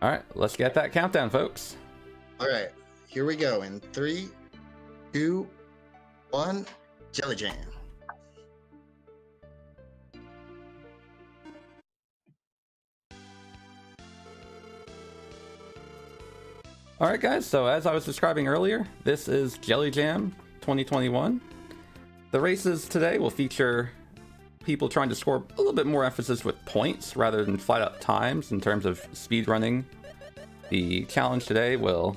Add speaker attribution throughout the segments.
Speaker 1: All right, let's get that countdown, folks.
Speaker 2: All right, here we go in 3, 2, 1, Jelly Jam.
Speaker 1: All right, guys, so as I was describing earlier, this is Jelly Jam 2021. The races today will feature people trying to score a little bit more emphasis with points rather than flat out times in terms of speed running. The challenge today will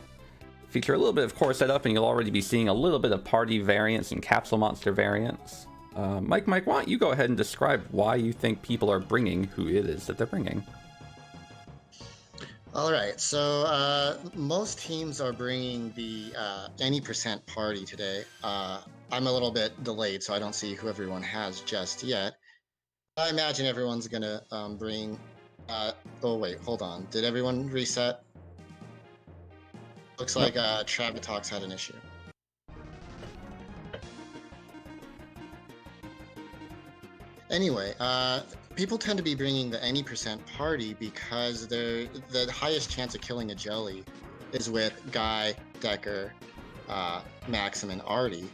Speaker 1: feature a little bit of core setup, and you'll already be seeing a little bit of party variants and capsule monster variants. Mike, why don't you go ahead and describe why you think people are bringing who it is that they're bringing?
Speaker 2: All right, so most teams are bringing the any percent party today. I'm a little bit delayed, so I don't see who everyone has just yet. I imagine everyone's gonna bring. Oh wait, hold on. Did everyone reset? Looks like Traviktox had an issue. Anyway, people tend to be bringing the any percent party because the highest chance of killing a jelly is with Guy, Decker, Maxim, and Artie.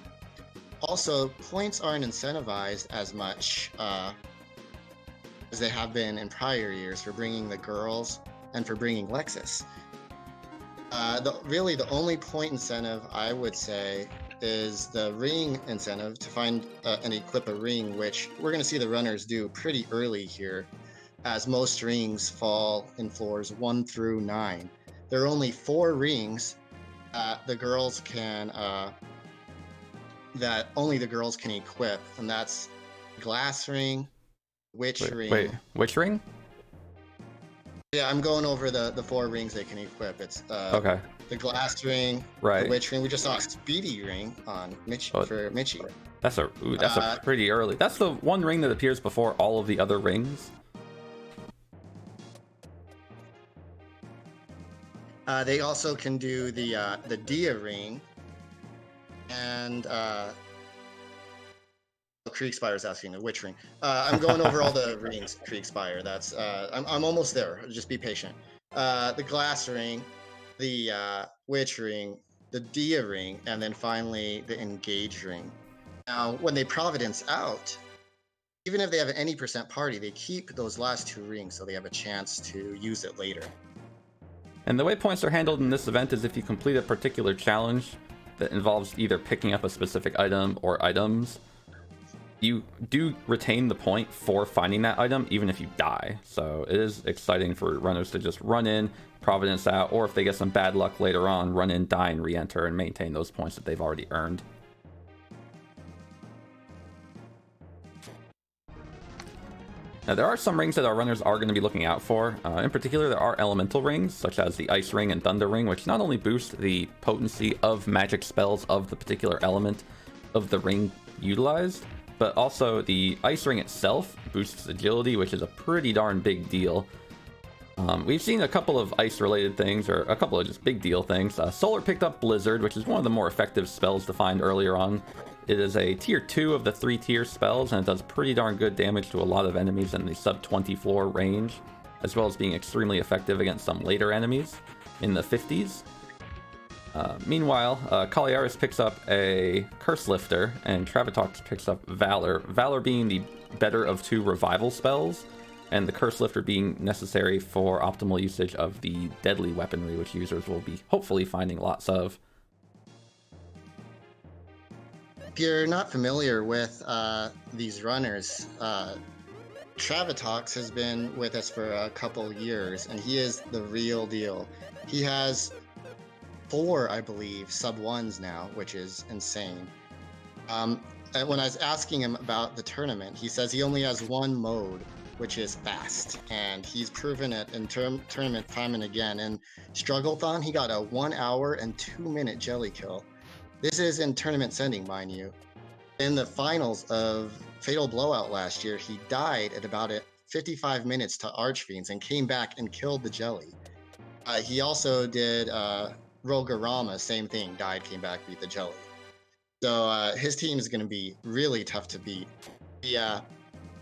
Speaker 2: Also, points aren't incentivized as much as they have been in prior years for bringing the girls and for bringing Lexus. Really, the only point incentive I would say is the ring incentive to find and equip a ring, which we're going to see the runners do pretty early here, as most rings fall in floors 1 through 9. There are only 4 rings the girls can that only the girls can equip, and that's glass ring, witch ring.
Speaker 1: Wait, which ring?
Speaker 2: Yeah, I'm going over the 4 rings they can equip. It's
Speaker 1: okay.
Speaker 2: The glass ring,
Speaker 1: right?
Speaker 2: The witch ring. We just saw a speedy ring on Michie for Michie.
Speaker 1: That's a pretty early. That's the one ring that appears before all of the other rings.
Speaker 2: They also can do the Dia ring, and Kriegspire is asking the witch ring. I'm going over all the rings. Kriegspire. That's I'm almost there. Just be patient. The glass ring, the witch ring, the Dia ring, and then finally the engage ring. Now, when they Providence out, even if they have an any percent party, they keep those last 2 rings so they have a chance to use it later.
Speaker 1: And the way points are handled in this event is if you complete a particular challenge that involves either picking up a specific item or items, you do retain the point for finding that item even if you die. So it is exciting for runners to just run in, Providence out, or if they get some bad luck later on, run in, die, and re-enter and maintain those points that they've already earned. Now, there are some rings that our runners are going to be looking out for. In particular, there are elemental rings, such as the Ice Ring and Thunder Ring, which not only boost the potency of magic spells of the particular element of the ring utilized, but also the Ice Ring itself boosts agility, which is a pretty darn big deal. We've seen a couple of ice-related things, or a couple of just big deal things. Solar picked up Blizzard, which is one of the more effective spells to find earlier on. It is a tier 2 of the 3-tier spells, and it does pretty darn good damage to a lot of enemies in the sub-20 floor range, as well as being extremely effective against some later enemies in the 50s. Meanwhile, Kauliarys picks up a Curse Lifter, and Traviktox picks up Valor. Valor being the better of 2 revival spells, and the Curse Lifter being necessary for optimal usage of the deadly weaponry, which users will be hopefully finding lots of.
Speaker 2: If you're not familiar with these runners, Traviktox has been with us for a couple years, and he is the real deal. He has 4, I believe, sub-1s now, which is insane. And when I was asking him about the tournament, he says he only has 1 mode, which is fast, and he's proven it in tournament time and again. In Strugglethon, he got a 1 hour and 2-minute jelly kill. This is in tournament sending, mind you. In the finals of Fatal Blowout last year, he died at about 55 minutes to Archfiends and came back and killed the jelly. He also did Rogorama, same thing, died, came back, beat the jelly. So his team is going to be really tough to beat.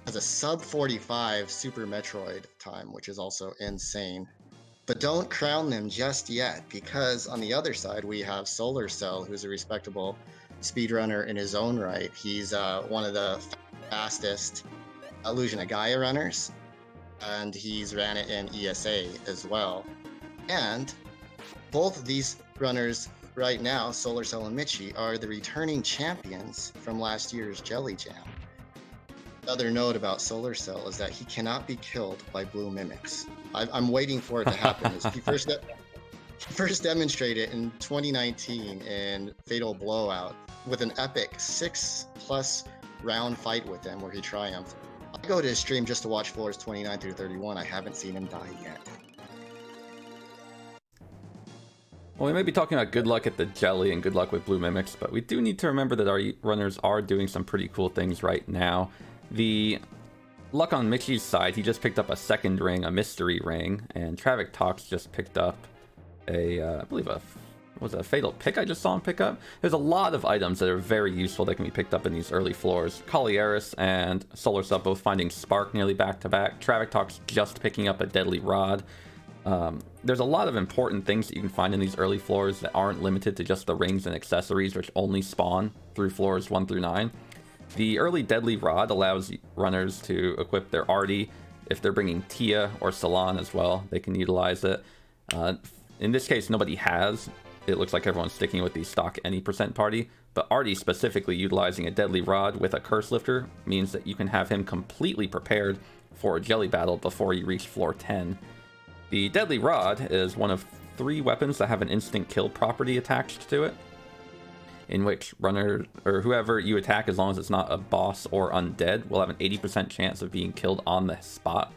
Speaker 2: has a sub 45 Super Metroid time, which is also insane. But don't crown them just yet, because on the other side we have Solar Cell, who's a respectable speedrunner in his own right. He's one of the fastest Illusion of Gaia runners, and he's ran it in ESA as well. And both of these runners right now, Solar Cell and Michie, are the returning champions from last year's Jelly Jam. Other note about Solar Cell is that he cannot be killed by blue mimics. I'm waiting for it to happen. He first demonstrated in 2019 in Fatal Blowout with an epic 6+ round fight with him where he triumphed. I go to his stream just to watch floors 29 through 31. I haven't seen him die yet.
Speaker 1: Well, we may be talking about good luck at the Jelly and good luck with blue mimics, but we do need to remember that our runners are doing some pretty cool things right now. The luck on Michie's side, he just picked up a second ring, a mystery ring, and Traviktox just picked up a, I believe was it a fatal pick I just saw him pick up? There's a lot of items that are very useful that can be picked up in these early floors. Kauliarys and Solar Cell both finding Spark nearly back to back. Traviktox just picking up a deadly rod. There's a lot of important things that you can find in these early floors that aren't limited to just the rings and accessories, which only spawn through floors 1 through 9. The early deadly rod allows runners to equip their Artie. If they're bringing Tia or Salon as well, they can utilize it. In this case, nobody has. It looks like everyone's sticking with the stock any percent party, but Artie specifically utilizing a deadly rod with a curse lifter means that you can have him completely prepared for a jelly battle before you reach floor 10. The deadly rod is one of 3 weapons that have an instant kill property attached to it, in which runner or whoever you attack, as long as it's not a boss or undead, will have an 80% chance of being killed on the spot.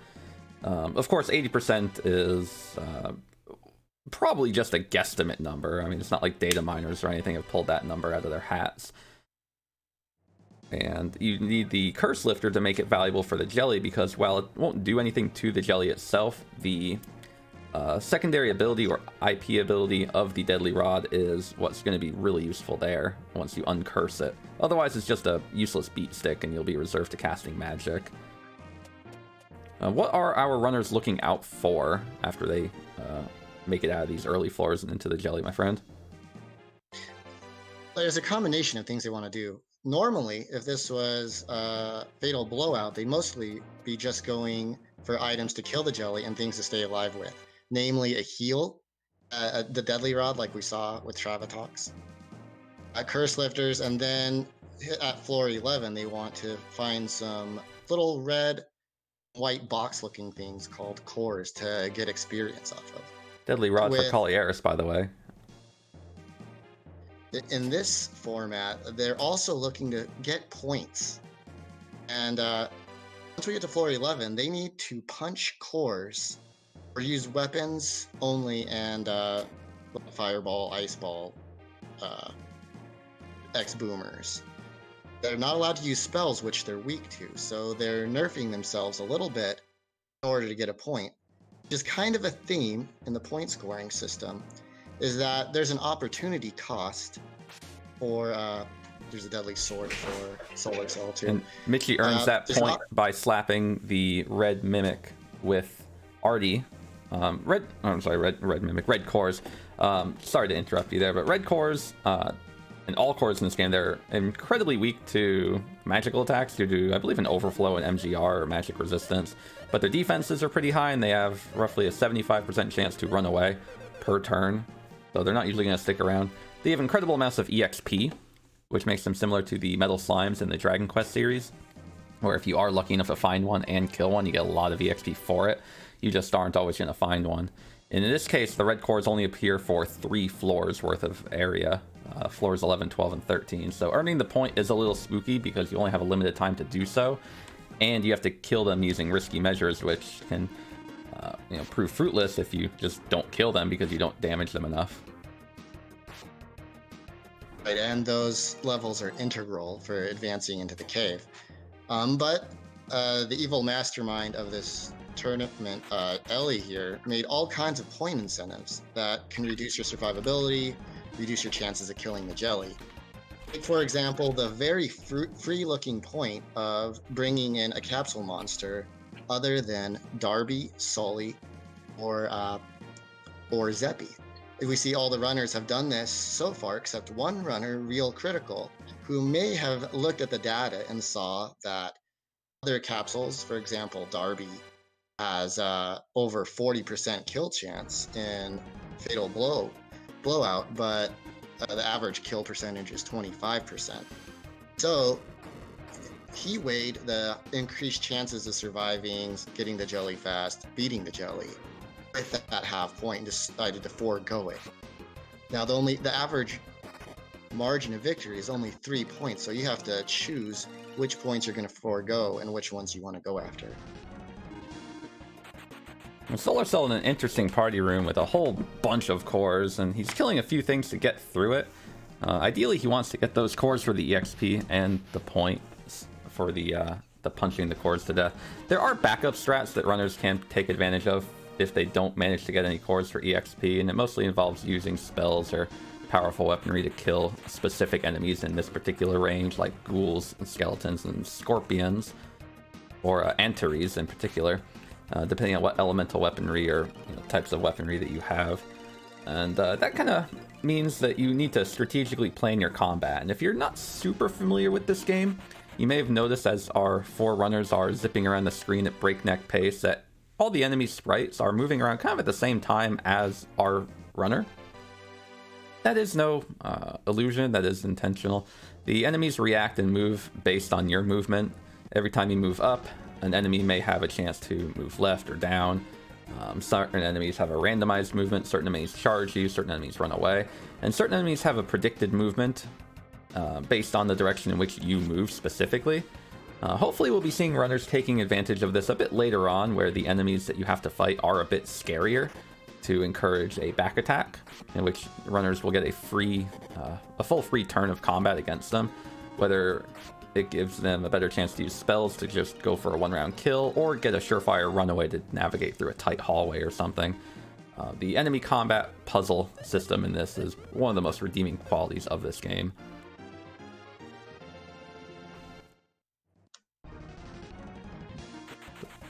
Speaker 1: Of course, 80% is probably just a guesstimate number. I mean, it's not like data miners or anything have pulled that number out of their hats. And you need the curse lifter to make it valuable for the jelly, because while it won't do anything to the jelly itself, the secondary ability or IP ability of the deadly rod is what's going to be really useful there once you uncurse it. Otherwise, it's just a useless beat stick and you'll be reserved to casting magic. What are our runners looking out for after they make it out of these early floors and into the jelly, my friend?
Speaker 2: There's a combination of things they want to do. Normally, if this was Fatal Blowout, they'd mostly be just going for items to kill the jelly and things to stay alive with. Namely, a heal, the deadly rod like we saw with Traviktox, curse lifters, and then at floor 11 they want to find some little red, white box looking things called cores to get experience off of.
Speaker 1: Deadly rod for Kauliarys, by the way.
Speaker 2: In this format, they're also looking to get points. And once we get to floor 11, they need to punch cores or use weapons only and fireball, ice ball, X-boomers. They're not allowed to use spells, which they're weak to, so they're nerfing themselves a little bit in order to get a point. Which is kind of a theme in the point scoring system, is that there's an opportunity cost for there's a deadly sword for Solar Cell too. And
Speaker 1: Michie earns that point by slapping the red mimic with Artie. Red mimic, red cores. Sorry to interrupt you there, but red cores and all cores in this game, they're incredibly weak to magical attacks due to, I believe, an overflow in MGR or magic resistance. But their defenses are pretty high, and they have roughly a 75% chance to run away per turn. So they're not usually going to stick around. They have incredible amounts of EXP, which makes them similar to the Metal Slimes in the Dragon Quest series, where if you are lucky enough to find one and kill one, you get a lot of EXP for it. You just aren't always going to find one. And in this case, the red cores only appear for 3 floors worth of area, floors 11, 12, and 13. So earning the point is a little spooky because you only have a limited time to do so, and you have to kill them using risky measures, which can prove fruitless if you just don't kill them because you don't damage them enough.
Speaker 2: Right, and those levels are integral for advancing into the cave. But the evil mastermind of this tournament, Ellie here, made all kinds of point incentives that can reduce your survivability, reduce your chances of killing the jelly. For example, the very free-looking point of bringing in a capsule monster other than Darby, Sully, or Zeppy. We see all the runners have done this so far, except one runner, Real Critical, who may have looked at the data and saw that other capsules, for example, Darby, has over 40% kill chance in Fatal Blowout, but the average kill percentage is 25%. So he weighed the increased chances of surviving, getting the jelly fast, beating the jelly with that half point, and decided to forego it. Now the average margin of victory is only 3 points, so you have to choose which points you're going to forego and which ones you want to go after.
Speaker 1: Solar Cell in an interesting party room with a whole bunch of cores, and he's killing a few things to get through it. Ideally, he wants to get those cores for the EXP and the points for the punching the cores to death. There are backup strats that runners can take advantage of if they don't manage to get any cores for EXP, and it mostly involves using spells or powerful weaponry to kill specific enemies in this particular range, like ghouls and skeletons and scorpions, or antares in particular. Depending on what elemental weaponry or types of weaponry that you have. And that kind of means that you need to strategically plan your combat. And if you're not super familiar with this game, you may have noticed as our 4 runners are zipping around the screen at breakneck pace that all the enemy sprites are moving around kind of at the same time as our runner. That is no illusion, that is intentional. The enemies react and move based on your movement. Every time you move up, an enemy may have a chance to move left or down. Certain enemies have a randomized movement, certain enemies charge you, certain enemies run away, and certain enemies have a predicted movement based on the direction in which you move specifically. Hopefully we'll be seeing runners taking advantage of this a bit later on, where the enemies that you have to fight are a bit scarier, to encourage a back attack, in which runners will get a full free turn of combat against them, whether it gives them a better chance to use spells to just go for a 1-round kill, or get a surefire runaway to navigate through a tight hallway or something. The enemy combat puzzle system in this is one of the most redeeming qualities of this game.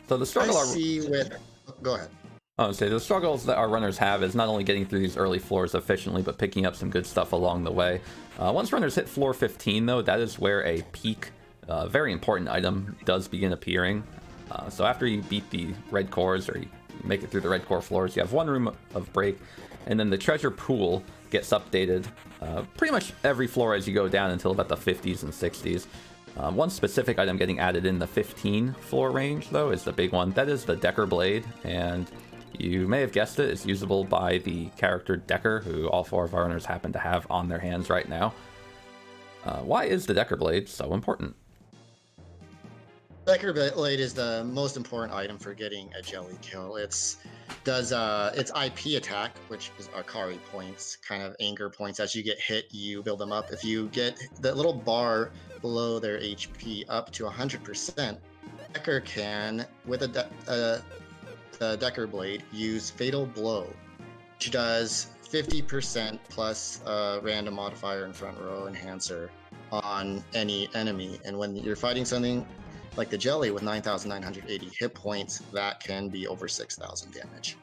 Speaker 1: So the struggle
Speaker 2: Go ahead.
Speaker 1: The struggles that our runners have is not only getting through these early floors efficiently, but picking up some good stuff along the way. Once runners hit floor 15, though, that is where a peak, very important item does begin appearing. So after you beat the red cores, or you make it through the red core floors, you have one room of break, and then the treasure pool gets updated pretty much every floor as you go down until about the 50s and 60s. One specific item getting added in the 15 floor range, though, is the big one. That is the Decker Blade, and you may have guessed it, it's usable by the character Decker, who all 4 of our runners happen to have on their hands right now. Why is the Decker Blade so important?
Speaker 2: Decker Blade is the most important item for getting a jelly kill. It's IP attack, which is Akari points, kind of anger points. As you get hit, you build them up. If you get the little bar below their HP up to 100%, Decker can, with the Decker Blade, use Fatal Blow, which does 50% plus random modifier and front row enhancer on any enemy. And when you're fighting something like the jelly with 9,980 hit points, that can be over 6,000 damage.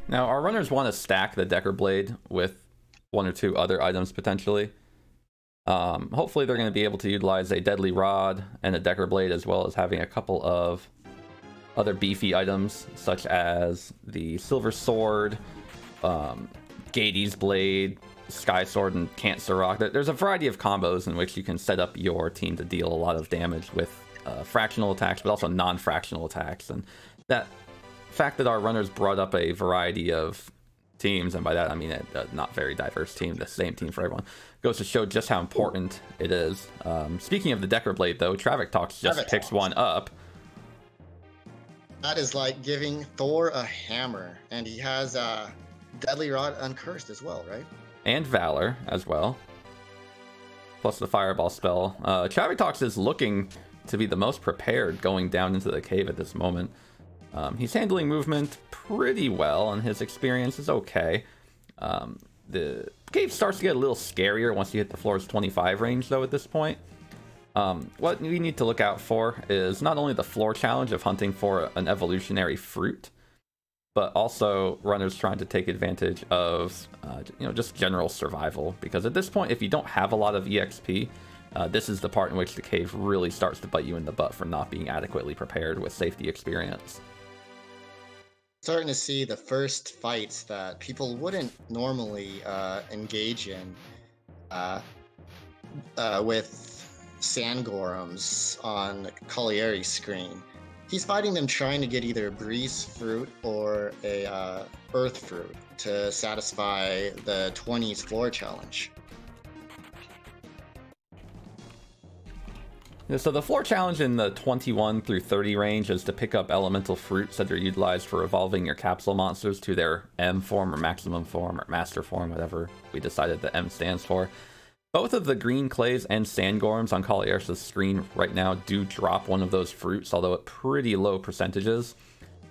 Speaker 1: Now, our runners want to stack the Decker Blade with 1 or 2 other items potentially. Hopefully they're going to be able to utilize a Deadly Rod and a Decker Blade, as well as having a couple of other beefy items, such as the Silver Sword, Gady's Blade, Sky Sword, and Cancer Rock. There's a variety of combos in which you can set up your team to deal a lot of damage with fractional attacks, but also non-fractional attacks. And that fact that our runners brought up a variety of teams, and by that I mean a not very diverse team, the same team for everyone, goes to show just how important it is. Speaking of the Decker Blade, though, Traviktox just picks one up.
Speaker 2: That is like giving Thor a hammer, and he has Deadly Rod Uncursed as well, right?
Speaker 1: And Valor as well, plus the Fireball spell. Traviktox is looking to be the most prepared going down into the cave at this moment. He's handling movement pretty well, and his experience is okay. The cave starts to get a little scarier once you hit the floor's 25 range, though, at this point. What we need to look out for is not only the floor challenge of hunting for an evolutionary fruit, but also runners trying to take advantage of, just general survival. Because at this point, if you don't have a lot of EXP, this is the part in which the cave really starts to bite you in the butt for not being adequately prepared with safety experience.
Speaker 2: Starting to see the first fights that people wouldn't normally engage in with Sandgorums on Kauliarys' screen. He's fighting them trying to get either a breeze fruit or a earth fruit to satisfy the 20s floor challenge.
Speaker 1: So the floor challenge in the 21 through 30 range is to pick up elemental fruits that are utilized for evolving your capsule monsters to their M form or maximum form or master form, whatever we decided the M stands for. Both of the green clays and Sandgorms on Kauliarys' screen right now do drop one of those fruits, although at pretty low percentages.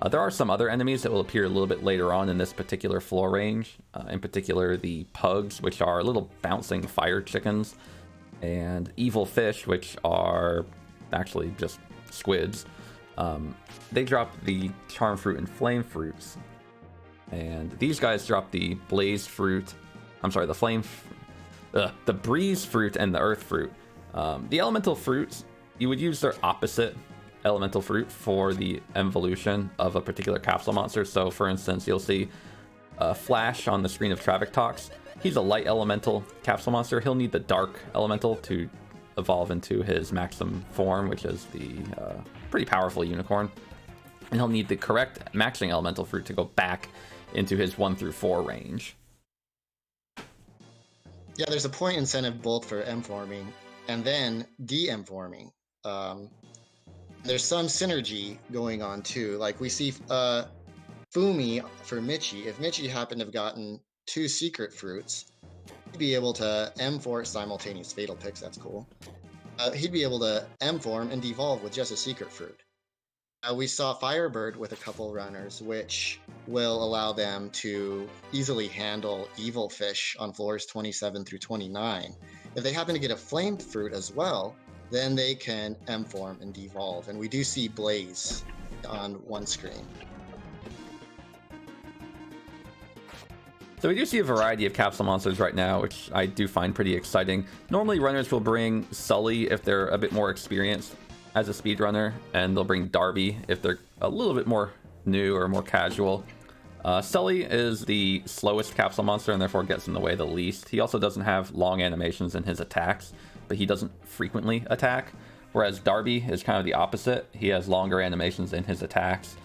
Speaker 1: There are some other enemies that will appear a little bit later on in this particular floor range, in particular the pugs, which are little bouncing fire chickens, and evil fish, which are actually just squids. They drop the charm fruit and flame fruits, and these guys drop the blazed fruit. I'm sorry, the breeze fruit and the earth fruit. The elemental fruits, you would use their opposite elemental fruit for the evolution of a particular capsule monster. So for instance, you'll see Flash on the screen of Traviktox. He's a light elemental capsule monster. He'll need the dark elemental to evolve into his maximum form, which is the pretty powerful unicorn. And he'll need the correct maxing elemental fruit to go back into his 1 through 4 range.
Speaker 2: Yeah, there's a point incentive both for M-forming and then D-M forming. There's some synergy going on too. Like we see Fumi for Michie. If Michie happened to have gotten 2 secret fruits, he'd be able to M4 simultaneous fatal picks. That's cool. He'd be able to M form and devolve with just a secret fruit. We saw Firebird with a couple runners, which will allow them to easily handle evil fish on floors 27 through 29. If they happen to get a flame fruit as well, then they can M form and devolve. And we do see Blaze on one screen.
Speaker 1: So we do see a variety of capsule monsters right now, which I do find pretty exciting. Normally runners will bring Sully if they're a bit more experienced as a speedrunner, and they'll bring Darby if they're a little bit more new or more casual. Sully is the slowest capsule monster and therefore gets in the way the least. He also doesn't have long animations in his attacks, but he doesn't frequently attack, whereas Darby is kind of the opposite. He has longer animations in his attacks.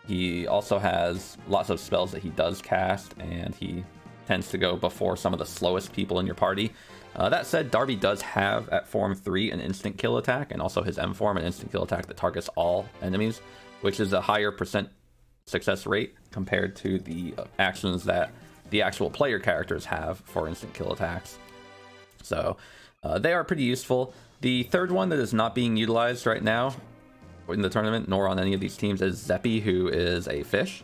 Speaker 1: He also has lots of spells that he does cast, and he tends to go before some of the slowest people in your party. That said, Darby does have at Form 3 an instant kill attack, and also his M form an instant kill attack that targets all enemies, which is a higher percent success rate compared to the actions that the actual player characters have for instant kill attacks. So they are pretty useful. The third one that is not being utilized right now in the tournament, nor on any of these teams, is Zeppy, who is a fish.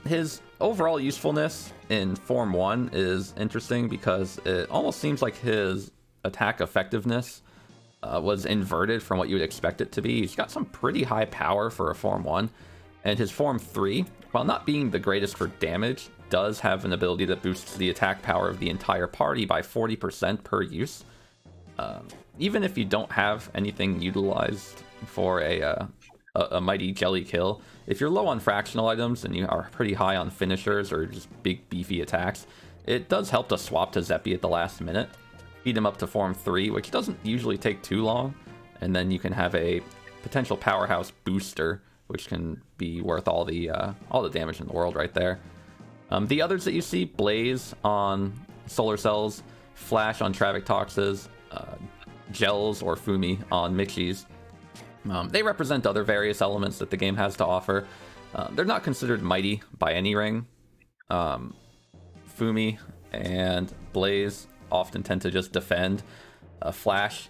Speaker 1: His overall usefulness in Form 1 is interesting because it almost seems like his attack effectiveness was inverted from what you would expect it to be. He's got some pretty high power for a Form 1, and his Form 3, while not being the greatest for damage, does have an ability that boosts the attack power of the entire party by 40% per use. Even if you don't have anything utilized for a mighty jelly kill, if you're low on fractional items and you are pretty high on finishers or just big beefy attacks, it does help to swap to Zeppy at the last minute, feed him up to Form 3, which doesn't usually take too long, and then you can have a potential powerhouse booster, which can be worth all the damage in the world right there. The others that you see, Blaze on Solar Cells, Flash on Traviktox's, Gels or Fumi on Michie's. They represent other various elements that the game has to offer. They're not considered mighty by any ring. Fumi and Blaze often tend to just defend. Flash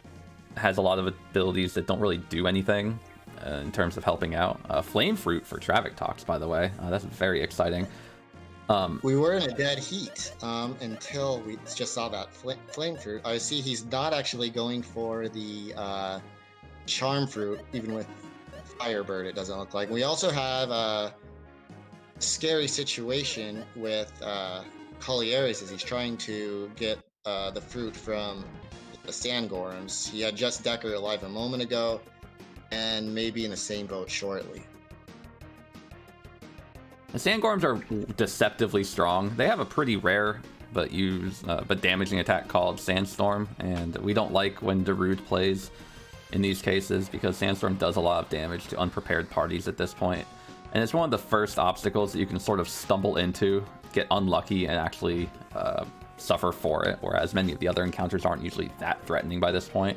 Speaker 1: has a lot of abilities that don't really do anything in terms of helping out. Flame Fruit for Traviktox, by the way. That's very exciting.
Speaker 2: We were in a dead heat until we just saw that flame fruit. I see he's not actually going for the charm fruit, even with Firebird, it doesn't look like. We also have a scary situation with Kauliarys as he's trying to get the fruit from the Sandgorms. He had just Decker alive a moment ago, and maybe in the same boat shortly.
Speaker 1: The Sandgorms are deceptively strong. They have a pretty rare but damaging attack called Sandstorm, and we don't like when Darude plays in these cases because Sandstorm does a lot of damage to unprepared parties at this point. And it's one of the first obstacles that you can sort of stumble into, get unlucky, and actually suffer for it, whereas many of the other encounters aren't usually that threatening by this point.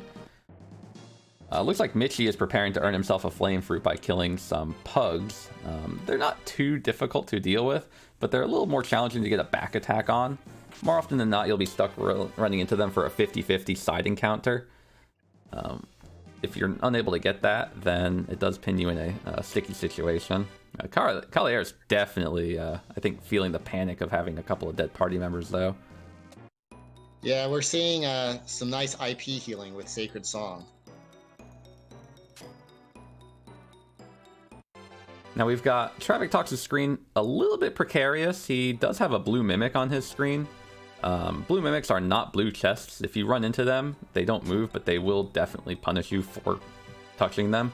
Speaker 1: Looks like Michie is preparing to earn himself a flame fruit by killing some pugs. They're not too difficult to deal with, but they're a little more challenging to get a back attack on. More often than not, you'll be stuck running into them for a 50-50 side encounter. If you're unable to get that, then it does pin you in a sticky situation. Kauliarys definitely, I think, feeling the panic of having a couple of dead party members, though.
Speaker 2: Yeah, we're seeing some nice IP healing with Sacred Song.
Speaker 1: Now we've got Traviktox's screen a little bit precarious. He does have a blue mimic on his screen. Blue mimics are not blue chests. If you run into them, they don't move, but they will definitely punish you for touching them.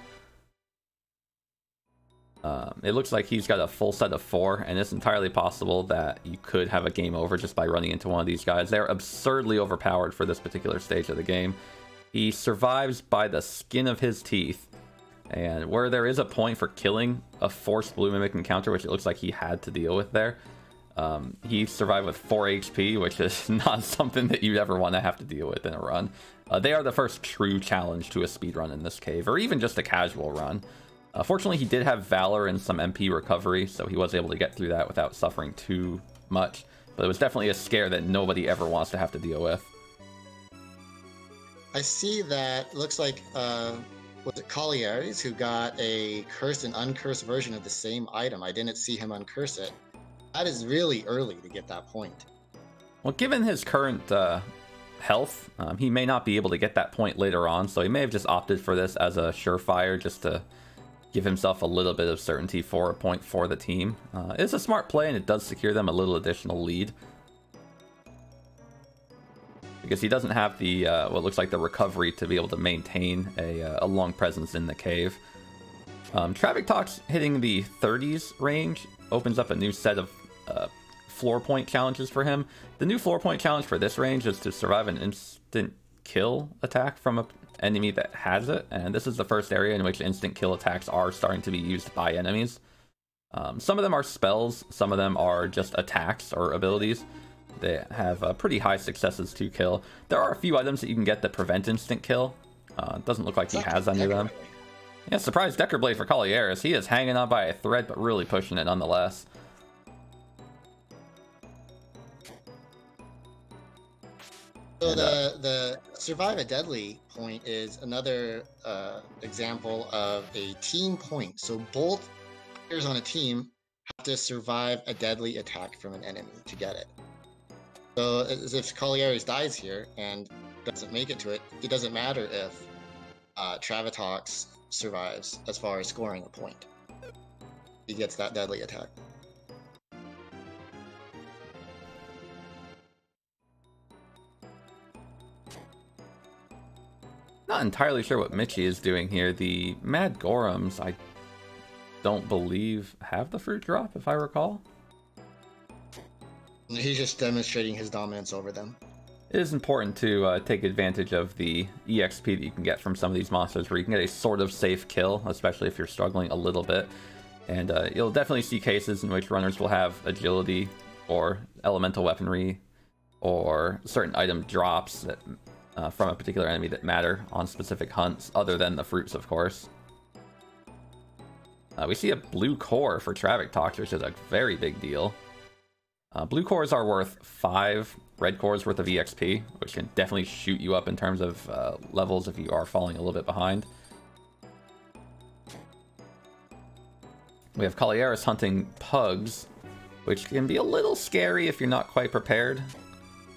Speaker 1: It looks like he's got a full set of 4, and it's entirely possible that you could have a game over just by running into one of these guys. They're absurdly overpowered for this particular stage of the game. He survives by the skin of his teeth, and where there is a point for killing a forced blue mimic encounter, which it looks like he had to deal with there, he survived with 4 HP, which is not something that you'd ever want to have to deal with in a run. They are the first true challenge to a speedrun in this cave, or even just a casual run. Fortunately, he did have Valor and some MP recovery, so he was able to get through that without suffering too much. But it was definitely a scare that nobody ever wants to have to deal with.
Speaker 2: I see that looks like, was it Kauliarys who got a cursed and uncursed version of the same item? I didn't see him uncurse it. That is really early to get that point.
Speaker 1: Well, given his current health, he may not be able to get that point later on, so he may have just opted for this as a surefire just to give himself a little bit of certainty for a point for the team. It's a smart play, and it does secure them a little additional lead. Because he doesn't have the, what looks like the recovery to be able to maintain a long presence in the cave. Traviktox hitting the 30s range opens up a new set of floor point challenges for him. The new floor point challenge for this range is to survive an instant kill attack from an enemy that has it, and this is the first area in which instant kill attacks are starting to be used by enemies. Some of them are spells, some of them are just attacks or abilities. They have pretty high successes to kill. There are a few items that you can get that prevent instant kill. It doesn't look like he has any of them. Yeah, surprise Decker Blade for Kauliarys. He is hanging on by a thread, but really pushing it nonetheless.
Speaker 2: So the survive a deadly point is another example of a team point. So both players on a team have to survive a deadly attack from an enemy to get it. So as if Kauliarys dies here and doesn't make it to it, it doesn't matter if Traviktox survives as far as scoring a point. He gets that deadly attack.
Speaker 1: Not entirely sure what Michie is doing here. The Mad Gorums, I don't believe, have the fruit drop, if I recall.
Speaker 2: He's just demonstrating his dominance over them.
Speaker 1: It is important to take advantage of the EXP that you can get from some of these monsters, where you can get a sort of safe kill, especially if you're struggling a little bit. And you'll definitely see cases in which runners will have agility or elemental weaponry or certain item drops that from a particular enemy that matter on specific hunts, other than the fruits, of course. We see a blue core for Traviktox, which is a very big deal. Blue cores are worth 5 red cores worth of EXP, which can definitely shoot you up in terms of levels if you are falling a little bit behind. We have Kauliarys hunting pugs. which can be a little scary if you're not quite prepared,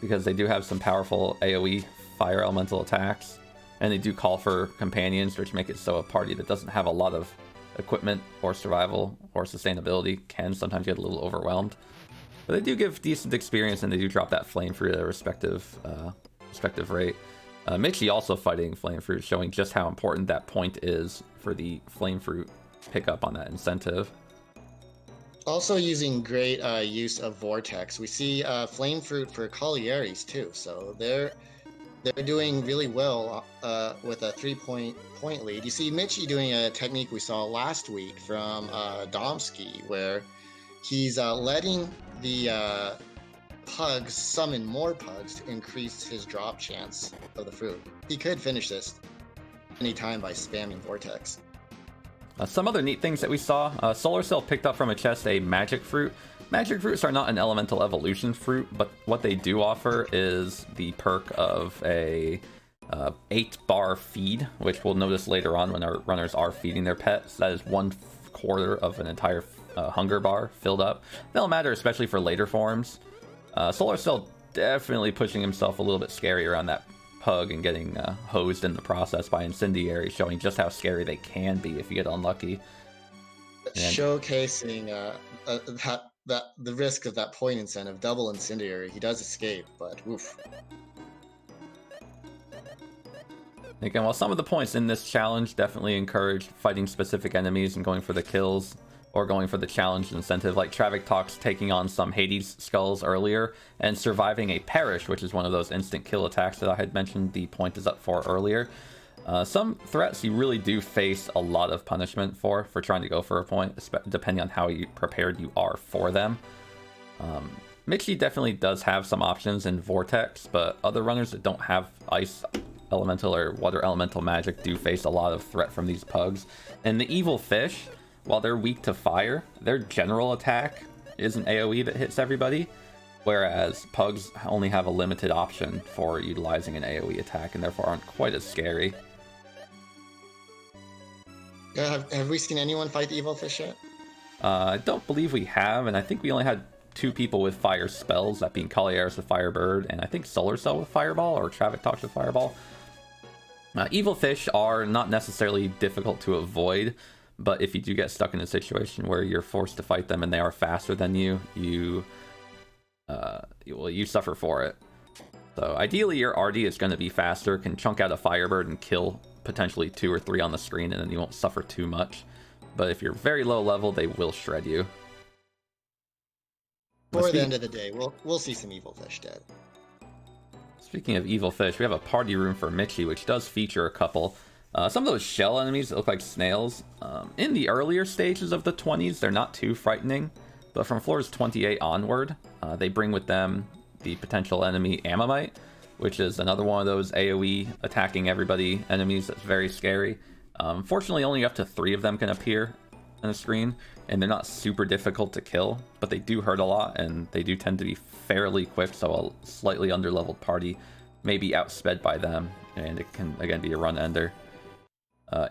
Speaker 1: because they do have some powerful AoE fire elemental attacks, and they do call for companions, which make it so a party that doesn't have a lot of equipment or survival or sustainability can sometimes get a little overwhelmed. But they do give decent experience, and they do drop that flame fruit at a respective rate. Michie also fighting flame fruit, showing just how important that point is for the flame fruit pickup on that incentive.
Speaker 2: Also using great use of Vortex. We see Flame Fruit for Kauliarys too, so they're doing really well with a 3-point lead. You see Michie doing a technique we saw last week from Domsky, where he's letting the pugs summon more pugs to increase his drop chance of the fruit. He could finish this anytime by spamming Vortex.
Speaker 1: Some other neat things that we saw. Solar Cell picked up from a chest a magic fruit. Magic fruits are not an elemental evolution fruit, but what they do offer is the perk of a 8-bar feed, which we'll notice later on when our runners are feeding their pets. That is 1/4 of an entire hunger bar filled up. That'll matter especially for later forms. Solar Cell definitely pushing himself a little bit scary around that pug and getting hosed in the process by Incendiary, showing just how scary they can be if you get unlucky. And
Speaker 2: showcasing the risk of that point incentive, double Incendiary. He does escape, but oof.
Speaker 1: again, while some of the points in this challenge definitely encourage fighting specific enemies and going for the kills, or going for the challenge incentive, like Traviktox taking on some Hades skulls earlier and surviving a Perish, which is one of those instant kill attacks that I had mentioned the point is up for earlier. Some threats you really do face a lot of punishment for trying to go for a point, depending on how prepared you are for them. Michie definitely does have some options in Vortex, but other runners that don't have Ice Elemental or Water Elemental magic do face a lot of threat from these pugs. And the Evil Fish, while they're weak to fire, their general attack is an AoE that hits everybody, whereas pugs only have a limited option for utilizing an AoE attack and therefore aren't quite as scary.
Speaker 2: Have we seen anyone fight the Evil Fish yet?
Speaker 1: I don't believe we have, and I think we only had 2 people with fire spells, that being Kauliarys with Firebird, and I think Solar Cell with Fireball, or Traviktox with Fireball. Evil Fish are not necessarily difficult to avoid, but if you do get stuck in a situation where you're forced to fight them and they are faster than you, you suffer for it. So ideally your RD is going to be faster, can chunk out a Firebird and kill potentially 2 or 3 on the screen, and then you won't suffer too much. But if you're very low level, they will shred you.
Speaker 2: For the end of the day, we'll see some Evil Fish dead.
Speaker 1: Speaking of Evil Fish, we have a party room for Michie, which does feature a couple. Some of those shell enemies that look like snails, in the earlier stages of the 20s, they're not too frightening, but from floors 28 onward, they bring with them the potential enemy Ammonite, which is another one of those AoE attacking everybody enemies that's very scary. Fortunately, only up to 3 of them can appear on the screen, and they're not super difficult to kill, but they do hurt a lot, and they do tend to be fairly quick, so a slightly underleveled party may be outsped by them, and it can, again, be a run ender.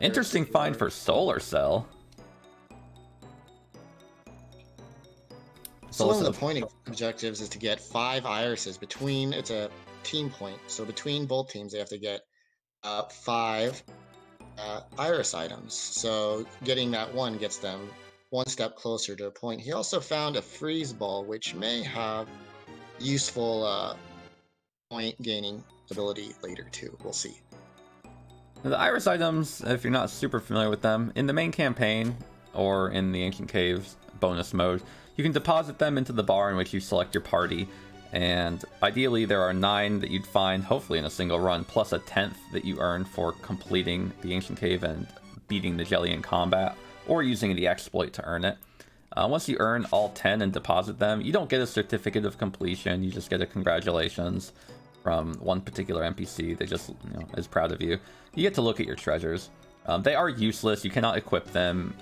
Speaker 1: Interesting find for Solar Cell.
Speaker 2: So one of the pointing objectives is to get 5 irises between, it's a team point, so between both teams they have to get 5 iris items. So getting that one gets them 1 step closer to a point. He also found a freeze ball, which may have useful point gaining ability later too. We'll see.
Speaker 1: The iris items, if you're not super familiar with them, in the main campaign or in the Ancient Caves bonus mode, you can deposit them into the bar in which you select your party, and ideally there are 9 that you'd find, hopefully in a single run, plus a 10th that you earn for completing the Ancient Cave and beating the jelly in combat, or using the exploit to earn it. Once you earn all 10 and deposit them, you don't get a certificate of completion, you just get a congratulations from one particular NPC that just is proud of you. You get to look at your treasures. They are useless, you cannot equip them,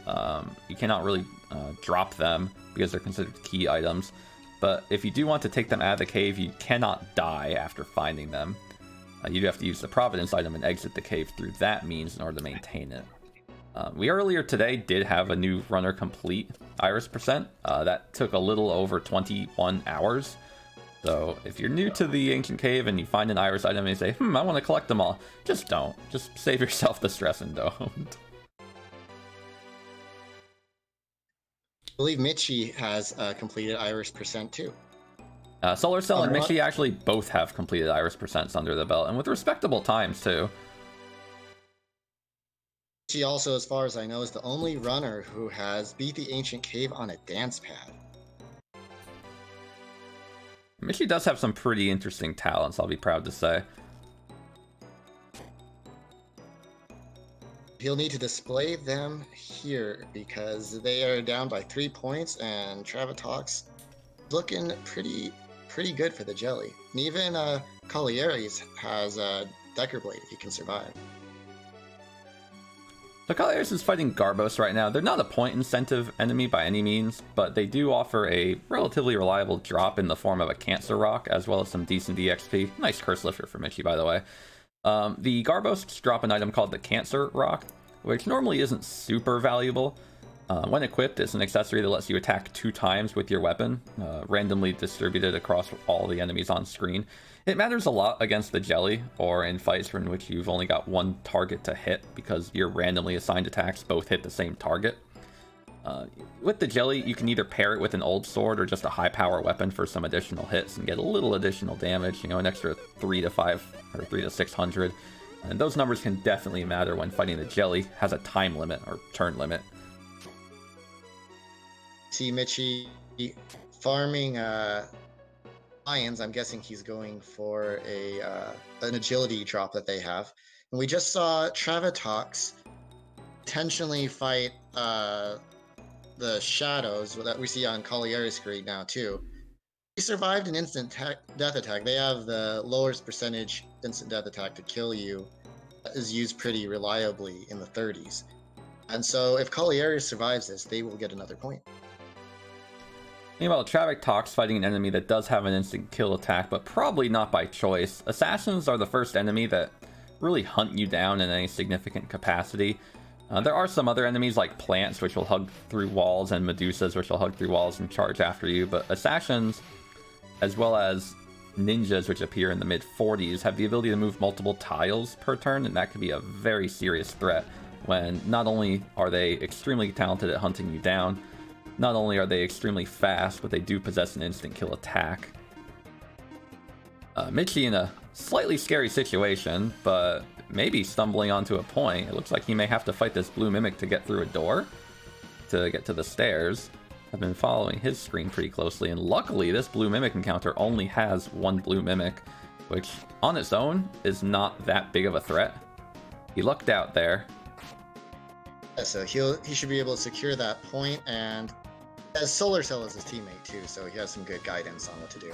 Speaker 1: you cannot really drop them because they're considered key items. But if you do want to take them out of the cave, you cannot die after finding them. You do have to use the Providence item and exit the cave through that means in order to maintain it. We earlier today did have a new runner complete Iris percent. That took a little over 21 hours. So if you're new to the Ancient Cave and you find an Iris item and you say, I want to collect them all, just don't. Just save yourself the stress and don't.
Speaker 2: I believe Michie has completed Iris percent too.
Speaker 1: Solar Cell and Michie actually both have completed Iris percents under the belt, and with respectable times too.
Speaker 2: She also, as far as I know, is the only runner who has beat the Ancient Cave on a dance pad.
Speaker 1: Michie does have some pretty interesting talents, I'll be proud to say.
Speaker 2: He'll need to display them here because they are down by 3 points, and Traviktox looking pretty good for the jelly. And even Kauliarys has a Decker Blade if he can survive.
Speaker 1: So Kauliarys is fighting Garbos right now. They're not a point incentive enemy by any means, but they do offer a relatively reliable drop in the form of a Cancer Rock, as well as some decent EXP. Nice Curse Lifter for Michie, by the way. The Garbos drop an item called the Cancer Rock, which normally isn't super valuable. When equipped, it's an accessory that lets you attack 2 times with your weapon, randomly distributed across all the enemies on screen. It matters a lot against the jelly, or in fights in which you've only got 1 target to hit, because your randomly assigned attacks both hit the same target. With the jelly, you can either pair it with an old sword or just a high power weapon for some additional hits and get a little additional damage, you know, an extra 3 to 5 or 3 to 600. And those numbers can definitely matter when fighting the jelly. Has a time limit or turn limit.
Speaker 2: See Michie farming lions. I'm guessing he's going for an agility drop that they have. And we just saw Traviktox intentionally fight the shadows that we see on Kauliarys' screen now too. He survived an instant death attack. They have the lowest percentage instant death attack to kill you that is used pretty reliably in the 30s. And so if Kauliarys survives this, they will get another point.
Speaker 1: Meanwhile, Traviktox fighting an enemy that does have an instant kill attack, but probably not by choice. Assassins are the first enemy that really hunt you down in any significant capacity. There are some other enemies like plants, which will hug through walls, and Medusas, which will hug through walls and charge after you, but assassins, as well as ninjas, which appear in the mid-40s, have the ability to move multiple tiles per turn, and that can be a very serious threat when not only are they extremely talented at hunting you down, not only are they extremely fast, but they do possess an instant kill attack. Michie in a slightly scary situation, but maybe stumbling onto a point. It looks like he may have to fight this blue mimic to get through a door to get to the stairs. I've been following his screen pretty closely, and luckily this blue mimic encounter only has 1 blue mimic, which on its own is not that big of a threat. He lucked out there.
Speaker 2: Yeah, so he should be able to secure that point, and as Solar Cell is his teammate too, so he has some good guidance on what to do.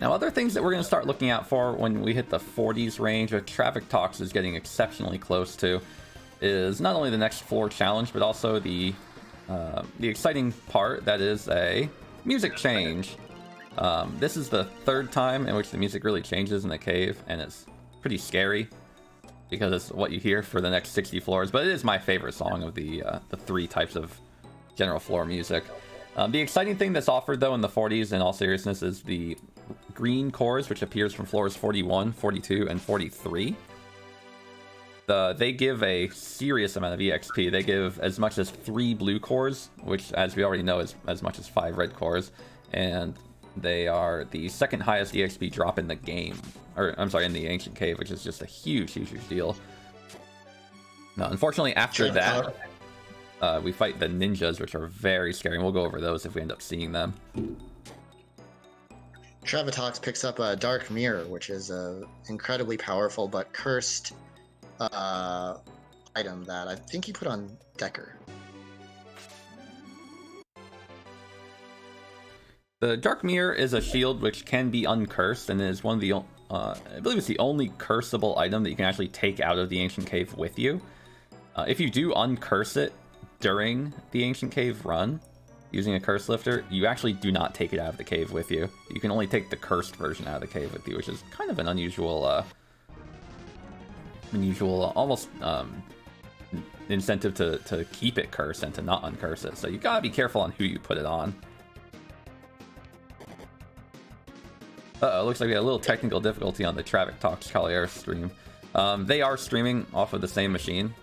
Speaker 1: Now, other things that we're going to start looking out for when we hit the 40s range, which Traviktox is getting exceptionally close to, is not only the next floor challenge, but also the exciting part that is a music change. This is the 3rd time in which the music really changes in the cave, and it's pretty scary because it's what you hear for the next 60 floors, but it is my favorite song of the 3 types of general floor music. The exciting thing that's offered, though, in the 40s, in all seriousness, is the green cores, which appears from floors 41, 42, and 43. They give a serious amount of EXP. They give as much as 3 blue cores, which, as we already know, is as much as 5 red cores, and they are the 2nd highest EXP drop in the game, or I'm sorry, in the Ancient Cave, which is just a huge deal. Now, unfortunately, after that, we fight the ninjas, which are very scary, and we'll go over those if we end up seeing them.
Speaker 2: Traviktox picks up a Dark Mirror, which is an incredibly powerful but cursed item that I think he put on Decker.
Speaker 1: The Dark Mirror is a shield which can be uncursed, and is one of the, I believe it's the only cursable item that you can actually take out of the Ancient Cave with you. If you do uncurse it during the Ancient Cave run, using a curse lifter, you actually do not take it out of the cave with you. You can only take the cursed version out of the cave with you, which is kind of an unusual, almost incentive to keep it cursed and to not uncurse it. So you gotta be careful on who you put it on. Uh-oh, looks like we had a little technical difficulty on the Traviktox Kauliarys stream. They are streaming off of the same machine.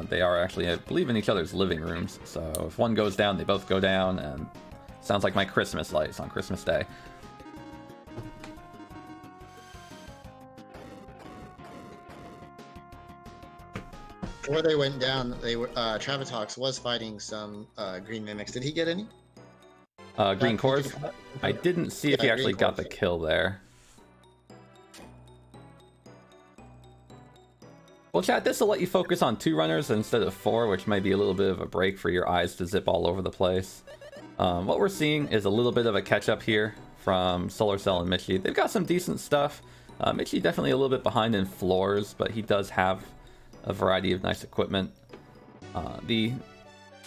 Speaker 1: They are actually, I believe, in each other's living rooms. So if one goes down, they both go down, and sounds like my Christmas lights on Christmas Day.
Speaker 2: Before they went down, they were Traviktox was fighting some green mimics. Did he get any?
Speaker 1: Green cores? I didn't see if he actually got the kill there. Well, chat, this will let you focus on 2 runners instead of 4, which might be a little bit of a break for your eyes to zip all over the place. What we're seeing is a little bit of a catch-up here from Solar Cell and Michie. They've got some decent stuff. Michie definitely a little bit behind in floors, but he does have a variety of nice equipment. The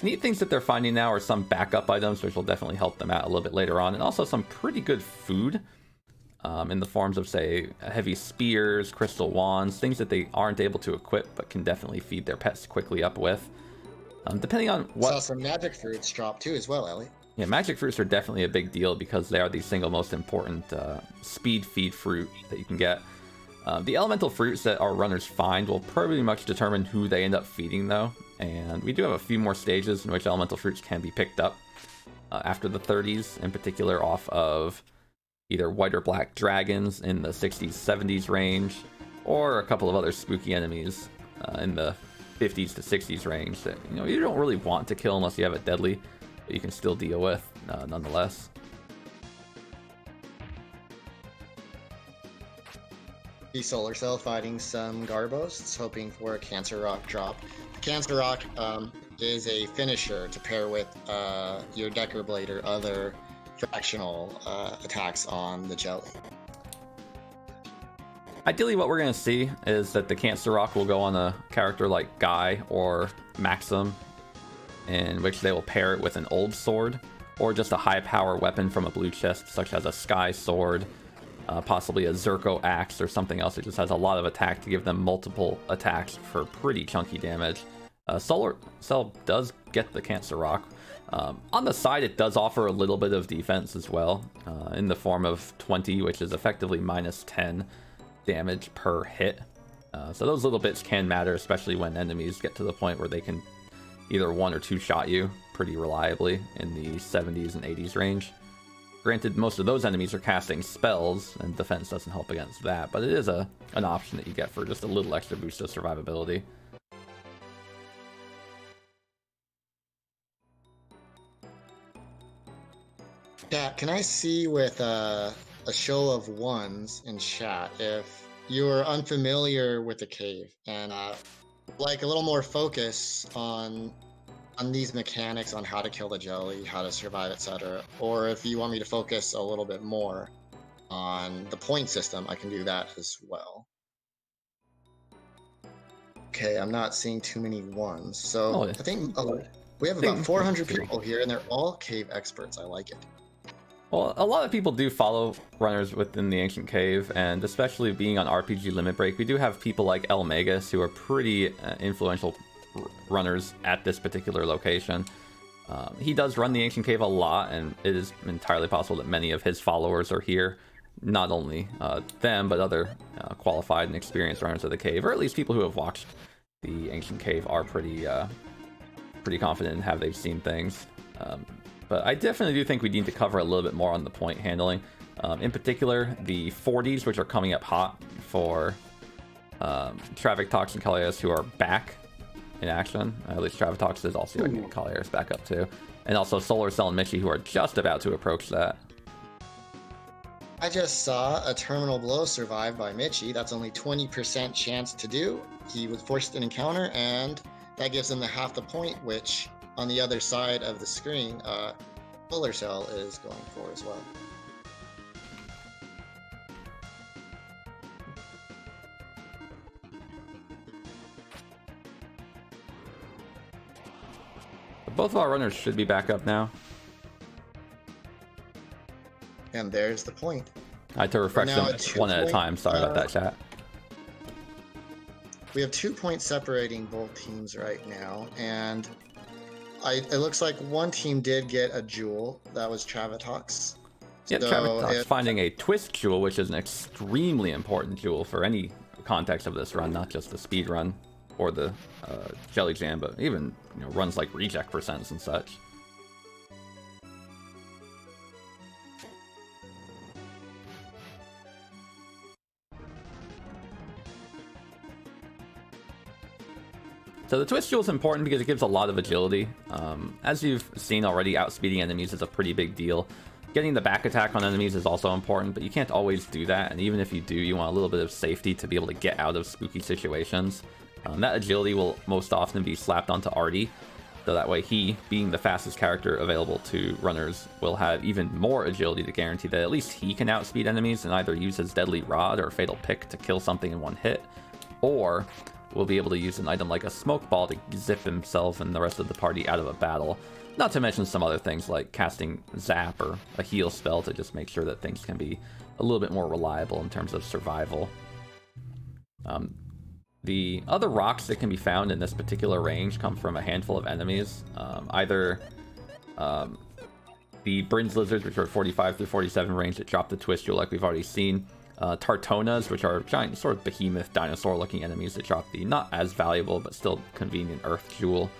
Speaker 1: neat things that they're finding now are some backup items, which will definitely help them out a little bit later on, and also some pretty good food. In the forms of, say, heavy spears, crystal wands, things that they aren't able to equip but can definitely feed their pets quickly up with. Depending on what...
Speaker 2: Saw some magic fruits drop too as well, Ellie.
Speaker 1: Yeah, magic fruits are definitely a big deal because they are the single most important speed feed fruit that you can get. The elemental fruits that our runners find will pretty much determine who they end up feeding, though. And we do have a few more stages in which elemental fruits can be picked up after the 30s, in particular off of either white or black dragons in the 60s, 70s range, or a couple of other spooky enemies in the 50s to 60s range that you don't really want to kill unless you have it deadly, but you can still deal with nonetheless.
Speaker 2: The Solar Cell fighting some Garbosts, hoping for a Cancer Rock drop. The Cancer Rock is a finisher to pair with your Decker Blade or other fractional attacks on the jelly.
Speaker 1: Ideally, what we're going to see is that the Cancer Rock will go on a character like Guy or Maxim, in which they will pair it with an old sword, or just a high power weapon from a blue chest, such as a Sky Sword, possibly a Zerko Axe, or something else that just has a lot of attack to give them multiple attacks for pretty chunky damage. Solar Cell does get the Cancer Rock. On the side, it does offer a little bit of defense as well, in the form of 20, which is effectively minus 10 damage per hit. So those little bits can matter, especially when enemies get to the point where they can either 1 or 2 shot you pretty reliably in the 70s and 80s range. Granted, most of those enemies are casting spells, and defense doesn't help against that, but it is an option that you get for just a little extra boost of survivability.
Speaker 2: Yeah, can I see with a show of ones in chat if you are unfamiliar with the cave and like a little more focus on these mechanics, on how to kill the jelly, how to survive, etc., or if you want me to focus a little bit more on the point system, I can do that as well. Okay, I'm not seeing too many ones, so I think we have about 400 people here, and they're all cave experts. I like it.
Speaker 1: Well, a lot of people do follow runners within the Ancient Cave, and especially being on RPG Limit Break, we do have people like El Magus who are pretty influential runners at this particular location. He does run the Ancient Cave a lot, and it is entirely possible that many of his followers are here. Not only them, but other qualified and experienced runners of the cave, or at least people who have watched the Ancient Cave are pretty confident in how they've seen things. But I definitely do think we need to cover a little bit more on the point handling. In particular, the 40s, which are coming up hot for Traviktox and Kauliarys, who are back in action. At least Traviktox is also getting Kauliarys back up too. And also Solar Cell and Michie, who are just about to approach that.
Speaker 2: I just saw a terminal blow survived by Michie. That's only 20% chance to do. He was forced an encounter, and that gives him the half the point, which on the other side of the screen, Solar Cell is going for as well.
Speaker 1: both of our runners should be back up now.
Speaker 2: And there's the point.
Speaker 1: I had to refresh them one at a time. Sorry about that, chat.
Speaker 2: We have 2 points separating both teams right now, and it looks like one team did get a jewel. That was Traviktox.
Speaker 1: Yeah, so Traviktox finding a twist jewel, which is an extremely important jewel for any context of this run, not just the speed run or the jelly jam, but even runs like reject percents and such. So the twist jewel is important because it gives a lot of agility. As you've seen already, outspeeding enemies is a pretty big deal. Getting the back attack on enemies is also important, but you can't always do that, and even if you do, you want a little bit of safety to be able to get out of spooky situations. That agility will most often be slapped onto Artie, so that way he, being the fastest character available to runners, will have even more agility to guarantee that at least he can outspeed enemies and either use his deadly rod or fatal pick to kill something in one hit, or will be able to use an item like a smoke ball to zip himself and the rest of the party out of a battle. Not to mention some other things like casting zap or a heal spell to just make sure that things can be a little bit more reliable in terms of survival. The other rocks that can be found in this particular range come from a handful of enemies. Either the Brinz Lizards, which are 45 through 47 range that drop the twist jewel like we've already seen. Tartonas, which are giant sort of behemoth dinosaur looking enemies that drop the not as valuable but still convenient earth jewel.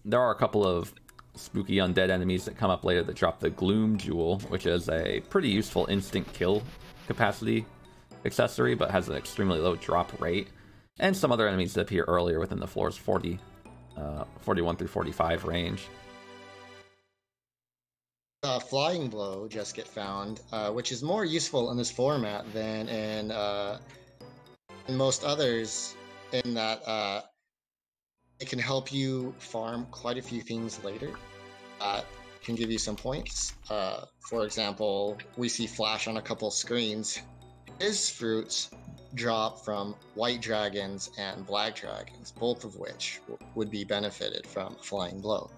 Speaker 1: There are a couple of spooky undead enemies that come up later that drop the gloom jewel, which is a pretty useful instant kill capacity accessory but has an extremely low drop rate, and some other enemies that appear earlier within the floor's 41 through 45 range.
Speaker 2: Flying blow just get found, which is more useful in this format than in most others, in that it can help you farm quite a few things later. Can give you some points. For example, we see Flash on a couple screens. His fruits drop from white dragons and black dragons, both of which would be benefited from flying blow.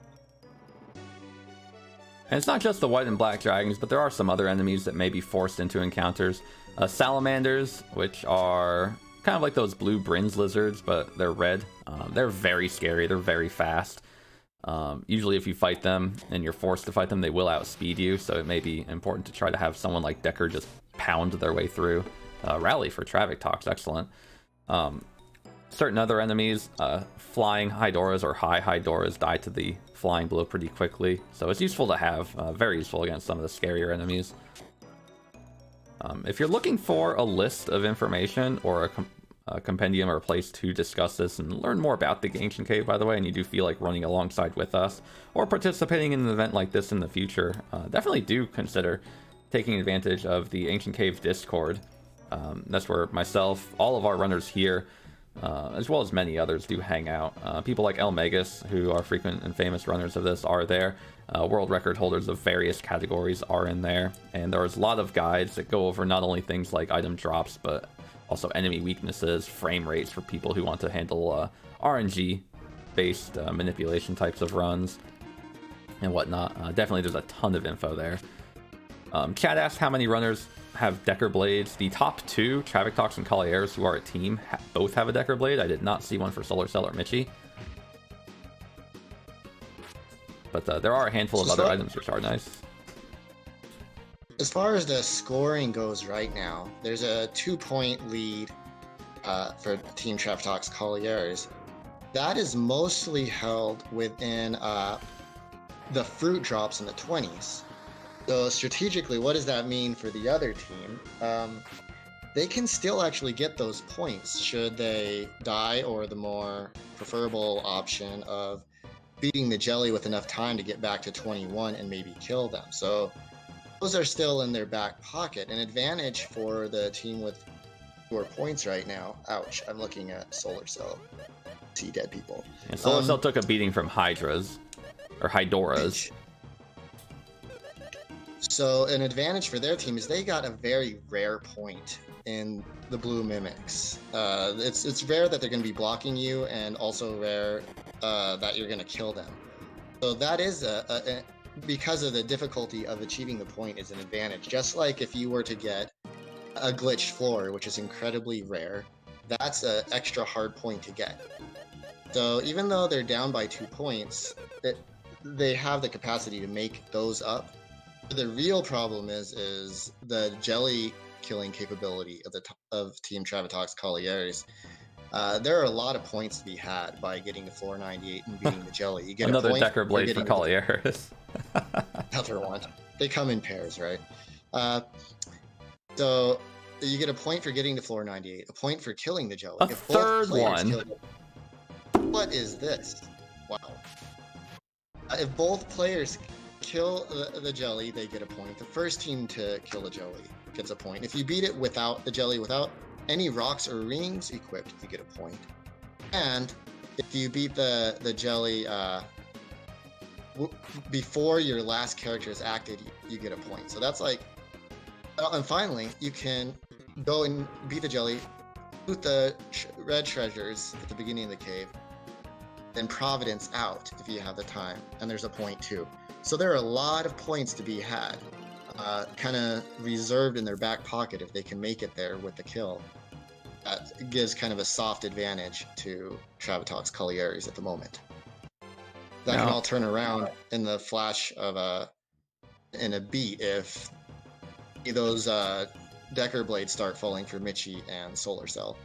Speaker 1: And it's not just the white and black dragons, but there are some other enemies that may be forced into encounters. Salamanders, which are kind of like those blue Brinz lizards, but they're red. They're very scary, they're very fast. Usually if you fight them and you're forced to fight them, they will outspeed you, so it may be important to try to have someone like Decker just pound their way through. Rally for Traviktox, excellent. Certain other enemies, flying Hydoras or high Hydoras, die to the flying blow pretty quickly, so it's useful to have, very useful against some of the scarier enemies. If you're looking for a list of information or a compendium or a place to discuss this and learn more about the Ancient Cave, by the way, and you do feel like running alongside with us or participating in an event like this in the future, definitely do consider taking advantage of the Ancient Cave Discord. That's where myself, all of our runners here, as well as many others, do hang out. People like El Megas, who are frequent and famous runners of this, are there. World record holders of various categories are in there, and there's a lot of guides that go over not only things like item drops, but also enemy weaknesses, frame rates for people who want to handle RNG-based manipulation types of runs, and whatnot. Definitely there's a ton of info there. Chad asked how many runners have Decker Blades. The top two, Traviktox and Kauliarys, who are a team, both have a Decker Blade. I did not see one for Solar Cell or Michie. But there are a handful of other items which are nice.
Speaker 2: As far as the scoring goes right now, there's a 2-point lead for Team Traviktox Kauliarys. That is mostly held within the fruit drops in the 20s. So strategically, what does that mean for the other team? They can still actually get those points should they die, or the more preferable option of beating the jelly with enough time to get back to 21 and maybe kill them. So those are still in their back pocket. An advantage for the team with 4 points right now. Ouch, I'm looking at Solar Cell. See dead people.
Speaker 1: Yeah, Solar Cell took a beating from Hydras, or Hydoras.
Speaker 2: So an advantage for their team is they got a very rare point in the blue mimics. It's rare that they're going to be blocking you, and also rare that you're going to kill them. So that is because of the difficulty of achieving the point is an advantage. Just like if you were to get a glitched floor, which is incredibly rare, that's an extra hard point to get. So even though they're down by 2 points, they have the capacity to make those up. The real problem is the jelly killing capability of Team Traviktox Kauliarys. There are a lot of points to be had by getting to floor 98 and beating the jelly. You get
Speaker 1: another
Speaker 2: a point
Speaker 1: Decker Blade for Kauliarys.
Speaker 2: Another one. They come in pairs, right? So you get a point for getting to floor 98, a point for killing the jelly.
Speaker 1: A third one.
Speaker 2: What is this? Wow. If both players kill the jelly, they get a point. The first team to kill the jelly gets a point. If you beat it without the jelly, without any rocks or rings equipped, you get a point. And if you beat the jelly before your last character is acted, you get a point. So that's like, and finally, you can go and beat the jelly, loot the red treasures at the beginning of the cave, then Providence out if you have the time, and there's a point too. So there are a lot of points to be had, kind of reserved in their back pocket if they can make it there with the kill. That gives kind of a soft advantage to Traviktox Kauliarys at the moment. That can all turn around in the flash of in a beat if those Decker Blades start falling for Michie and Solar Cell.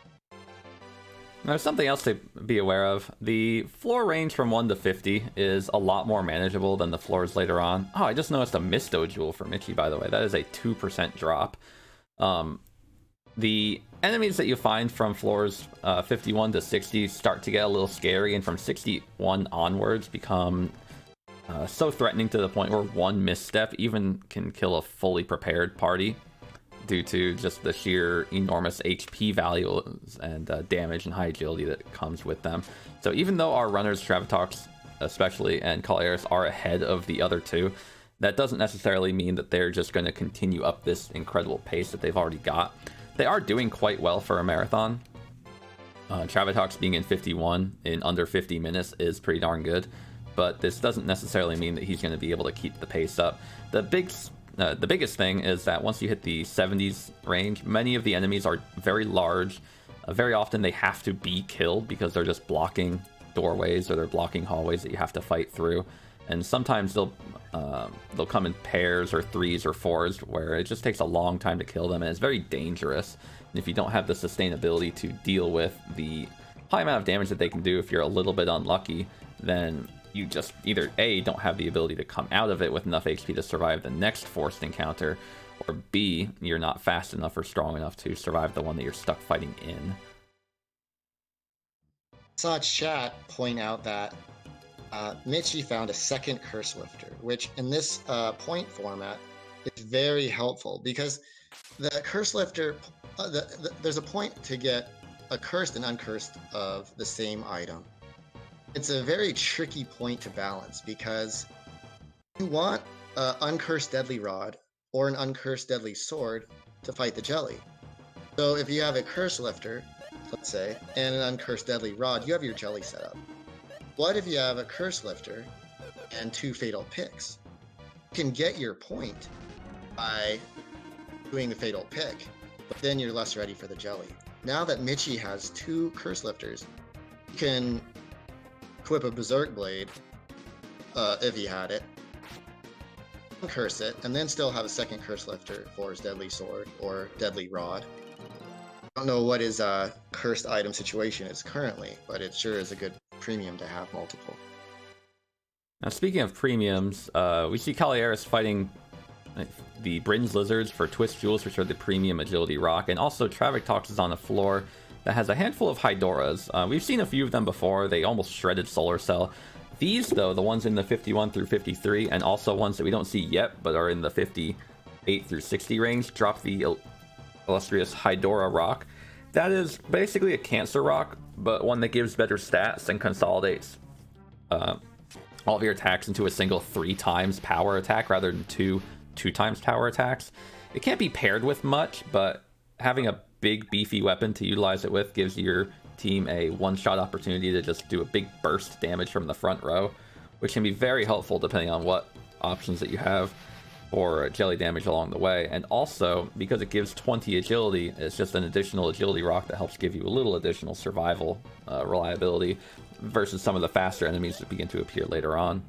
Speaker 1: There's something else to be aware of. The floor range from 1 to 50 is a lot more manageable than the floors later on. Oh, I just noticed a Misto Jewel for Michie, by the way. That is a 2% drop. The enemies that you find from floors 51 to 60 start to get a little scary, and from 61 onwards become so threatening to the point where one misstep even can kill a fully prepared party due to just the sheer enormous HP values and damage and high agility that comes with them. So even though our runners, Traviktox especially, and Kauliarys are ahead of the other two, that doesn't necessarily mean that they're just going to continue up this incredible pace that they've already got. They are doing quite well for a marathon. Traviktox being in 51 in under 50 minutes is pretty darn good, but this doesn't necessarily mean that he's going to be able to keep the pace up. The biggest thing is that once you hit the 70s range, many of the enemies are very large. Very often they have to be killed because they're just blocking doorways or they're blocking hallways that you have to fight through. And sometimes they'll come in pairs or 3s or 4s where it just takes a long time to kill them, and it's very dangerous. And if you don't have the sustainability to deal with the high amount of damage that they can do if you're a little bit unlucky, then you just either A, don't have the ability to come out of it with enough HP to survive the next forced encounter, or B, you're not fast enough or strong enough to survive the one that you're stuck fighting in.
Speaker 2: I saw chat point out that Michie found a second Curse Lifter, which in this point format is very helpful because the Curse Lifter, there's a point to get a cursed and uncursed of the same item. It's a very tricky point to balance because you want an uncursed Deadly Rod or an uncursed Deadly Sword to fight the jelly. So if you have a Curse Lifter, let's say, and an uncursed Deadly Rod, you have your jelly set up. What if you have a Curse Lifter and 2 Fatal Picks? You can get your point by doing the Fatal Pick, but then you're less ready for the jelly. Now that Michie has 2 Curse Lifters, you can equip a Berserk Blade, if he had it, curse it, and then still have a second Curse Lifter for his Deadly Sword or Deadly Rod. I don't know what his cursed item situation is currently, but it sure is a good premium to have multiple.
Speaker 1: Now, speaking of premiums, we see Kauliarys fighting the Bryn's Lizards for Twist Jewels, which are the premium agility rock, and also Traviktox is on the floor that has a handful of Hydoras. We've seen a few of them before. They almost shredded Solar Cell. These, though, the ones in the 51 through 53, and also ones that we don't see yet, but are in the 58 through 60 range, drop the illustrious Hydora rock. That is basically a cancer rock, but one that gives better stats and consolidates all of your attacks into a single 3 times power attack rather than 2 times power attacks. It can't be paired with much, but having a big beefy weapon to utilize it with gives your team a one-shot opportunity to just do a big burst damage from the front row, which can be very helpful depending on what options that you have for jelly damage along the way. And also, because it gives 20 agility, it's just an additional agility rock that helps give you a little additional survival reliability versus some of the faster enemies that begin to appear later on.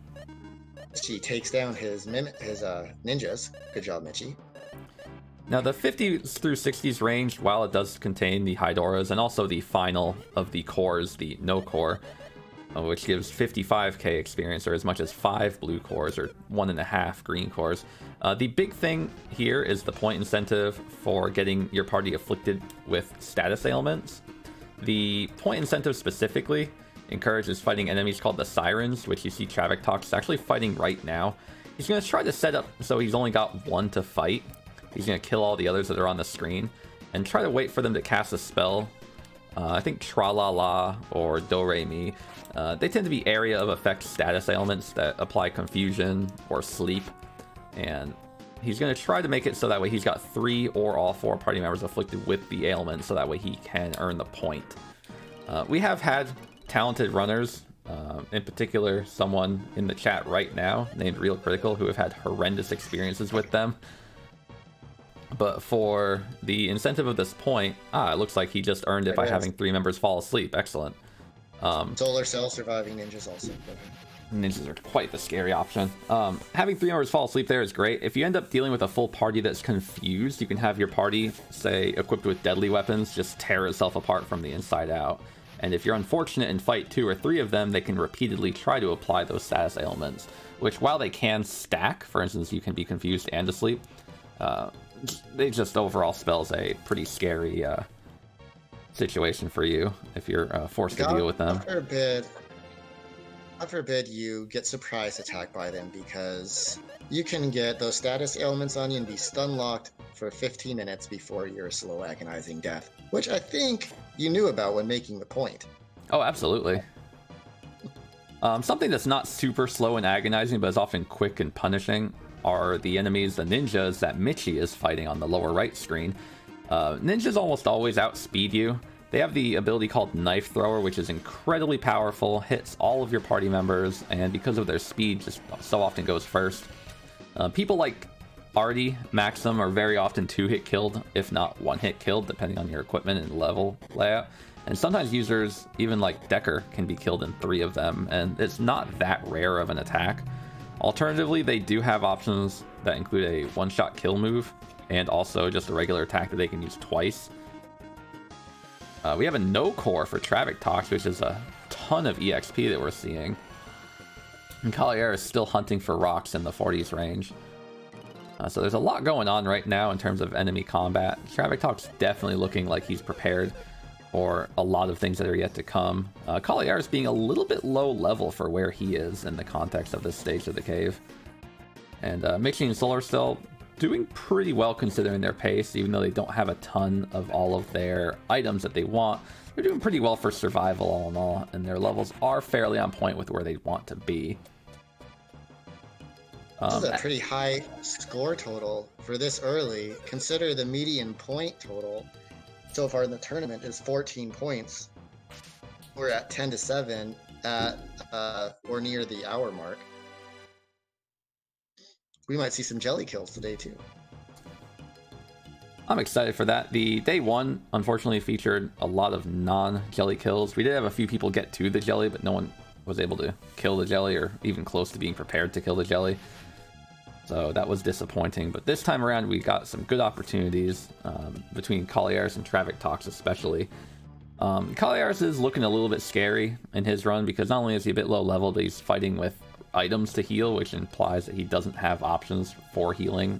Speaker 2: She takes down his ninjas. Good job, Michie.
Speaker 1: Now the 50s through 60s range, while it does contain the Hydoras and also the final of the cores, the no core, which gives 55k experience, or as much as 5 blue cores or 1.5 green cores. The big thing here is the point incentive for getting your party afflicted with status ailments. The point incentive specifically encourages fighting enemies called the Sirens, which you see Traviktox is actually fighting right now. He's going to try to set up so he's only got one to fight. He's going to kill all the others that are on the screen and try to wait for them to cast a spell. I think Tra-La-La or Do-Re-Mi. They tend to be area of effect status ailments that apply confusion or sleep. And he's going to try to make it so that way he's got 3 or all 4 party members afflicted with the ailment, so that way he can earn the point. We have had talented runners, in particular someone in the chat right now named Real Critical, who have had horrendous experiences with them. But for the incentive of this point, it looks like he just earned it by having 3 members fall asleep. Excellent.
Speaker 2: Solar Cell surviving ninjas also.
Speaker 1: Ninjas are quite the scary option. Having 3 members fall asleep there is great. If you end up dealing with a full party that's confused, you can have your party, say, equipped with deadly weapons, just tear itself apart from the inside out. And if you're unfortunate and fight 2 or 3 of them, they can repeatedly try to apply those status ailments, which, while they can stack, for instance, you can be confused and asleep, they just overall spells a pretty scary situation for you if you're forced to deal with them.
Speaker 2: God forbid you get surprise attacked by them, because you can get those status ailments on you and be stun locked for 15 minutes before your slow agonizing death, which I think you knew about when making the point.
Speaker 1: Oh, absolutely. Something that's not super slow and agonizing, but is often quick and punishing, are the enemies, the ninjas that Michie is fighting on the lower right screen. Ninjas almost always outspeed you. They have the ability called Knife Thrower, which is incredibly powerful, hits all of your party members, and because of their speed, just so often goes first. People like Artie, Maxim are very often 2-hit killed, if not 1-hit killed, depending on your equipment and level layout. And sometimes users, even like Decker, can be killed in 3 of them, and it's not that rare of an attack. Alternatively, they do have options that include a one-shot kill move, and also just a regular attack that they can use twice. We have a no core for Traviktox, which is a ton of EXP that we're seeing. And Kauliarys is still hunting for rocks in the 40s range. So there's a lot going on right now in terms of enemy combat. Traviktox definitely looking like he's prepared for a lot of things that are yet to come. Kauliarys being a little bit low level for where he is in the context of this stage of the cave. And Michie and Solar Cell doing pretty well considering their pace, even though they don't have a ton of all of their items that they want. They're doing pretty well for survival all in all, and their levels are fairly on point with where they want to be.
Speaker 2: This is a pretty high score total for this early. Consider the median point total so far in the tournament is 14 points. We're at 10-7 at or near the hour mark. We might see some jelly kills today too.
Speaker 1: I'm excited for that. The day 1 unfortunately featured a lot of non-jelly kills. We did have a few people get to the jelly, but no one was able to kill the jelly or even close to being prepared to kill the jelly. So that was disappointing. But this time around, we got some good opportunities between Kauliarys and Traviktox especially. Kauliarys is looking a little bit scary in his run because not only is he a bit low level, but he's fighting with items to heal, which implies that he doesn't have options for healing.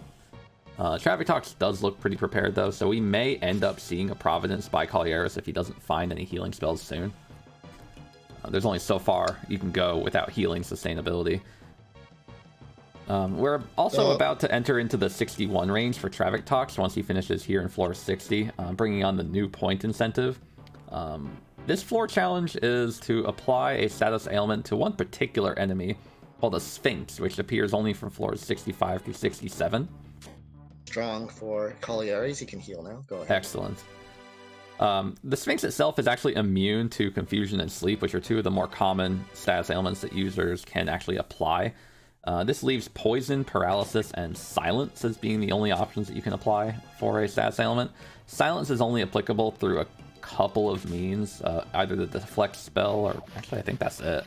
Speaker 1: Traviktox does look pretty prepared though, so we may end up seeing a Providence by Kauliarys if he doesn't find any healing spells soon. There's only so far you can go without healing sustainability. We're also about to enter into the 61 range for Traviktox once he finishes here in floor 60, bringing on the new point incentive. This floor challenge is to apply a status ailment to one particular enemy called a Sphinx, which appears only from floors 65 through 67.
Speaker 2: Strong for Kauliarys, he can heal now. Go ahead.
Speaker 1: Excellent. The Sphinx itself is actually immune to Confusion and Sleep, which are two of the more common status ailments that users can actually apply. This leaves Poison, Paralysis, and Silence as being the only options that you can apply for a status ailment. Silence is only applicable through a couple of means, either the Deflect spell, or actually I think that's it.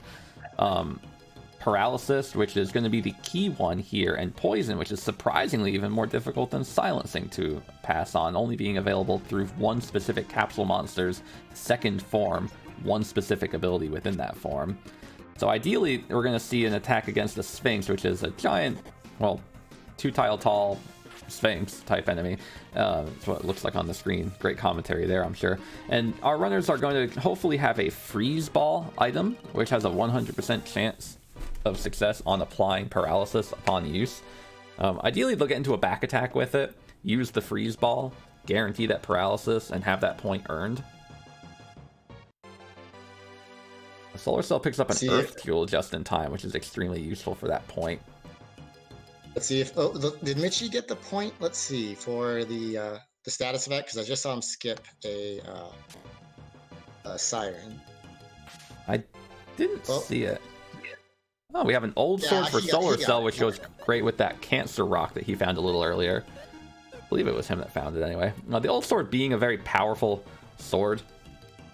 Speaker 1: Paralysis, which is going to be the key one here, and Poison, which is surprisingly even more difficult than Silencing to pass on, only being available through one specific capsule monster's second form, one specific ability within that form. So ideally, we're going to see an attack against the Sphinx, which is a giant, well, 2-tile tall Sphinx type enemy. That's what it looks like on the screen. Great commentary there, I'm sure. And our runners are going to hopefully have a Freeze Ball item, which has a 100% chance of success on applying paralysis upon use. Ideally, they'll get into a back attack with it, use the Freeze Ball, guarantee that paralysis, and have that point earned. The Solar Cell picks up an Earth Fuel just in time, which is extremely useful for that point.
Speaker 2: Let's see if did Michie get the point? Let's see for the status effect, because I just saw him skip a Siren.
Speaker 1: I didn't see it. Oh, we have an Old Sword for Solar Cell, which goes great with that Cancer Rock that he found a little earlier. I believe it was him that found it anyway. Now, the Old Sword being a very powerful sword,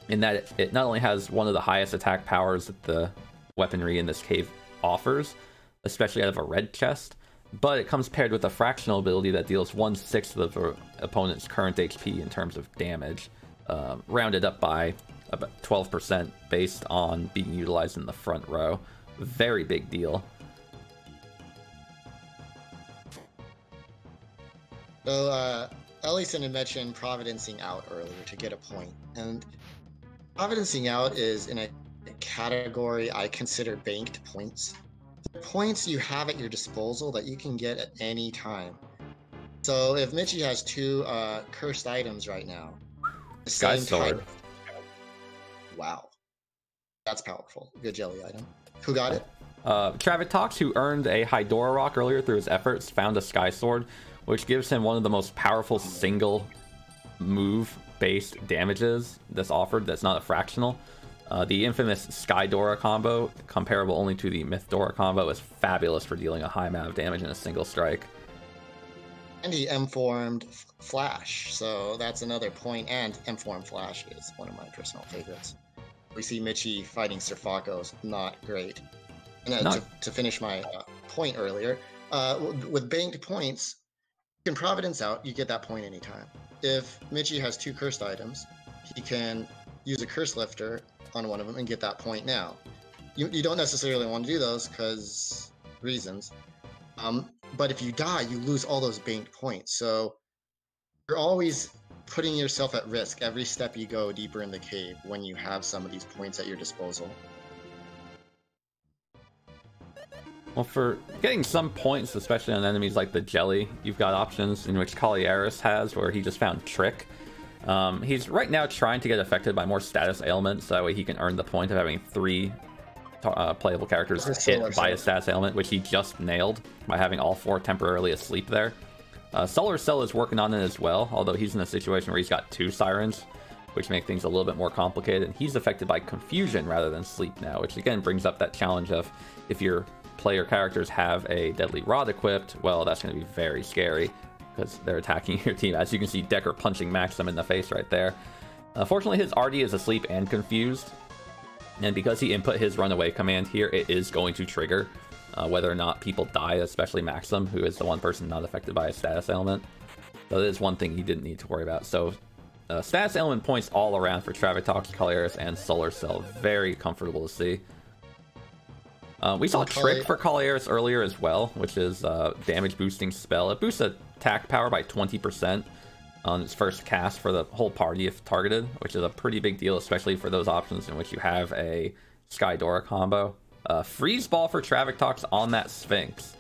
Speaker 1: in that it not only has one of the highest attack powers that the weaponry in this cave offers, especially out of a red chest, but it comes paired with a fractional ability that deals 1/6 of the opponent's current HP in terms of damage, rounded up by about 12% based on being utilized in the front row. Very big deal.
Speaker 2: So, Ellison had mentioned Providencing Out earlier to get a point, and Providencing Out is in a category I consider banked points. Points you have at your disposal that you can get at any time. So if Michie has 2 cursed items right now, the
Speaker 1: Sky
Speaker 2: same
Speaker 1: Sword.
Speaker 2: type. Wow, that's powerful. Good jelly item. Who got it?
Speaker 1: Traviktox, who earned a Hydora Rock earlier through his efforts, found a Sky Sword, which gives him one of the most powerful single move based damages that's offered that's not a fractional. The infamous Sky Dora combo, comparable only to the Myth Dora combo, is fabulous for dealing a high amount of damage in a single strike.
Speaker 2: And he M-formed Flash, so that's another point, and M-formed Flash is one of my personal favorites. We see Michie fighting Sir Falco's not great. And to finish my point earlier, with banked points, you can Providence Out, you get that point anytime. If Michie has 2 cursed items, he can use a Curse Lifter on one of them and get that point now. You don't necessarily want to do those because reasons. But if you die, you lose all those banked points. So you're always putting yourself at risk every step you go deeper in the cave when you have some of these points at your disposal.
Speaker 1: Well, for getting some points, especially on enemies like the Jelly, you've got options in which Kauliarys has, where he just found Trick. He's right now trying to get affected by more status ailments, so that way he can earn the point of having 3 playable characters hit by a status ailment, which he just nailed by having all 4 temporarily asleep there. Solar Cell is working on it as well, although he's in a situation where he's got 2 Sirens, which make things a little bit more complicated, and he's affected by Confusion rather than Sleep now, which again brings up that challenge of if your player characters have a Deadly Rod equipped, well, that's going to be very scary because they're attacking your team. As you can see, Decker punching Maxim in the face right there. Fortunately, his RD is asleep and confused, and because he input his runaway command here, it is going to trigger whether or not people die, especially Maxim, who is the one person not affected by a status ailment. So that is one thing you didn't need to worry about. So status element points all around for Traviktox, Kauliarys, and Solar Cell. Very comfortable to see. We saw Trick for Kauliarys earlier as well, which is a damage boosting spell. It boosts attack power by 20% on its first cast for the whole party if targeted, which is a pretty big deal, especially for those options in which you have a Sky Dora combo. Freeze Ball for Traviktox on that Sphinx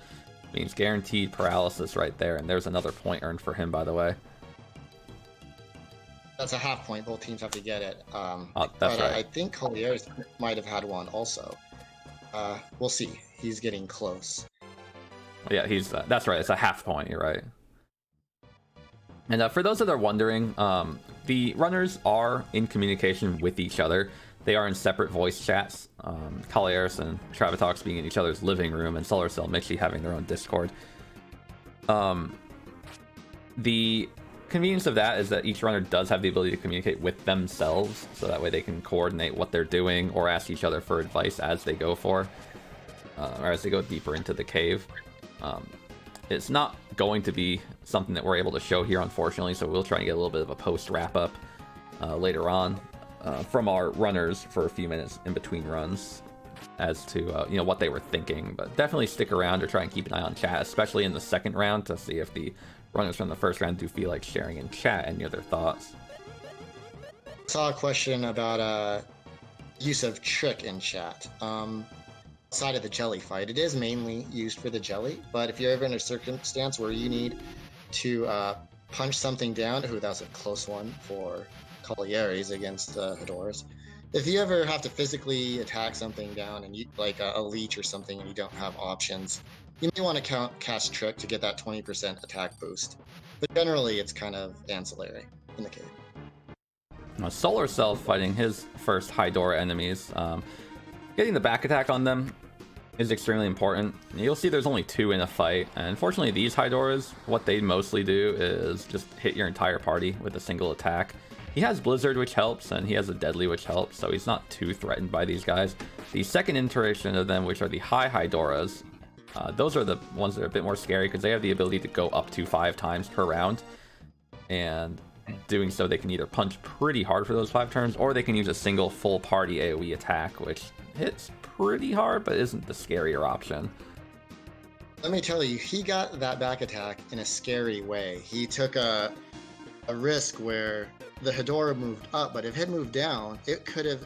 Speaker 1: means guaranteed paralysis right there, and there's another point earned for him, by the way.
Speaker 2: That's a half point. Both teams have to get it.
Speaker 1: That's right.
Speaker 2: I think Kauliarys might have had one also. We'll see. He's getting close.
Speaker 1: Yeah, he's that's right. It's a half point. You're right. And for those that are wondering, the runners are in communication with each other. They are in separate voice chats. Kauliarys and Traviktox being in each other's living room, and ScarrFisH and Michie having their own Discord. The convenience of that is that each runner does have the ability to communicate with themselves, so that way they can coordinate what they're doing or ask each other for advice as they go or as they go deeper into the cave. It's not going to be something that we're able to show here, unfortunately, so we'll try and get a little bit of a post wrap-up later on from our runners for a few minutes in between runs as to what they were thinking. But definitely stick around or try and keep an eye on chat, especially in the second round, to see if the runners from the first round do feel like sharing in chat any of their thoughts.
Speaker 2: I saw a question about use of trick in chat. Outside of the jelly fight, it is mainly used for the jelly, but if you're ever in a circumstance where you need to punch something down, that was a close one for Kauliarys against Hedorahs. If you ever have to physically attack something down, and you like a leech or something, and you don't have options, you may want to cast Trick to get that 20% attack boost. But generally, it's kind of ancillary in the cave.
Speaker 1: Now, ScarrFisH fighting his first Hedorah enemies. Getting the back attack on them is extremely important. You'll see there's only 2 in a fight, and unfortunately these Hedorahs, what they mostly do is just hit your entire party with a single attack. He has Blizzard, which helps, and he has a Deadly, which helps, so he's not too threatened by these guys. The second iteration of them, which are the high Hedorahs, those are the ones that are a bit more scary because they have the ability to go up to 5 times per round, and doing so they can either punch pretty hard for those 5 turns, or they can use a single full party AoE attack, which hits pretty hard but isn't the scarier option.
Speaker 2: Let me tell you, he got that back attack in a scary way. He took a risk where the Hedorah moved up, but if it had moved down, it could have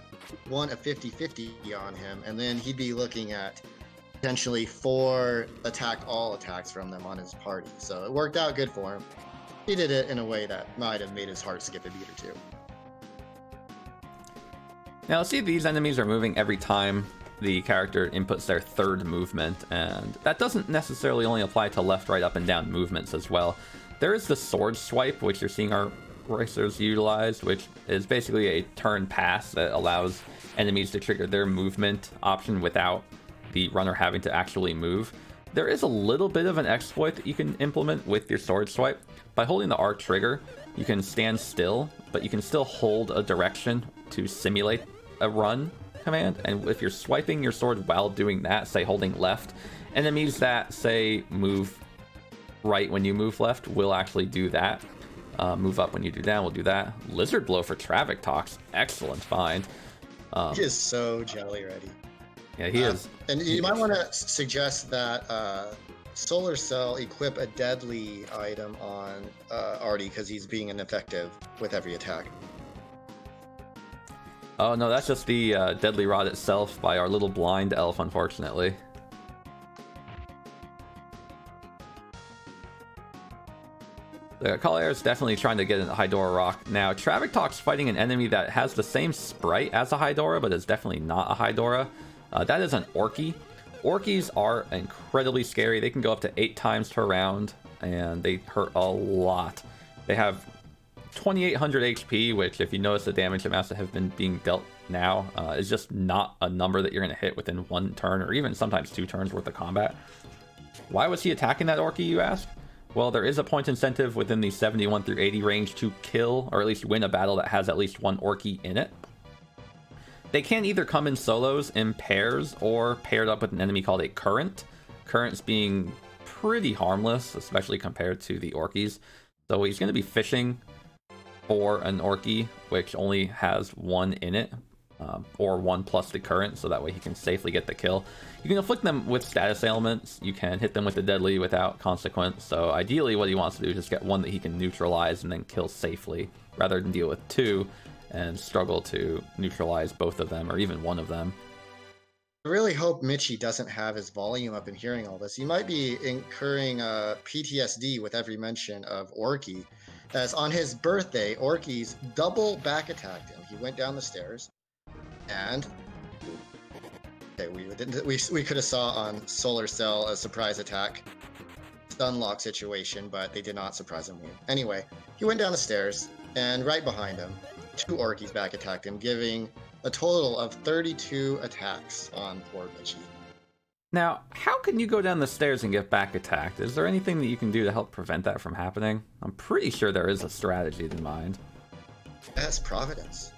Speaker 2: won a 50-50 on him, and then he'd be looking at potentially 4 all attacks from them on his party. So it worked out good for him. He did it in a way that might have made his heart skip a beat or two.
Speaker 1: Now, see, these enemies are moving every time the character inputs their third movement, and that doesn't necessarily only apply to left, right, up, and down movements as well. There is the sword swipe, which you're seeing our racers utilize, which is basically a turn pass that allows enemies to trigger their movement option without the runner having to actually move. There is a little bit of an exploit that you can implement with your sword swipe. By holding the R trigger, you can stand still, but you can still hold a direction to simulate a run command. And if you're swiping your sword while doing that, say holding left, enemies that say move right when you move left will actually do that. Move up when you do down will do that. Lizard Blow for Traviktox, excellent find.
Speaker 2: He is so jelly ready.
Speaker 1: Yeah, he is.
Speaker 2: And you might want to suggest that ScarrFisH equip a deadly item on Artie, because he's being ineffective with every attack.
Speaker 1: Oh no, that's just the Deadly Rod itself by our little blind elf, unfortunately. Kauliarys is definitely trying to get a Hedorah rock. Now, Traviktox fighting an enemy that has the same sprite as a Hedorah, but is definitely not a Hedorah. That is an Orky. Orkies are incredibly scary. They can go up to 8 times per round, and they hurt a lot. They have 2800 HP, which, if you notice the damage amounts that have been being dealt now, is just not a number that you're going to hit within 1 turn, or even sometimes 2 turns worth of combat. Why was he attacking that Orky, you ask? Well, there is a point incentive within the 71 through 80 range to kill, or at least win a battle that has at least 1 Orky in it. They can either come in solos, in pairs, or paired up with an enemy called a Current. Currents being pretty harmless, especially compared to the Orkies. So he's going to be fishing for an Orky, which only has 1 in it, or 1 plus the Current, so that way he can safely get the kill. You can afflict them with status ailments. You can hit them with the Deadly without consequence. So ideally what he wants to do is just get 1 that he can neutralize and then kill safely, rather than deal with 2 and struggle to neutralize both of them, or even 1 of them.
Speaker 2: I really hope Michie doesn't have his volume up and hearing all this. He might be incurring PTSD with every mention of Orky, as on his birthday, Orkies double back attacked him. He went down the stairs, and okay, we could have saw on ScarrFisH a surprise attack, stun lock situation, but they did not surprise him. Anyway, he went down the stairs. And right behind him, 2 Orkies back attacked him, giving a total of 32 attacks on poor Michie.
Speaker 1: Now, how can you go down the stairs and get back attacked? Is there anything that you can do to help prevent that from happening? I'm pretty sure there is a strategy in mind.
Speaker 2: That's Providence.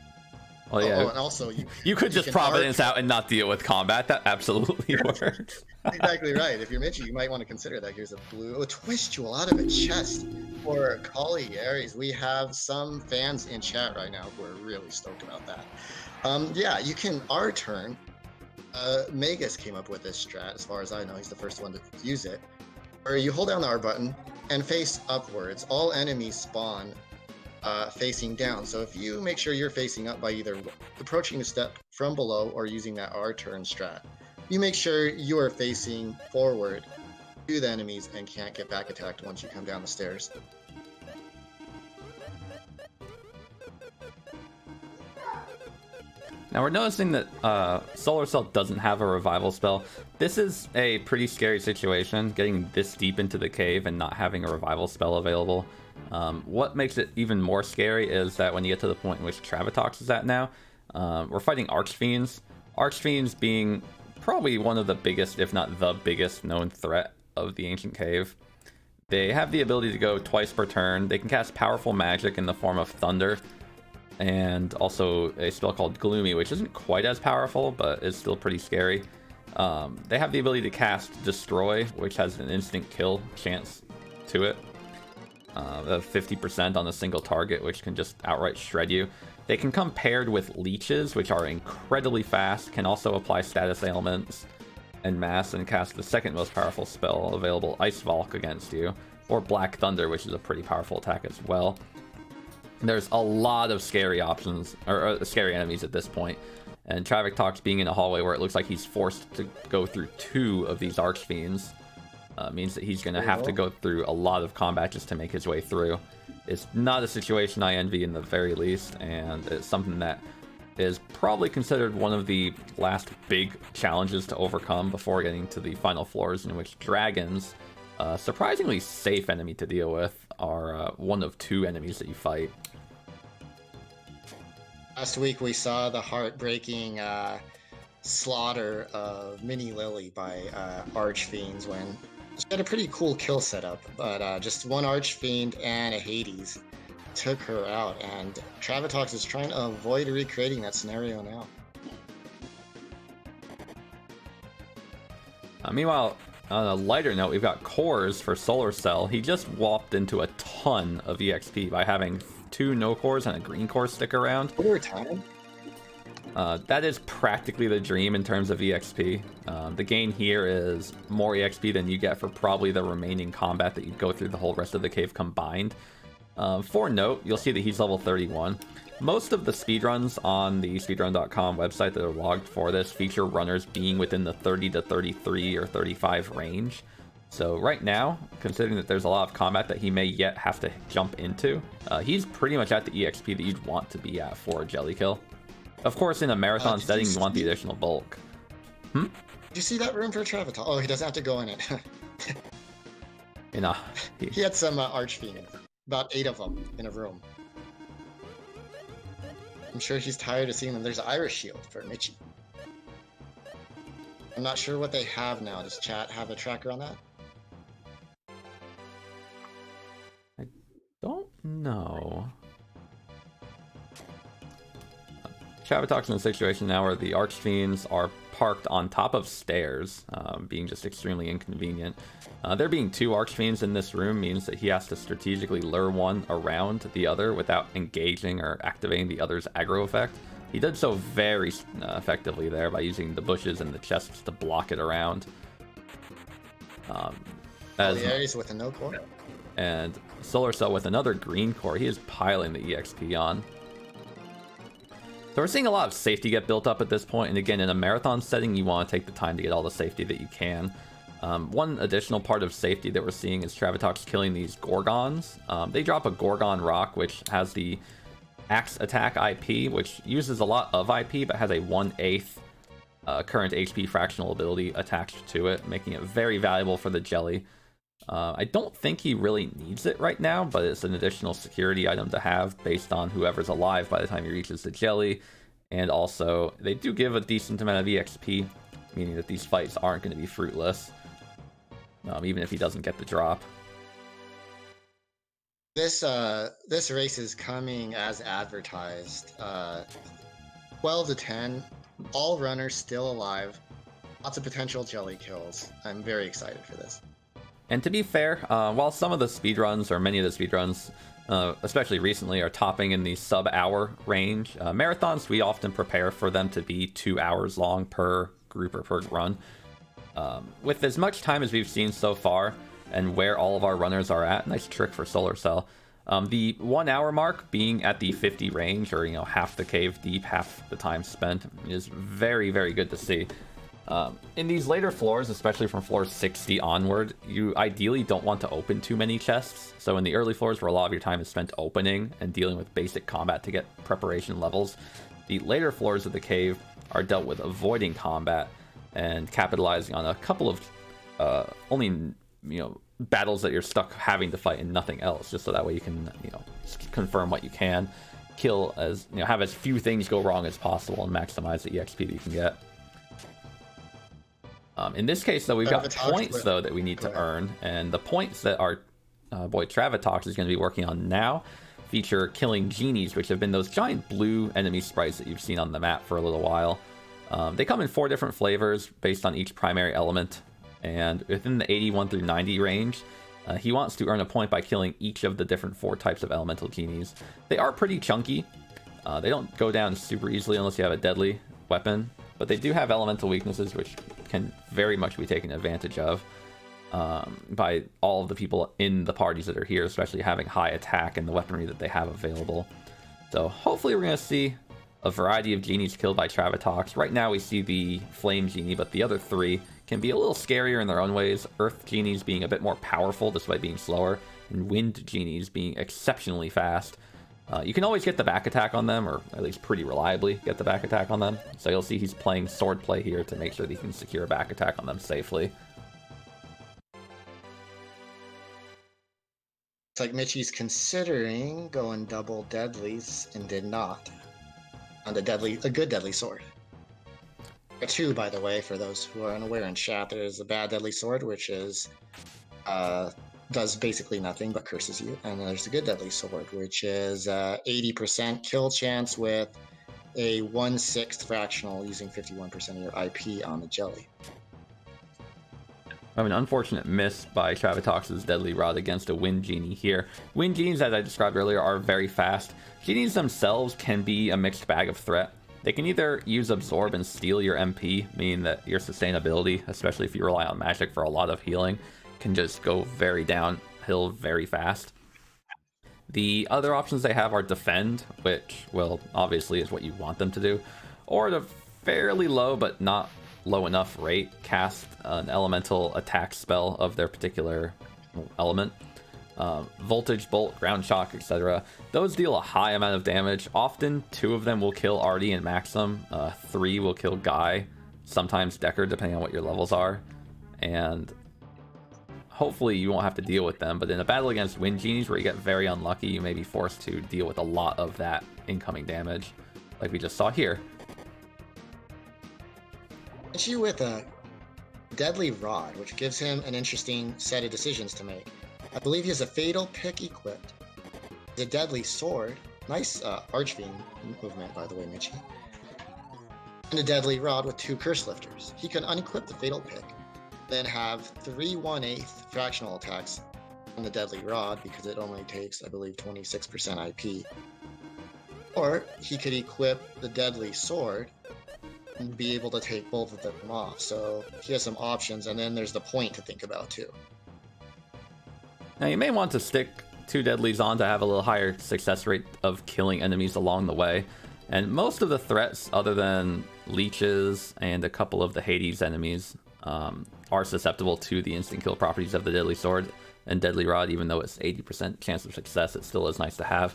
Speaker 1: Well, yeah.
Speaker 2: Oh, and also
Speaker 1: you could just Providence out and not deal with combat. That absolutely works.
Speaker 2: Exactly right. If you're Michie, you might want to consider that. Here's a twist jewel out of a chest for Kauliarys. We have some fans in chat right now who are really stoked about that. Yeah, you can our turn. Magus came up with this strat, as far as I know. He's the first one to use it. Where you hold down the R button and face upwards. All enemies spawn facing down. So if you make sure you're facing up by either approaching the step from below or using that R turn strat, you make sure you are facing forward to the enemies and can't get back attacked once you come down the stairs.
Speaker 1: Now we're noticing that Solar Cell doesn't have a revival spell. This is a pretty scary situation, getting this deep into the cave and not having a revival spell available. What makes it even more scary is that when you get to the point in which Traviktox is at now, we're fighting Archfiends. Archfiends being probably one of the biggest, if not the biggest, known threat of the Ancient Cave. They have the ability to go twice per turn. They can cast powerful magic in the form of Thunder, and also a spell called Gloomy, which isn't quite as powerful, but is still pretty scary. They have the ability to cast Destroy, which has an instant kill chance to it. 50% on a single target, which can just outright shred you. They can come paired with leeches, which are incredibly fast, can also apply status ailments en masse, and cast the second most powerful spell available, Ice Valk, against you, or Black Thunder, which is a pretty powerful attack as well. There's a lot of scary options, or scary enemies at this point, and Traviktox being in a hallway where it looks like he's forced to go through 2 of these Archfiends means that he's going to have to go through a lot of combat just to make his way through. It's not a situation I envy in the very least, and it's something that is probably considered one of the last big challenges to overcome before getting to the final floors, in which dragons, surprisingly safe enemy to deal with, are one of 2 enemies that you fight.
Speaker 2: Last week we saw the heartbreaking slaughter of Mini Lily by Archfiends when she had a pretty cool kill setup, but just one Archfiend and a Hades took her out, and Traviktox is trying to avoid recreating that scenario now.
Speaker 1: Meanwhile, on a lighter note, we've got cores for Solar Cell. He just whopped into a ton of EXP by having 2 no cores and a green core stick around.
Speaker 2: Over time?
Speaker 1: That is practically the dream in terms of EXP. The gain here is more EXP than you get for probably the remaining combat that you go through the whole rest of the cave combined. For note, you'll see that he's level 31. Most of the speedruns on the speedrun.com website that are logged for this feature runners being within the 30 to 33 or 35 range. So right now, considering that there's a lot of combat that he may yet have to jump into, he's pretty much at the EXP that you'd want to be at for a jelly kill. Of course, in a marathon setting, you want the additional bulk.
Speaker 2: Did you see that room for Traviktox? Oh, he doesn't have to go in it. He had some Archfiends. About 8 of them in a room. I'm sure he's tired of seeing them. There's an Iris Shield for Michie. I'm not sure what they have now. Does chat have a tracker on that?
Speaker 1: I don't know. Traviktox in a situation now where the Archfiends are parked on top of stairs, being just extremely inconvenient. There being 2 Archfiends in this room means that he has to strategically lure one around the other without engaging or activating the other's aggro effect. He did so very effectively there by using the bushes and the chests to block it around.
Speaker 2: Kauliarys with a no core.
Speaker 1: And Solar Cell with another green core. He is piling the EXP on. So we're seeing a lot of safety get built up at this point, and again, in a marathon setting, you want to take the time to get all the safety that you can. One additional part of safety that we're seeing is Traviktox killing these Gorgons. They drop a Gorgon rock, which has the Axe Attack IP, which uses a lot of IP, but has a 1/8 current HP fractional ability attached to it, making it very valuable for the jelly. I don't think he really needs it right now, but it's an additional security item to have based on whoever's alive by the time he reaches the jelly. And also, they do give a decent amount of EXP, meaning that these fights aren't going to be fruitless, even if he doesn't get the drop.
Speaker 2: This race is coming as advertised. 12 to 10, all runners still alive, lots of potential jelly kills. I'm very excited for this.
Speaker 1: And to be fair, while some of the speedruns, or many of the speedruns, especially recently, are topping in the sub-hour range, marathons, we often prepare for them to be 2 hours long per group or per run. With as much time as we've seen so far, and where all of our runners are at, nice trick for Solar Cell, the 1 hour mark being at the 50 range, or half the cave deep, half the time spent, is very, very good to see. In these later floors, especially from floor 60 onward, you ideally don't want to open too many chests. So in the early floors, where a lot of your time is spent opening and dealing with basic combat to get preparation levels, the later floors of the cave are dealt with avoiding combat and capitalizing on a couple of only battles that you're stuck having to fight and nothing else, just so that way you can confirm what you can, kill as have as few things go wrong as possible and maximize the EXP that you can get. In this case, though, we've got points, though, that we need to earn, and the points that our boy Traviktox is going to be working on now feature killing genies, which have been those giant blue enemy sprites that you've seen on the map for a little while. They come in 4 different flavors based on each primary element, and within the 81 through 90 range, he wants to earn a point by killing each of the different 4 types of elemental genies. They are pretty chunky. They don't go down super easily unless you have a deadly weapon, but they do have elemental weaknesses which can very much be taken advantage of by all of the people in the parties that are here, especially having high attack and the weaponry that they have available. So hopefully we're going to see a variety of genies killed by Traviktox. Right now we see the flame genie, but the other 3 can be a little scarier in their own ways. Earth genies being a bit more powerful despite being slower, and wind genies being exceptionally fast. You can always get the back attack on them, or at least pretty reliably get the back attack on them. So you'll see he's playing sword play here to make sure that he can secure a back attack on them safely.
Speaker 2: It's like Michie's considering going double deadlies and did not. On a good deadly sword. There are 2, by the way, for those who are unaware in chat. There's a bad deadly sword, which is does basically nothing but curses you, and then there's the good deadly sword, which is 80% kill chance with a 1/6 fractional using 51% of your IP on the jelly.
Speaker 1: I have an unfortunate miss by Traviktox's Deadly Rod against a Wind Genie here. Wind Genies, as I described earlier, are very fast. Genies themselves can be a mixed bag of threat. They can either use Absorb and steal your MP, meaning that your sustainability, especially if you rely on magic for a lot of healing, can just go very downhill very fast. The other options they have are Defend, which, well, obviously is what you want them to do, or at a fairly low but not low enough rate, cast an elemental attack spell of their particular element. Voltage, Bolt, Ground Shock, etc. Those deal a high amount of damage. Often 2 of them will kill Artie and Maxim, 3 will kill Guy, sometimes Decker, depending on what your levels are, and hopefully you won't have to deal with them. But in a battle against Wind Genies where you get very unlucky, you may be forced to deal with a lot of that incoming damage, like we just saw here.
Speaker 2: Issue with a Deadly Rod, which gives him an interesting set of decisions to make. I believe he has a Fatal Pick equipped, the Deadly Sword, nice Archfiend movement by the way, Michie, and a Deadly Rod with 2 Curse Lifters. He can unequip the Fatal Pick, then have 3 1/8 fractional attacks on the Deadly Rod because it only takes, I believe, 26% IP. Or he could equip the Deadly Sword and be able to take both of them off. So he has some options, and then there's the point to think about too.
Speaker 1: Now you may want to stick 2 deadlies on to have a little higher success rate of killing enemies along the way. And most of the threats, other than leeches and a couple of the Hades enemies, are susceptible to the instant kill properties of the Deadly Sword and Deadly Rod. Even though it's 80% chance of success, it still is nice to have.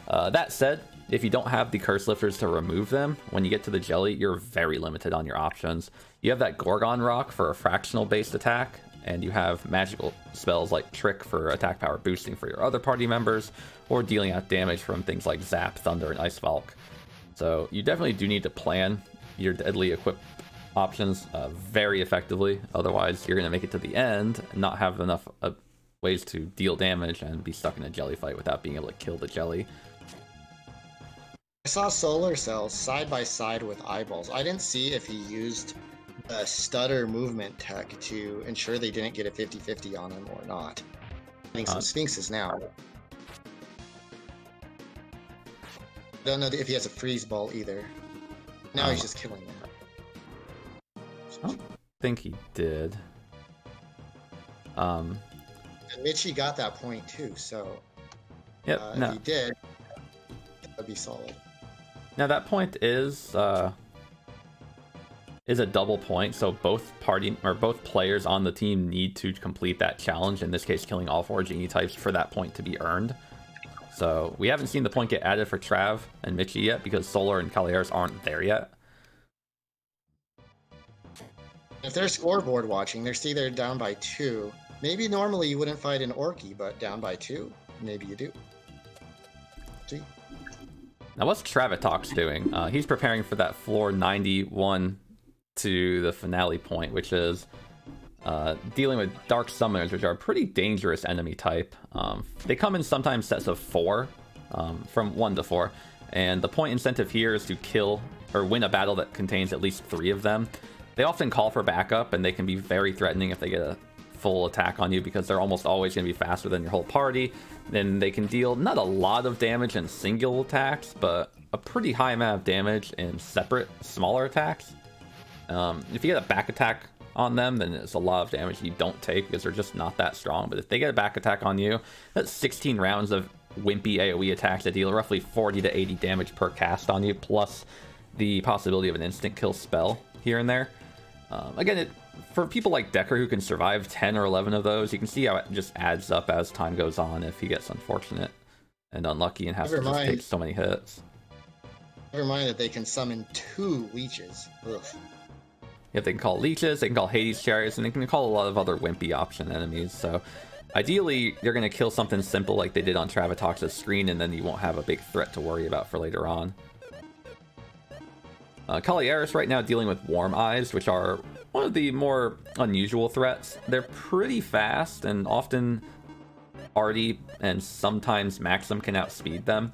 Speaker 1: That said, if you don't have the Curse Lifters to remove them, when you get to the jelly, you're very limited on your options. You have that Gorgon Rock for a fractional based attack, and you have magical spells like Trick for attack power boosting for your other party members, or dealing out damage from things like Zap, Thunder, and Ice Valk. So you definitely do need to plan your deadly equip options very effectively, otherwise you're going to make it to the end and not have enough ways to deal damage and be stuck in a jelly fight without being able to kill the jelly.
Speaker 2: I saw Solar Cell side by side with Eyeballs. I didn't see if he used a stutter movement tech to ensure they didn't get a 50-50 on him or not. I think some Sphinxes now. I don't know if he has a freeze ball either. Now he's just killing him.
Speaker 1: I don't think he did.
Speaker 2: And Michie got that point too, so
Speaker 1: yep, no.
Speaker 2: If he did, that'd be solid.
Speaker 1: Now that point is a double point, so both players on the team need to complete that challenge. In this case, killing all 4 genie types for that point to be earned. So we haven't seen the point get added for Trav and Michie yet because Solar and Kauliarys aren't there yet.
Speaker 2: If they're scoreboard watching, they're see they're down by 2. Maybe normally you wouldn't fight an Orky, but down by 2, maybe you do. See?
Speaker 1: Now what's Traviktox doing? He's preparing for that floor 91 to the finale point, which is dealing with Dark Summoners, which are a pretty dangerous enemy type. They come in sometimes sets of 4, from 1 to 4, and the point incentive here is to kill or win a battle that contains at least 3 of them. They often call for backup, and they can be very threatening if they get a full attack on you because they're almost always going to be faster than your whole party. Then they can deal not a lot of damage in single attacks, but a pretty high amount of damage in separate, smaller attacks. If you get a back attack on them, then it's a lot of damage you don't take because they're just not that strong. But if they get a back attack on you, that's 16 rounds of wimpy AoE attacks that deal roughly 40 to 80 damage per cast on you, plus the possibility of an instant kill spell here and there. Again, for people like Decker who can survive 10 or 11 of those, you can see how it just adds up as time goes on if he gets unfortunate and unlucky and has to just take so many hits.
Speaker 2: Never mind that they can summon 2 leeches. Ugh.
Speaker 1: Yeah, they can call leeches, they can call Hades chariots, and they can call a lot of other wimpy option enemies. So ideally, you're going to kill something simple like they did on Traviktox's screen, and then you won't have a big threat to worry about for later on. Kauliarys right now dealing with Warm Eyes, which are one of the more unusual threats. They're pretty fast, and often Artie and sometimes Maxim can outspeed them.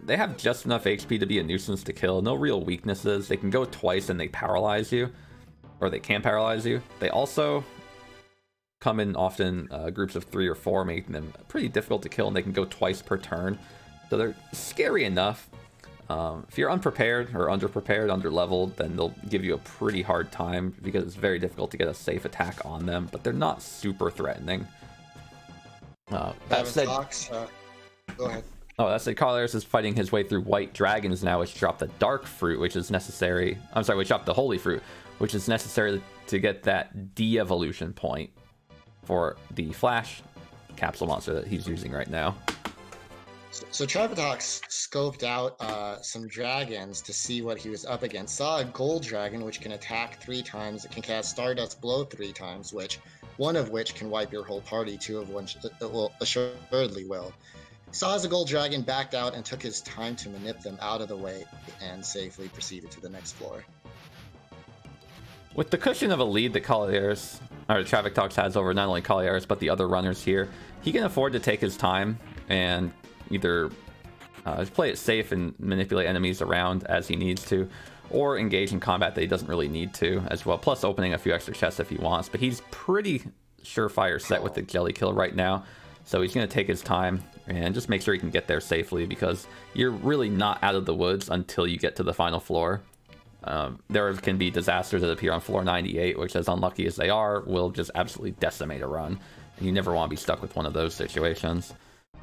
Speaker 1: They have just enough HP to be a nuisance to kill, no real weaknesses. They can go twice and they paralyze you, or they can paralyze you. They also come in often groups of 3 or 4, making them pretty difficult to kill, and they can go twice per turn. So they're scary enough. If you're unprepared or underprepared, underleveled, then they'll give you a pretty hard time because it's very difficult to get a safe attack on them, but they're not super threatening. That said,
Speaker 2: go ahead.
Speaker 1: Oh, that said, Kauliarys is fighting his way through White Dragons now, which drop the Dark Fruit, which is necessary. I'm sorry, which drop the Holy Fruit, which is necessary to get that de-evolution point for the Flash capsule monster that he's using right now.
Speaker 2: So Traviktox scoped out some dragons to see what he was up against. Saw a gold dragon, which can attack 3 times. It can cast Stardust Blow 3 times, one of which can wipe your whole party, 2 of which assuredly will. Saw as a gold dragon, backed out and took his time to manip them out of the way and safely proceeded to the next floor.
Speaker 1: With the cushion of a lead that Traviktox has over not only Kauliarys but the other runners here, he can afford to take his time and either play it safe and manipulate enemies around as he needs to, or engage in combat that he doesn't really need to as well, plus opening a few extra chests if he wants. But he's pretty surefire set with the jelly kill right now, so he's going to take his time and just make sure he can get there safely, because you're really not out of the woods until you get to the final floor. There can be disasters that appear on floor 98, which, as unlucky as they are, will just absolutely decimate a run, and you never want to be stuck with one of those situations.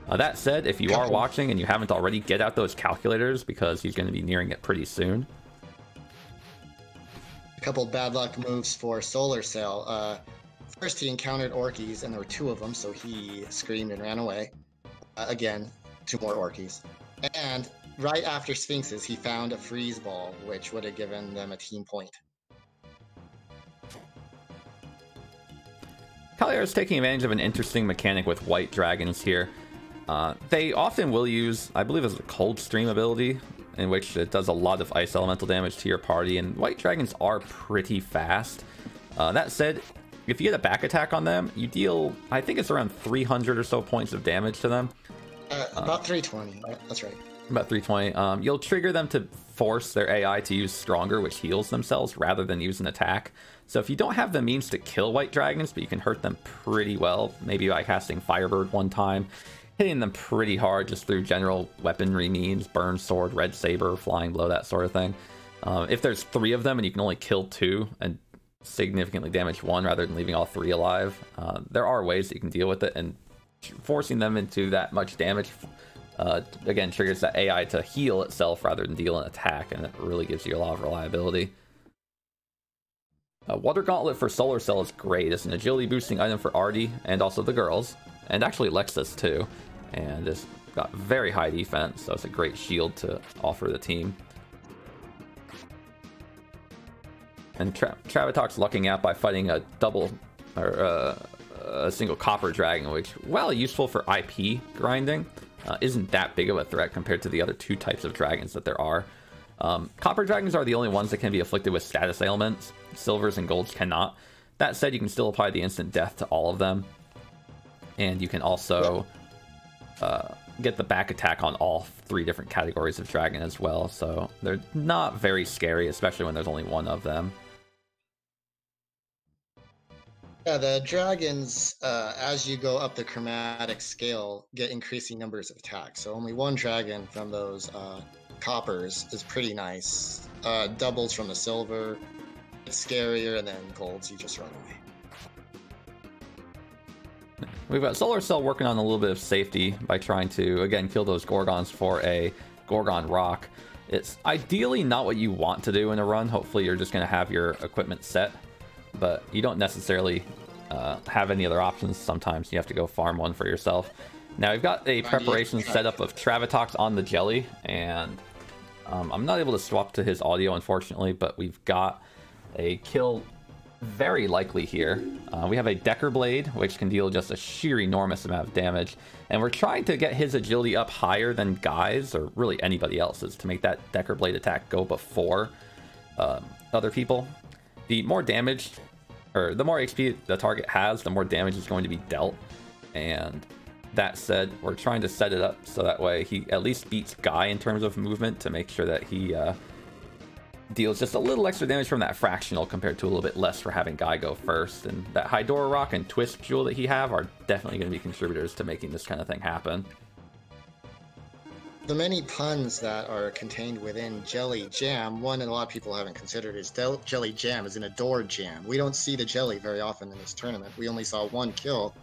Speaker 1: That said, if you are watching and you haven't already, get out those calculators, because he's going to be nearing it pretty soon.
Speaker 2: A couple bad luck moves for Solar Cell. First, he encountered Orkies, and there were 2 of them, so he screamed and ran away. Again, 2 more Orkies. And right after Sphinxes, he found a freeze ball, which would have given them a team point.
Speaker 1: Kauliarys is taking advantage of an interesting mechanic with white dragons here. They often will use, I believe, it's a cold stream ability, in which it does a lot of ice elemental damage to your party, and white dragons are pretty fast. That said, if you get a back attack on them, you deal, I think it's around 300 or so points of damage to them.
Speaker 2: About 320, that's right.
Speaker 1: About 320. You'll trigger them to force their AI to use Stronger, which heals themselves, rather than use an attack. So if you don't have the means to kill white dragons, but you can hurt them pretty well, maybe by casting Firebird one time, hitting them pretty hard just through general weaponry means, Burn Sword, Red Saber, Flying Blow, that sort of thing. If there's 3 of them and you can only kill 2 and significantly damage 1 rather than leaving all 3 alive, there are ways that you can deal with it, and forcing them into that much damage again triggers that AI to heal itself rather than deal an attack, and it really gives you a lot of reliability. Water Gauntlet for Solar Cell is great. It's an agility boosting item for Artie and also the girls, and actually Lexus too, and it's got very high defense, so it's a great shield to offer the team. And Traviktox lucking out by fighting a double or a single copper dragon, which, while useful for IP grinding, isn't that big of a threat compared to the other 2 types of dragons that there are. Copper dragons are the only ones that can be afflicted with status ailments. Silvers and golds cannot. That said, you can still apply the instant death to all of them, and you can also get the back attack on all 3 different categories of dragon as well, so they're not very scary, especially when there's only 1 of them.
Speaker 2: Yeah, the dragons, as you go up the chromatic scale, get increasing numbers of attacks. So only 1 dragon from those coppers is pretty nice. Doubles from the silver, it's scarier, and then golds, you just run away.
Speaker 1: We've got Solar Cell working on a little bit of safety by trying to, again, kill those Gorgons for a Gorgon Rock. It's ideally not what you want to do in a run. Hopefully you're just going to have your equipment set, but you don't necessarily have any other options. Sometimes you have to go farm one for yourself. Now we've got a preparation setup of Traviktox on the jelly, and I'm not able to swap to his audio, unfortunately, but we've got a kill very likely here. We have a Decker Blade, which can deal just a sheer enormous amount of damage, and we're trying to get his agility up higher than Guy's, or really anybody else's, to make that Decker Blade attack go before other people. The more damage, or the more HP the target has, the more damage is going to be dealt, and that said, we're trying to set it up so that way he at least beats Guy in terms of movement, to make sure that he deals just a little extra damage from that fractional compared to a little bit less for having Guy go first. And that Hydora Rock and Twist Jewel that he have are definitely going to be contributors to making this kind of thing happen.
Speaker 2: The many puns that are contained within Jelly Jam, one that a lot of people haven't considered is Jelly Jam is an adored jam. We don't see the jelly very often in this tournament. We only saw 1 kill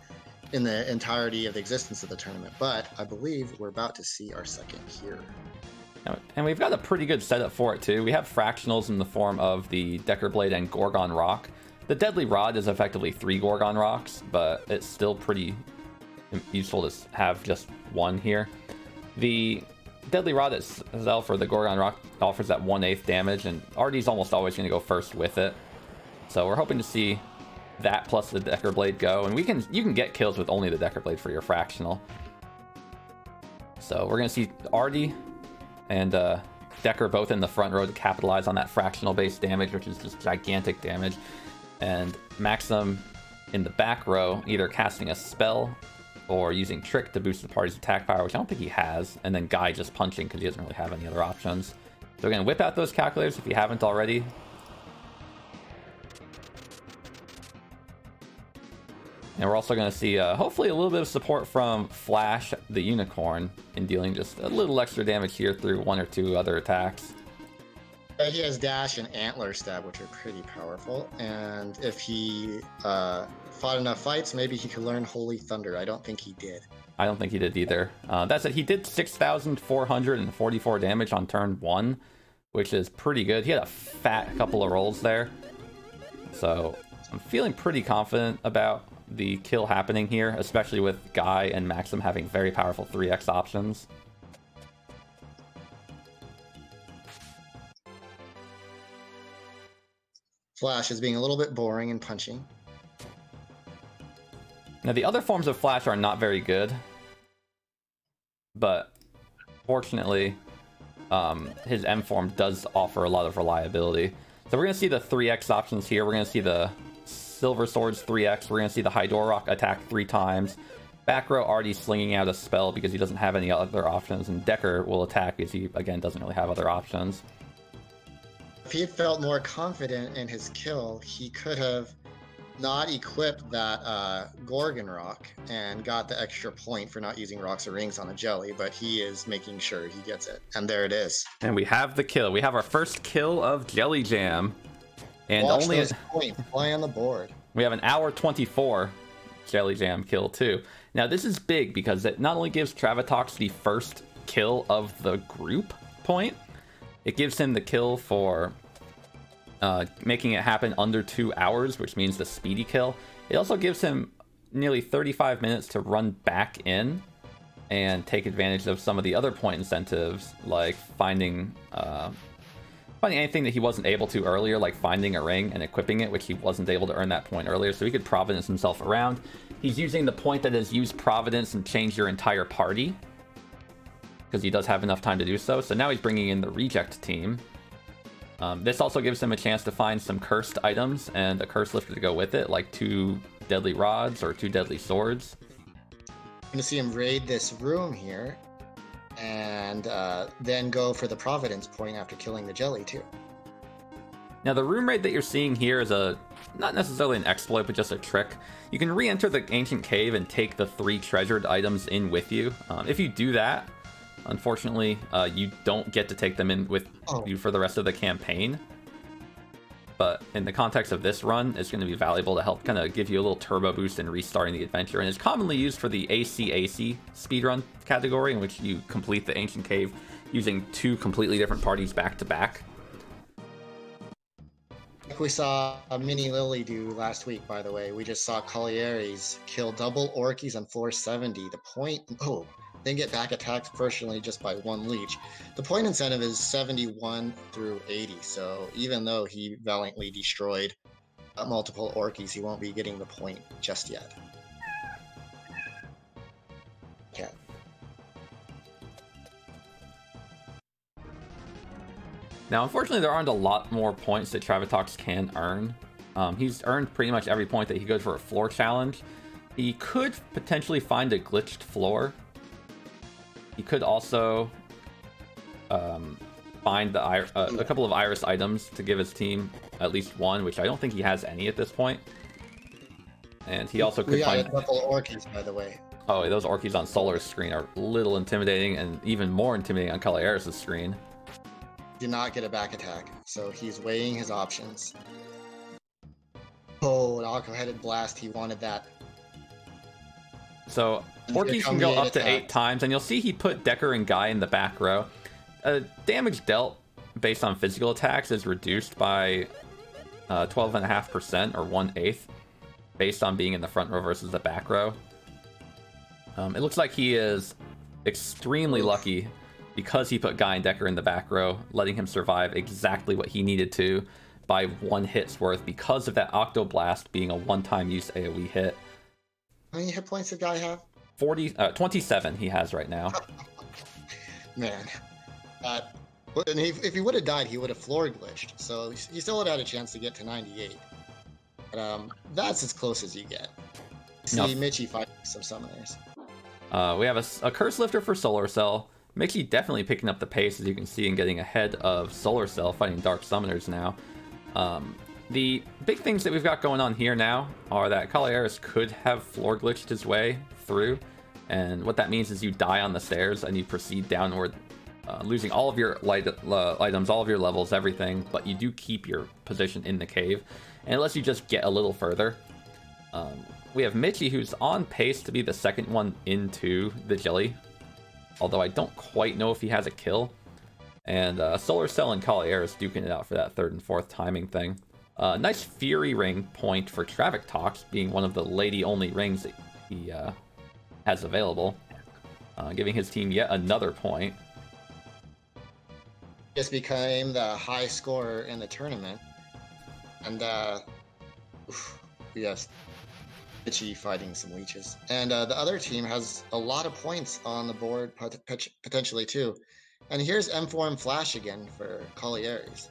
Speaker 2: in the entirety of the existence of the tournament, but I believe we're about to see our second here.
Speaker 1: And we've got a pretty good setup for it too. We have fractionals in the form of the Decker Blade and Gorgon Rock. The Deadly Rod is effectively 3 Gorgon Rocks, but it's still pretty useful to have just 1 here. The Deadly Rod itself, or the Gorgon Rock, offers that 1/8 damage, and Artie's almost always going to go first with it. So we're hoping to see that plus the Decker Blade go, and you can get kills with only the Decker Blade for your fractional. So we're going to see Artie and Decker both in the front row to capitalize on that fractional based damage, which is just gigantic damage, and Maxim in the back row either casting a spell or using Trick to boost the party's attack power, which I don't think he has, and then Guy just punching because he doesn't really have any other options. So again, whip out those calculators if you haven't already. And we're also going to see, hopefully, a little bit of support from Flash, the Unicorn, in dealing just a little extra damage here through 1 or 2 other attacks.
Speaker 2: He has Dash and Antler Stab, which are pretty powerful, and if he fought enough fights, maybe he could learn Holy Thunder. I don't think he did.
Speaker 1: I don't think he did either. That said, he did 6,444 damage on turn 1, which is pretty good. He had a fat couple of rolls there. So I'm feeling pretty confident about the kill happening here, especially with Guy and Maxim having very powerful 3x options.
Speaker 2: Flash is being a little bit boring and punching.
Speaker 1: Now the other forms of Flash are not very good, but fortunately, his M form does offer a lot of reliability. So we're going to see the 3x options here. We're going to see the Silver Swords 3x. We're going to see the Hydorok attack 3 times. Back row already slinging out a spell because he doesn't have any other options, and Decker will attack because he, again, doesn't really have other options.
Speaker 2: If he felt more confident in his kill, he could have not equipped that Gorgon Rock and got the extra point for not using Rocks or Rings on a Jelly, but he is making sure he gets it. And there it is.
Speaker 1: And we have the kill. We have our first kill of Jelly Jam. And
Speaker 2: Watch
Speaker 1: only
Speaker 2: those points fly on the board.
Speaker 1: We have an hour 24 Jelly Jam kill too. Now this is big because it not only gives Traviktox the first kill of the group point, it gives him the kill for making it happen under 2 hours, which means the speedy kill. It also gives him nearly 35 minutes to run back in and take advantage of some of the other point incentives, like finding anything that he wasn't able to earlier, like finding a ring and equipping it, which he wasn't able to earn that point earlier, so he could Providence himself around. He's using the point that has used Providence and changed your entire party, because he does have enough time to do so. So now he's bringing in the Reject team. This also gives him a chance to find some cursed items and a curse lifter to go with it, like 2 deadly rods or 2 deadly swords.
Speaker 2: I'm going to see him raid this room here, and then go for the Providence point after killing the Jelly too.
Speaker 1: Now the room raid that you're seeing here is not necessarily an exploit, but just a trick. You can re-enter the ancient cave and take the 3 treasured items in with you. If you do that, unfortunately, you don't get to take them in with you for the rest of the campaign. But in the context of this run, it's going to be valuable to help kind of give you a little turbo boost in restarting the adventure. And it's commonly used for the ACAC speedrun category, in which you complete the ancient cave using 2 completely different parties back to back.
Speaker 2: Like we saw a mini Lily do last week, by the way. We just saw Kauliarys kill double Orkies on floor 70. The point... then get back attacked personally just by 1 leech. The point incentive is 71 through 80, so even though he valiantly destroyed multiple Orkies, he won't be getting the point just yet. Okay.
Speaker 1: Now, unfortunately, there aren't a lot more points that Traviktox can earn. He's earned pretty much every point that he goes for a floor challenge. He could potentially find a glitched floor. He could also find a couple of Iris items to give his team at least 1, which I don't think he has any at this point. And he also could find...
Speaker 2: a couple of Orkies, by the way.
Speaker 1: Oh, those Orkies on Solar's screen are a little intimidating, and even more intimidating on Kauliarys' screen.
Speaker 2: Did not get a back attack, so he's weighing his options. Oh, an Aqua-headed Blast, he wanted that.
Speaker 1: So Orkies can go up to 8 times, and you'll see he put Decker and Guy in the back row. Damage dealt based on physical attacks is reduced by 12.5% or 1/8 based on being in the front row versus the back row. It looks like he is extremely lucky because he put Guy and Decker in the back row, letting him survive exactly what he needed to by 1 hit's worth because of that Octoblast being a one-time use AoE hit.
Speaker 2: How many hit points did Guy have?
Speaker 1: 27 he has right now.
Speaker 2: Man. And if he would have died, he would have floor glitched. So he still would have had a chance to get to 98. But that's as close as you get. See Michie fighting some summoners.
Speaker 1: We have a Curse Lifter for Solar Cell. Michie definitely picking up the pace, as you can see, and getting ahead of Solar Cell fighting Dark Summoners now. The big things that we've got going on here now are that Kauliarys could have floor glitched his way through, and what that means is you die on the stairs and you proceed downward, losing all of your items, all of your levels, everything, but you do keep your position in the cave, and it lets you just get a little further. We have Michie, who's on pace to be the second one into the Jelly, although I don't quite know if he has a kill. And Solar Cell and Kauliarys duking it out for that 3rd and 4th timing thing. Nice Fury Ring point for Traviktox, being one of the lady-only rings that he has available, giving his team yet another point.
Speaker 2: Just became the high scorer in the tournament. And, yes. Michie fighting some leeches. And the other team has a lot of points on the board, potentially too. And here's M4M Flash again for Kauliarys.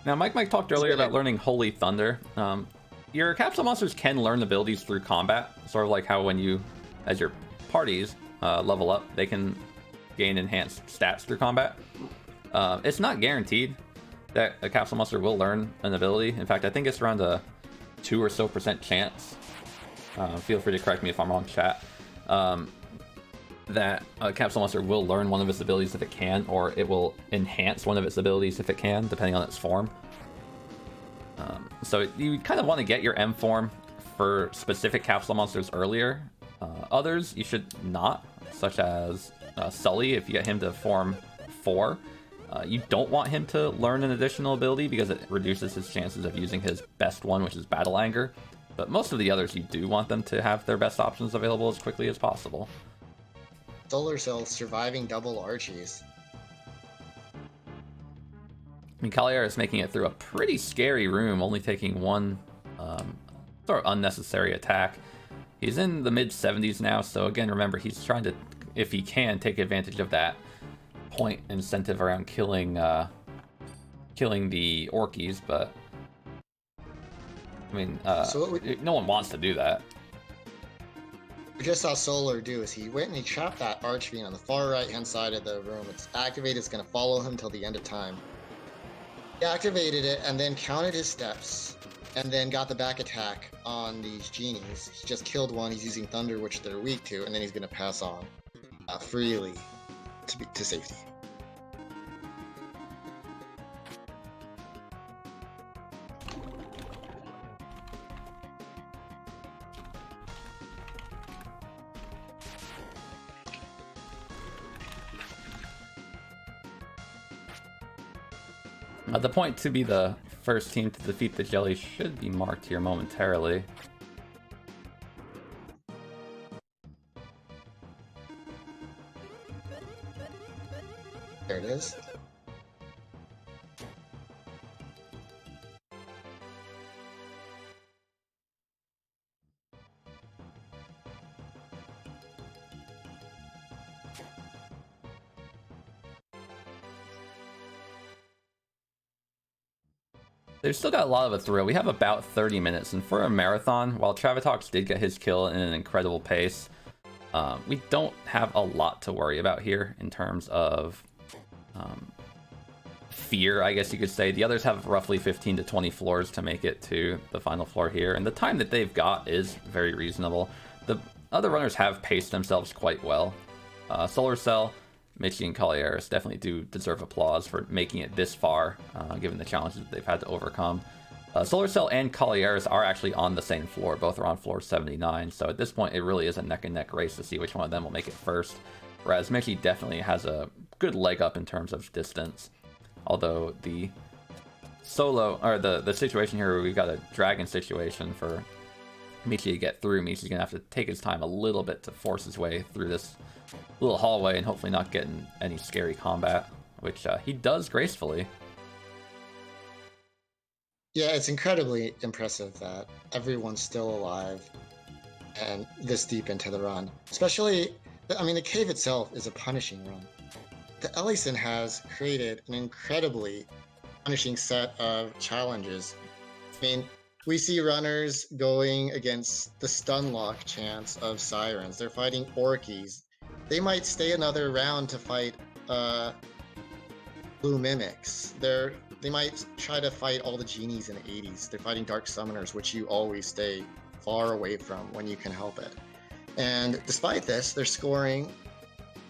Speaker 1: Now, Mike talked earlier about learning Holy Thunder. Your capsule monsters can learn abilities through combat, sort of like how when you, as your parties level up, they can gain enhanced stats through combat. It's not guaranteed that a capsule monster will learn an ability. In fact, I think it's around a 2% or so chance. Feel free to correct me if I'm wrong, chat. That a capsule monster will learn one of its abilities if it can, or it will enhance one of its abilities if it can, depending on its form. So you kind of want to get your M form for specific capsule monsters earlier. Others you should not, such as Sully. If you get him to form 4, you don't want him to learn an additional ability because it reduces his chances of using his best one, which is Battle Anger. But most of the others, you do want them to have their best options available as quickly as possible.
Speaker 2: Solar Cell surviving double Archies.
Speaker 1: I mean, Kauliarys is making it through a pretty scary room, only taking one sort of unnecessary attack. He's in the mid-70s now, so again, remember, he's trying to, if he can, take advantage of that point incentive around killing the Orkies, but I mean, no one wants to do that.
Speaker 2: We just saw Solar do is he went and he trapped that Archfiend on the far right-hand side of the room. It's activated, it's going to follow him till the end of time. He activated it and then counted his steps and then got the back attack on these genies. He just killed one, he's using Thunder, which they're weak to, and then he's going to pass on freely to safety.
Speaker 1: The point to be the first team to defeat the jelly should be marked here momentarily.
Speaker 2: There it is.
Speaker 1: They've still got a lot of a thrill. We have about 30 minutes, and for a marathon, while Traviktox did get his kill in an incredible pace, we don't have a lot to worry about here in terms of fear, I guess you could say. The others have roughly 15 to 20 floors to make it to the final floor here, and the time that they've got is very reasonable. The other runners have paced themselves quite well. Solar Cell, Michie, and Kauliarys definitely do deserve applause for making it this far, given the challenges that they've had to overcome. Solar Cell and Kauliarys are actually on the same floor. Both are on floor 79, so at this point it really is a neck-and-neck race to see which one of them will make it first. Whereas Michie definitely has a good leg up in terms of distance. Although the situation here where we've got a dragon situation for Michie to get through, Michie's gonna have to take his time a little bit to force his way through this little hallway and hopefully not get in any scary combat, which he does gracefully.
Speaker 2: Yeah, it's incredibly impressive that everyone's still alive and this deep into the run. Especially, I mean, the cave itself is a punishing run. The Ellison has created an incredibly punishing set of challenges. I mean, we see runners going against the stun lock chance of Sirens. They're fighting Orkies. They might stay another round to fight Blue Mimics. They might try to fight all the genies in the 80s. They're fighting Dark Summoners, which you always stay far away from when you can help it. And despite this, they're scoring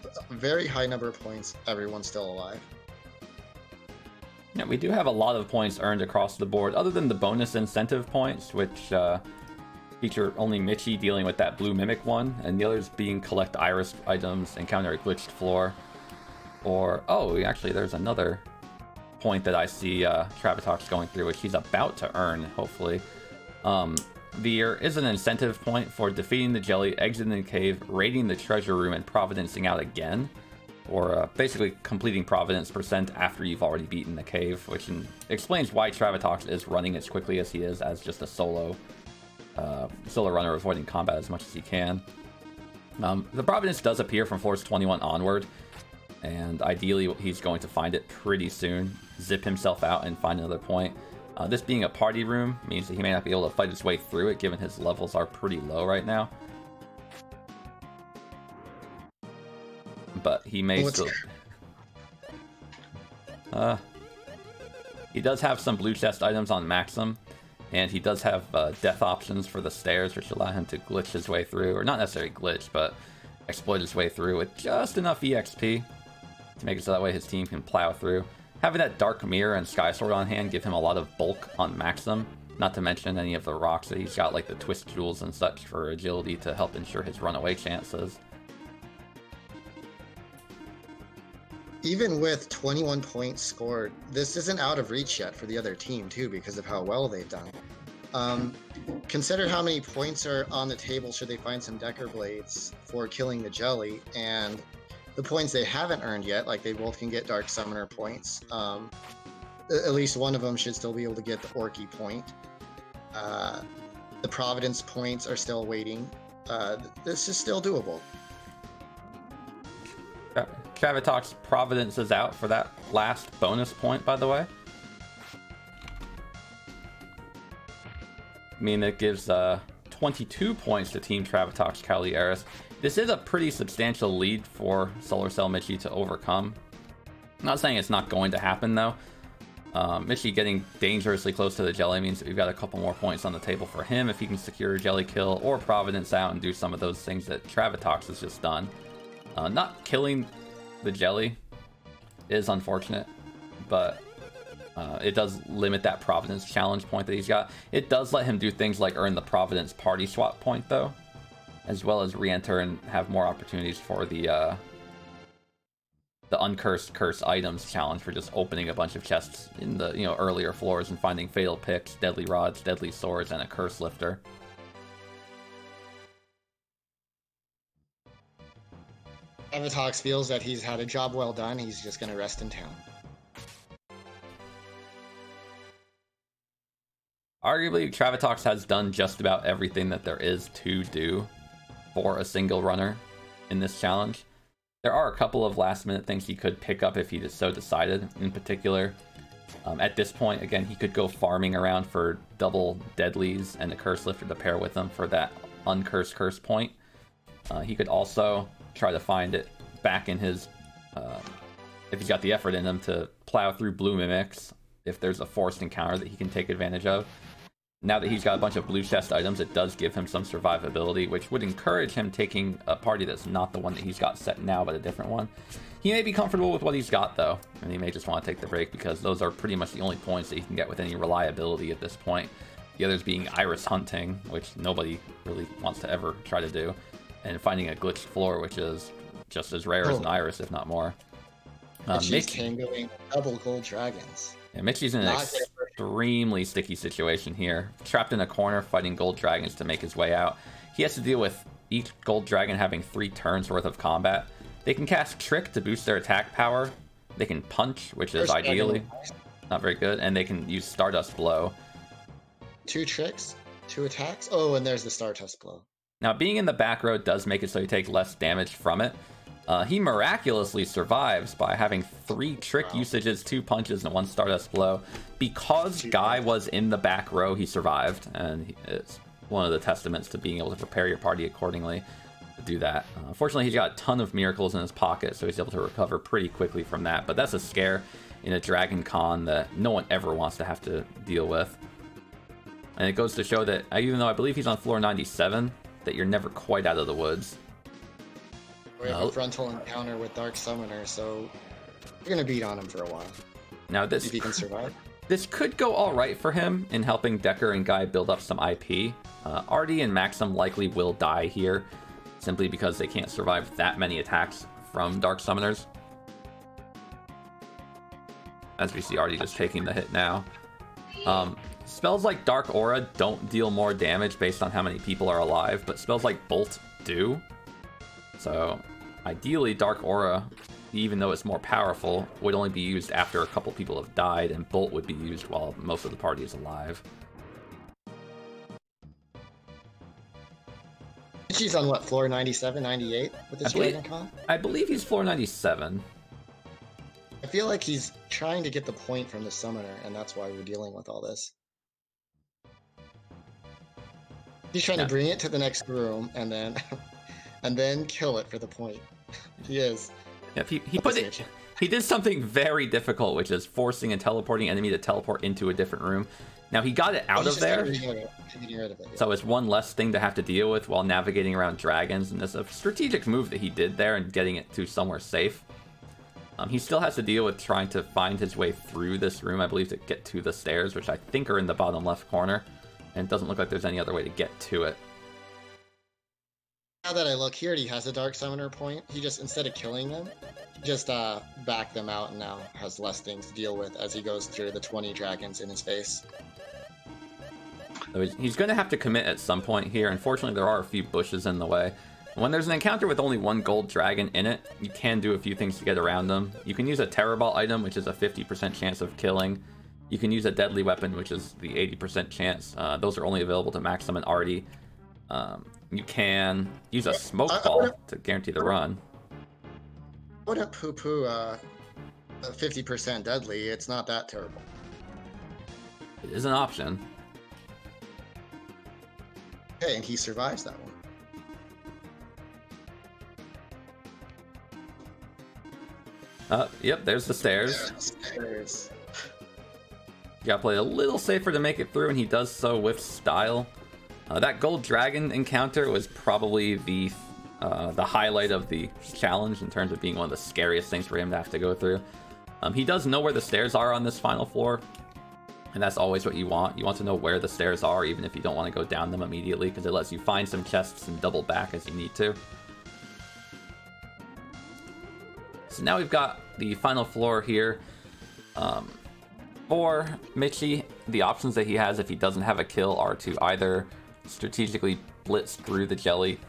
Speaker 2: a very high number of points. Everyone's still alive.
Speaker 1: Yeah, we do have a lot of points earned across the board, other than the bonus incentive points, which feature only Michie dealing with that blue mimic one, and the others being collect iris items, encounter a glitched floor, or, oh, actually there's another point that I see Traviktox going through, which he's about to earn, hopefully. There is an incentive point for defeating the jelly, exiting the cave, raiding the treasure room, and providencing out again, or basically completing Providence % after you've already beaten the cave, which explains why Traviktox is running as quickly as he is as just a solo Solar Runner avoiding combat as much as he can. The Providence does appear from floors 21 onward, and ideally he's going to find it pretty soon, zip himself out and find another point. This being a party room means that he may not be able to fight his way through it, given his levels are pretty low right now. But he may still... he does have some blue chest items on Maxim, and he does have death options for the stairs, which allow him to glitch his way through, or not necessarily glitch, but exploit his way through with just enough EXP to make it so that way his team can plow through. Having that Dark Mirror and Sky Sword on hand give him a lot of bulk on Maxim, not to mention any of the rocks that he's got, like the Twist Jewels and such, for agility to help ensure his runaway chances.
Speaker 2: Even with 21 points scored, this isn't out of reach yet for the other team, too, because of how well they've done. Consider how many points are on the table should they find some Decker Blades for killing the Jelly, and the points they haven't earned yet, like they both can get Dark Summoner points. At least one of them should still be able to get the Orky point. The Providence points are still waiting. This is still doable.
Speaker 1: Traviktox Providence is out for that last bonus point, by the way. I mean, it gives 22 points to Team Traviktox Kauliarys. This is a pretty substantial lead for Solar Cell Michie to overcome. I'm not saying it's not going to happen, though. Michie getting dangerously close to the Jelly means that we've got a couple more points on the table for him if he can secure a Jelly kill, or Providence out and do some of those things that Traviktox has just done. Not killing the Jelly is unfortunate, but it does limit that Providence challenge point that he's got. It does let him do things like earn the Providence party swap point, though, as well as re-enter and have more opportunities for the uncursed curse items challenge for just opening a bunch of chests in the earlier floors and finding fatal picks, deadly rods, deadly swords, and a curse lifter.
Speaker 2: Traviktox feels that he's had a job well done. He's just going to rest in town.
Speaker 1: Arguably, Traviktox has done just about everything that there is to do for a single runner in this challenge. There are a couple of last-minute things he could pick up if he so decided. In particular, at this point, again, he could go farming around for double deadlies and a curse lifter to pair with them for that uncursed curse point. He could also try to find it back in his, if he's got the effort in him, to plow through blue mimics if there's a forced encounter that he can take advantage of. Now that he's got a bunch of blue chest items, it does give him some survivability, which would encourage him taking a party that's not the one that he's got set now, but a different one. He may be comfortable with what he's got, though, and he may just want to take the break because those are pretty much the only points that he can get with any reliability at this point. The others being iris hunting, which nobody really wants to ever try to do, and finding a glitched floor, which is just as rare as an iris, if not more.
Speaker 2: Michie's tangoing double gold dragons.
Speaker 1: Yeah, Michie's in an extremely sticky situation here. Trapped in a corner, fighting gold dragons to make his way out. He has to deal with each gold dragon having 3 turns worth of combat. They can cast Trick to boost their attack power. They can Punch, which is ideally not very good. And they can use Stardust Blow. 2 tricks, 2 attacks. Oh, and there's the Stardust Blow. Now, being in the back row does make it so you take less damage from it. He miraculously survives by having 3 trick usages, 2 punches, and 1 Stardust Blow. Because Guy was in the back row, he survived, and it's one of the testaments to being able to prepare your party accordingly to do that. Unfortunately, he's got a ton of miracles in his pocket, so he's able to recover pretty quickly from that. But that's a scare in a Dragon Con that no one ever wants to have to deal with. And it goes to show that, even though I believe he's on floor 97, that you're never quite out of the woods.
Speaker 2: We have a frontal encounter with Dark Summoner, so we're going to beat on him for a while.
Speaker 1: Now this,
Speaker 2: if he can survive.
Speaker 1: This could go alright for him in helping Decker and Guy build up some IP. Artie and Maxim likely will die here, simply because they can't survive that many attacks from Dark Summoners. As we see Artie just taking the hit now. Spells like Dark Aura don't deal more damage based on how many people are alive, but spells like Bolt do. So, ideally, Dark Aura, even though it's more powerful, would only be used after a couple people have died, and Bolt would be used while most of the party is alive.
Speaker 2: She's on what, floor 97, 98 with this Dragon Con?
Speaker 1: I believe he's floor 97.
Speaker 2: I feel like he's trying to get the point from the summoner, and that's why we're dealing with all this. He's trying to bring it to the next room and then kill it for the point. He is.
Speaker 1: Yep, he did something very difficult, which is forcing a teleporting enemy to teleport into a different room. Now he got it out of there, so it's one less thing to have to deal with while navigating around dragons, and it's a strategic move that he did there and getting it to somewhere safe. He still has to deal with trying to find his way through this room, I believe, to get to the stairs, which I think are in the bottom left corner, and it doesn't look like there's any other way to get to it.
Speaker 2: Now that I look, he already has a Dark Summoner point. He just, instead of killing them, just backed them out and now has less things to deal with as he goes through the 20 dragons in his face.
Speaker 1: So he's going to have to commit at some point here. Unfortunately, there are a few bushes in the way. When there's an encounter with only one gold dragon in it, you can do a few things to get around them. You can use a Terror Ball item, which is a 50% chance of killing. You can use a deadly weapon, which is the 80% chance. Those are only available to max summon Artie. You can use a smoke ball to guarantee the run.
Speaker 2: I wouldn't poo-poo 50% deadly. It's not that terrible.
Speaker 1: It is an option.
Speaker 2: Okay, and he survives that one.
Speaker 1: Yep, there's the stairs.
Speaker 2: Stairs.
Speaker 1: You gotta play a little safer to make it through, and he does so with style. That gold dragon encounter was probably the highlight of the challenge in terms of being one of the scariest things for him to have to go through. He does know where the stairs are on this final floor, and that's always what you want. You want to know where the stairs are, even if you don't want to go down them immediately, because it lets you find some chests and double back as you need to. So now we've got the final floor here. For Michie, the options that he has if he doesn't have a kill are to either strategically blitz through the jelly,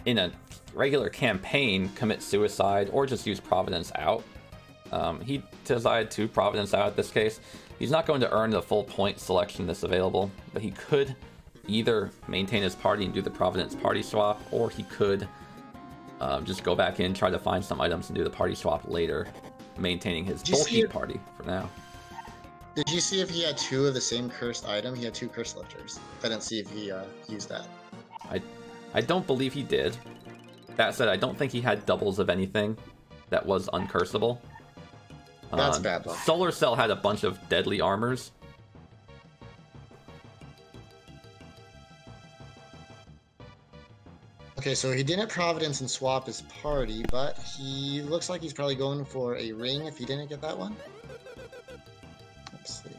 Speaker 1: in a regular campaign commit suicide, or just use Providence out. He decided to Providence out at this case. He's not going to earn the full point selection that's available, but he could either maintain his party and do the Providence party swap, or he could just go back in, try to find some items and do the party swap later, maintaining his bulky party for now.
Speaker 2: Did you see if he had two of the same cursed item? He had two curse lifters. I didn't see if he used that.
Speaker 1: I don't believe he did. That said, I don't think he had doubles of anything that was uncursable.
Speaker 2: That's bad luck.
Speaker 1: Solar Cell had a bunch of deadly armors.
Speaker 2: Okay, so he didn't Providence and swap his party, but he looks like he's probably going for a ring if he didn't get that one. Let's see.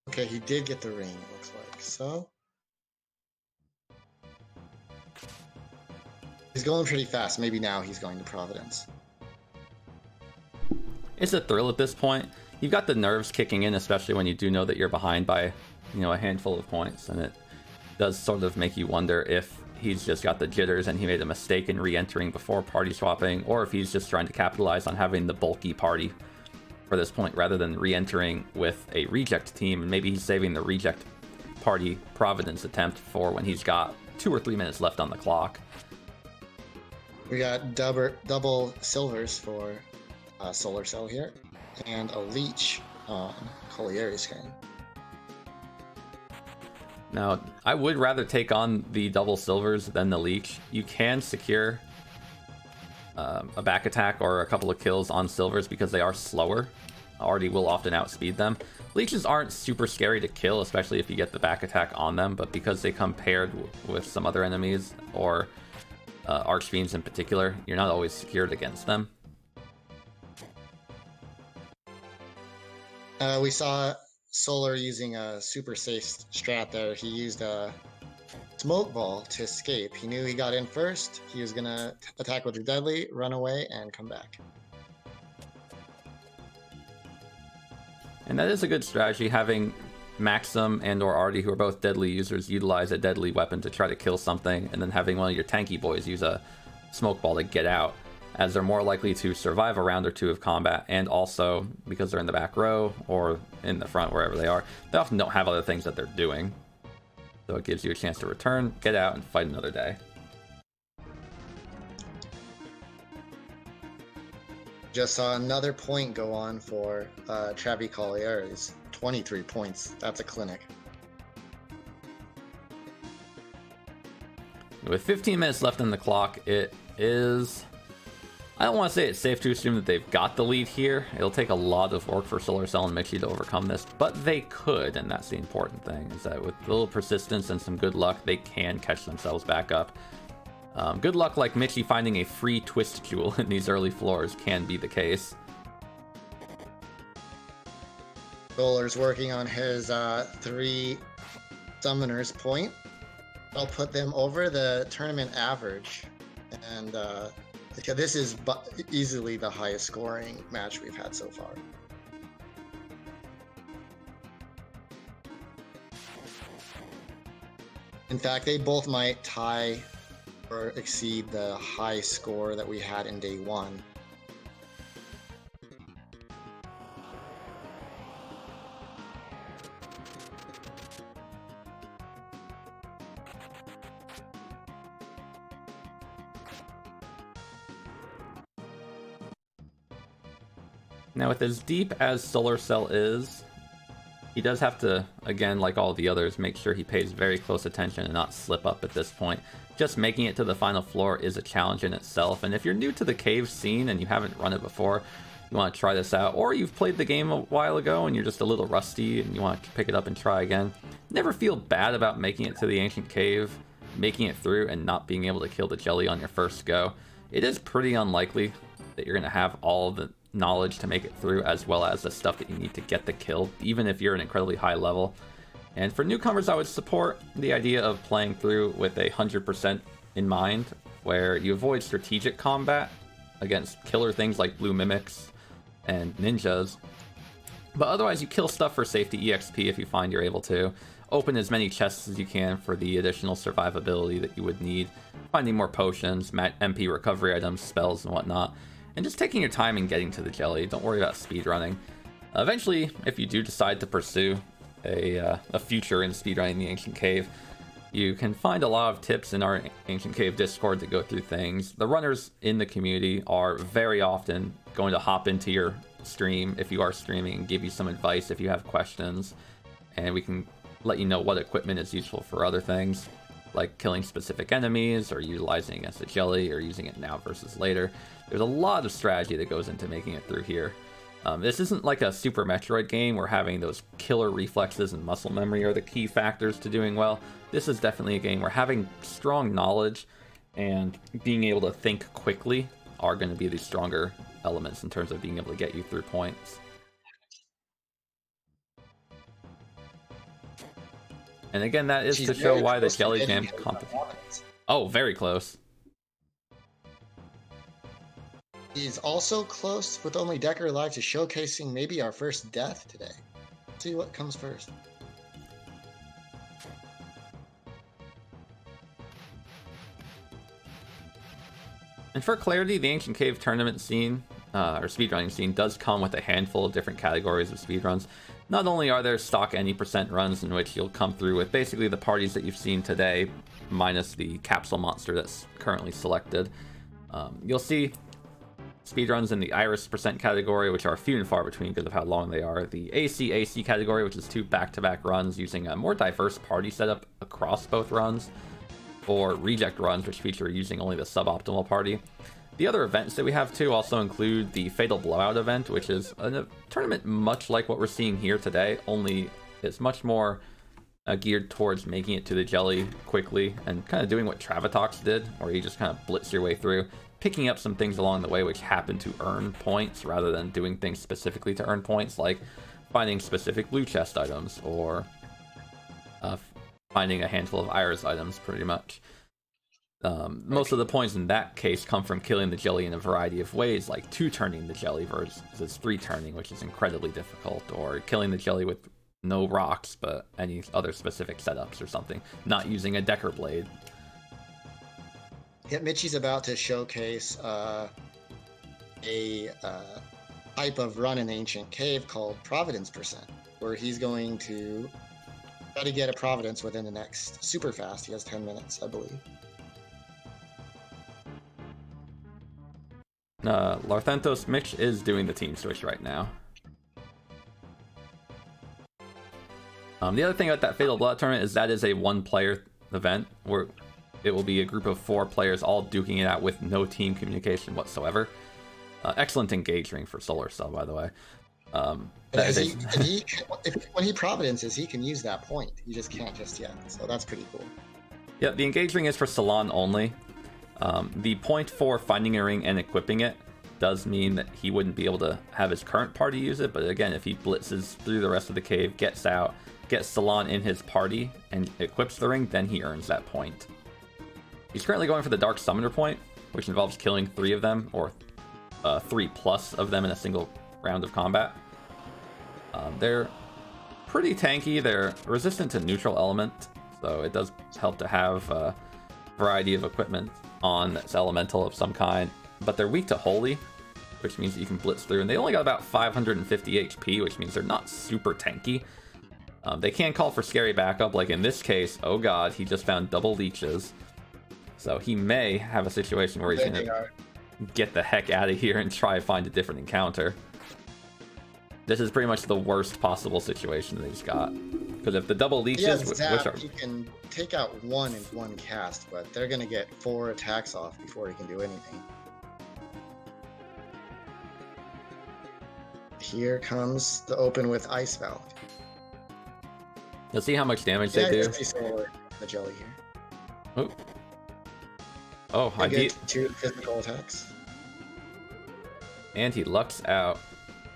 Speaker 2: Okay, he did get the ring, it looks like. So he's going pretty fast. Maybe now he's going to Providence.
Speaker 1: It's a thrill at this point. You've got the nerves kicking in, especially when you do know that you're behind by, a handful of points, and it does sort of make you wonder if he's just got the jitters and he made a mistake in re-entering before party swapping, or if he's just trying to capitalize on having the bulky party for this point rather than re-entering with a reject team, and maybe he's saving the reject party Providence attempt for when he's got 2 or 3 minutes left on the clock.
Speaker 2: We got double silvers for Solar Cell here, and a leech on Kauliarys game.
Speaker 1: Now, I would rather take on the double silvers than the leech. You can secure a back attack or a couple of kills on silvers because they are slower. Artie will often outspeed them. Leeches aren't super scary to kill, especially if you get the back attack on them, but because they come paired with some other enemies, or Archfiends in particular, you're not always secured against them.
Speaker 2: We saw Solar using a super safe strat there. He used a smoke ball to escape. He knew he got in first. He was gonna attack with the deadly, run away, and come back.
Speaker 1: And that is a good strategy, having Maxim and or Artie, who are both deadly users, utilize a deadly weapon to try to kill something, and then having one of your tanky boys use a smoke ball to get out, as they're more likely to survive a round or two of combat, and also because they're in the back row or in the front, wherever they are, they often don't have other things that they're doing. So it gives you a chance to return, get out, and fight another day.
Speaker 2: Just saw another point go on for Kauliarys. 23 points. That's a clinic.
Speaker 1: With 15 minutes left on the clock, it is... I don't want to say it's safe to assume that they've got the lead here. It'll take a lot of work for SolarCell and Michie to overcome this, but they could, and that's the important thing, is that with a little persistence and some good luck, they can catch themselves back up. Good luck like Michie finding a free twist jewel in these early floors can be the case.
Speaker 2: Solar's working on his 3 summoners point. I'll put them over the tournament average, and this is easily the highest scoring match we've had so far. In fact, they both might tie or exceed the high score that we had in day 1.
Speaker 1: Now, with as deep as SolarCell is, he does have to, again, like all the others, make sure he pays very close attention and not slip up at this point. Just making it to the final floor is a challenge in itself, and if you're new to the cave scene and you haven't run it before, you want to try this out, or you've played the game a while ago and you're just a little rusty and you want to pick it up and try again, never feel bad about making it to the ancient cave, making it through, and not being able to kill the jelly on your first go. It is pretty unlikely that you're going to have all the knowledge to make it through, as well as the stuff that you need to get the kill, even if you're an incredibly high level. And for newcomers, I would support the idea of playing through with 100% in mind, where you avoid strategic combat against killer things like blue mimics and ninjas, but otherwise you kill stuff for safety EXP if you find you're able to, open as many chests as you can for the additional survivability that you would need, finding more potions, MP recovery items, spells, and whatnot, and just taking your time and getting to the jelly. Don't worry about speedrunning. Eventually, if you do decide to pursue a future in speedrunning the Ancient Cave, you can find a lot of tips in our Ancient Cave Discord to go through things. The runners in the community are very often going to hop into your stream if you are streaming and give you some advice if you have questions, and we can let you know what equipment is useful for other things, like killing specific enemies, or utilizing against a jelly, or using it now versus later. There's a lot of strategy that goes into making it through here. This isn't like a Super Metroid game where having those killer reflexes and muscle memory are the key factors to doing well. This is definitely a game where having strong knowledge and being able to think quickly are going to be the stronger elements in terms of being able to get you through points. And again, that is to show why the Jelly Jam competition. Oh, very close.
Speaker 2: He's also close with only Decker alive to showcasing maybe our first death today. Let's see what comes first.
Speaker 1: And for clarity, the Ancient Cave tournament scene, or speedrunning scene, does come with a handful of different categories of speedruns. Not only are there stock any percent runs in which you'll come through with basically the parties that you've seen today, minus the capsule monster that's currently selected. You'll see speedruns in the Iris percent category, which are few and far between because of how long they are. The AC category, which is 2 back-to-back runs using a more diverse party setup across both runs, or reject runs, which feature using only the suboptimal party. The other events that we have too also include the Fatal Blowout event, which is a tournament much like what we're seeing here today, only it's much more geared towards making it to the jelly quickly and kind of doing what Traviktox did, where you just kind of blitz your way through, picking up some things along the way which happen to earn points rather than doing things specifically to earn points, like finding specific blue chest items or finding a handful of Iris items, pretty much. Most of the points in that case come from killing the jelly in a variety of ways, like 2-turning the jelly versus 3-turning, which is incredibly difficult, or killing the jelly with no rocks, but any other specific setups or something. Not using a Decker Blade.
Speaker 2: Yeah, Michie's about to showcase a type of run in Ancient Cave called Providence Percent, where he's going to try to get a Providence within the next super fast. He has 10 minutes, I believe.
Speaker 1: Larthentos Mitch is doing the team switch right now. The other thing about that Fatal Blood tournament is that is a one-player event where it will be a group of 4 players all duking it out with no team communication whatsoever. Excellent engage ring for Solar Cell, by the way.
Speaker 2: When he Providences, he can use that point. He just can't just yet, so that's pretty cool.
Speaker 1: Yeah, the engage ring is for Salon only. The point for finding a ring and equipping it does mean that he wouldn't be able to have his current party use it, but again, if he blitzes through the rest of the cave, gets out, gets Salon in his party, and equips the ring, then he earns that point. He's currently going for the Dark Summoner point, which involves killing 3 of them, or 3 plus of them in a single round of combat. They're pretty tanky, they're resistant to neutral element, so it does help to have a variety of equipment on that's elemental of some kind, but they're weak to Holy, which means that you can blitz through, and they only got about 550 HP, which means they're not super tanky. They can call for scary backup, like in this case, oh god, he just found double leeches. So he may have a situation where he's going to get the heck out of here and try to find a different encounter. This is pretty much the worst possible situation that he's got. Because if the double leeches...
Speaker 2: he can take out 1 in 1 cast, but they're going to get 4 attacks off before he can do anything. Here comes the open with Ice Valve.
Speaker 1: You'll see how much damage they do.
Speaker 2: The jelly here.
Speaker 1: Oh. Oh, I
Speaker 2: get 2 physical attacks.
Speaker 1: And he lucks out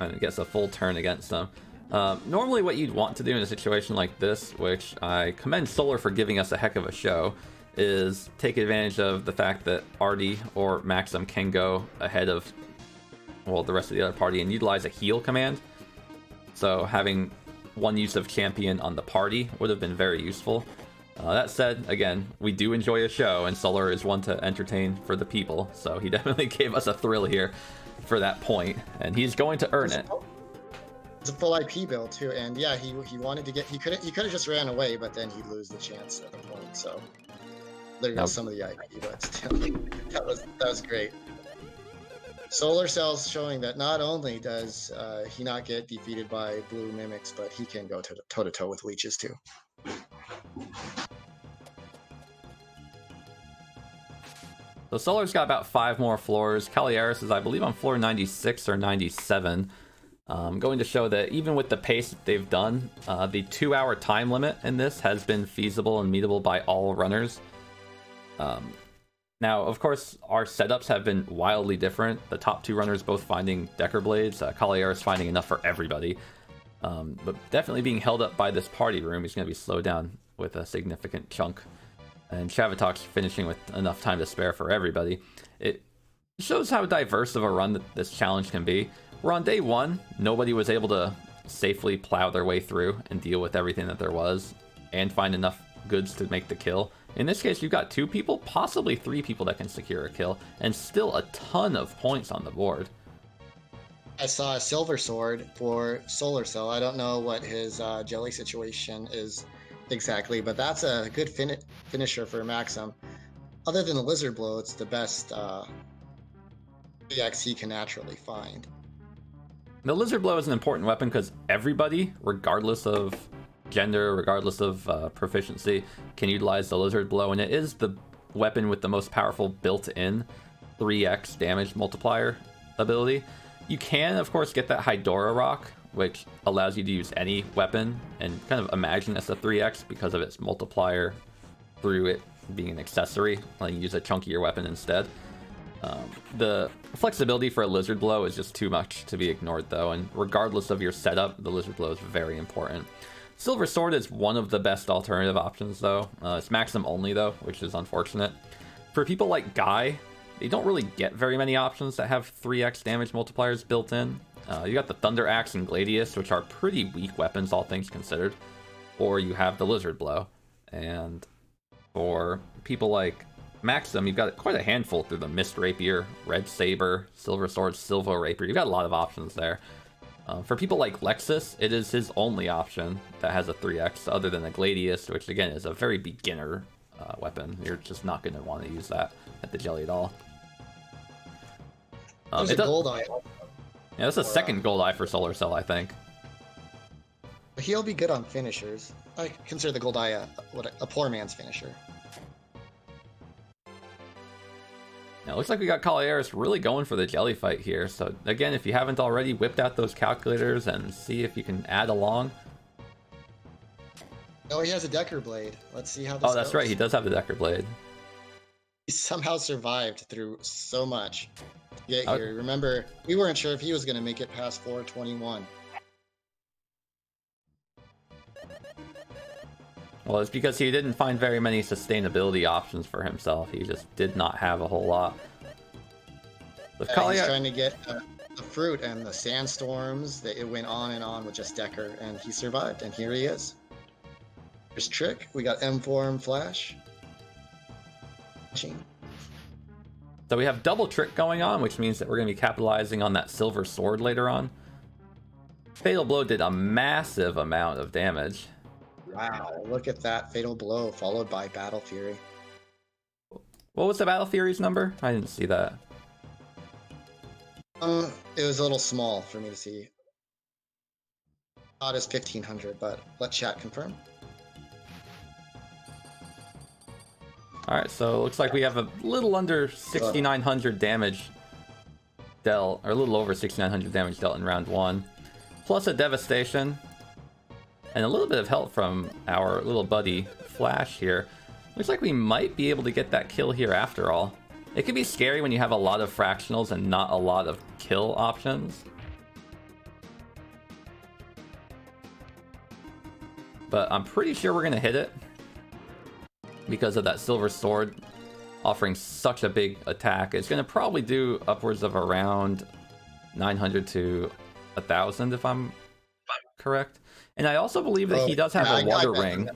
Speaker 1: and gets a full turn against them. Normally what you'd want to do in a situation like this, which I commend Solar for giving us a heck of a show, is take advantage of the fact that Artie or Maxim can go ahead of, well, the rest of the other party and utilize a heal command. So having 1 use of champion on the party would have been very useful. That said, again, we do enjoy a show, and Solar is one to entertain for the people, so he definitely gave us a thrill here for that point, and he's going to earn it.
Speaker 2: It's a full IP build too, and yeah, he wanted to get, he could have just ran away, but then he'd lose the chance at the point. So there goes some of the IP, but still, that was great. Solar Cell's showing that not only does he not get defeated by blue mimics, but he can go toe to toe with leeches too.
Speaker 1: So Solar's got about 5 more floors. Kauliarys is, I believe, on floor 96 or 97. Going to show that even with the pace that they've done, the 2-hour time limit in this has been feasible and meetable by all runners. Now, of course, our setups have been wildly different. The top 2 runners both finding Decker Blades, Kauliarys finding enough for everybody. But definitely being held up by this party room. He's going to be slowed down with a significant chunk. And Traviktox finishing with enough time to spare for everybody. It shows how diverse of a run that this challenge can be. We're on day 1. Nobody was able to safely plow their way through and deal with everything that there was and find enough goods to make the kill. In this case, you've got 2 people, possibly 3 people that can secure a kill, and still a ton of points on the board.
Speaker 2: I saw a silver sword for Solar Cell. I don't know what his jelly situation is exactly, but that's a good finisher for Maxim. Other than the Lizard Blow, it's the best EX he can naturally find.
Speaker 1: The Lizard Blow is an important weapon because everybody, regardless of gender, regardless of proficiency, can utilize the Lizard Blow, and it is the weapon with the most powerful built-in 3x damage multiplier ability. You can, of course, get that Hydora Rock, which allows you to use any weapon and kind of imagine it's a 3x because of its multiplier through it being an accessory, letting you use a chunkier weapon instead. The flexibility for a Lizard Blow is just too much to be ignored though, and regardless of your setup, the Lizard Blow is very important. Silver Sword is one of the best alternative options though. It's Maxim only though, which is unfortunate. For people like Guy, they don't really get very many options that have 3x damage multipliers built in. You got the Thunder Axe and Gladius, which are pretty weak weapons, all things considered. Or you have the Lizard Blow. And for people like Maxim, you've got quite a handful through the Mist Rapier, Red Saber, Silver Sword, Silver Rapier. You've got a lot of options there. For people like Lexus, it is his only option that has a 3x, other than the Gladius, which again is a very beginner weapon. You're just not going to want to use that at the Jelly at all.
Speaker 2: There's a gold eye.
Speaker 1: Yeah, that's a second gold eye for Solar Cell, I think.
Speaker 2: He'll be good on finishers. I consider the gold eye a poor man's finisher.
Speaker 1: Now, it looks like we got Kauliarys really going for the jelly fight here. So again, if you haven't already, whipped out those calculators and see if you can add along.
Speaker 2: Oh, he has a Decker Blade. Let's see how this goes.
Speaker 1: Oh, that's right. He does have the Decker Blade.
Speaker 2: He somehow survived through so much to get here. Remember, we weren't sure if he was going to make it past 421.
Speaker 1: Well, it's because he didn't find very many sustainability options for himself. He just did not have a whole lot.
Speaker 2: He's trying to get the fruit and the sandstorms. It went on and on with just Decker, and he survived, and here he is. There's Trick. We got M4 and Flash.
Speaker 1: So we have double Trick going on, which means that we're going to be capitalizing on that Silver Sword later on. Fatal Blow did a massive amount of damage.
Speaker 2: Wow, look at that Fatal Blow followed by Battle Fury.
Speaker 1: What was the Battle Fury's number? I didn't see that.
Speaker 2: It was a little small for me to see. Thought is 1500, but let chat confirm.
Speaker 1: Alright, so it looks like we have a little under 6,900 damage dealt, or a little over 6,900 damage dealt in round 1. Plus a Devastation. And a little bit of help from our little buddy Flash here. Looks like we might be able to get that kill here after all. It can be scary when you have a lot of fractionals and not a lot of kill options. But I'm pretty sure we're going to hit it. Because of that Silver Sword offering such a big attack. It's going to probably do upwards of around 900 to 1,000 if I'm correct. And I also believe that he does have a water ring.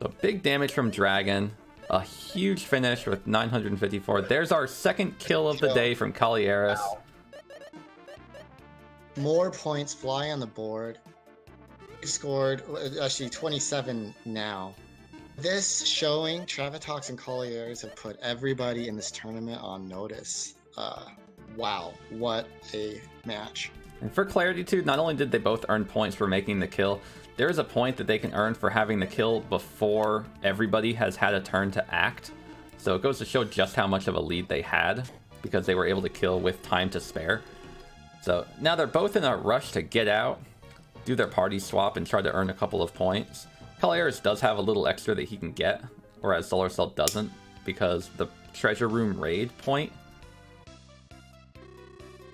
Speaker 1: So big damage from Dragon. A huge finish with 954. There's our second kill of the day from Kauliarys.
Speaker 2: Wow. More points fly on the board. We scored actually 27 now. This showing, Traviktox and Kauliarys have put everybody in this tournament on notice. Wow, what a match.
Speaker 1: And for clarity too, not only did they both earn points for making the kill, there is a point that they can earn for having the kill before everybody has had a turn to act. So it goes to show just how much of a lead they had, because they were able to kill with time to spare. So now they're both in a rush to get out, do their party swap, and try to earn a couple of points. Kauliarys does have a little extra that he can get, whereas Solar Cell doesn't, because the Treasure Room Raid point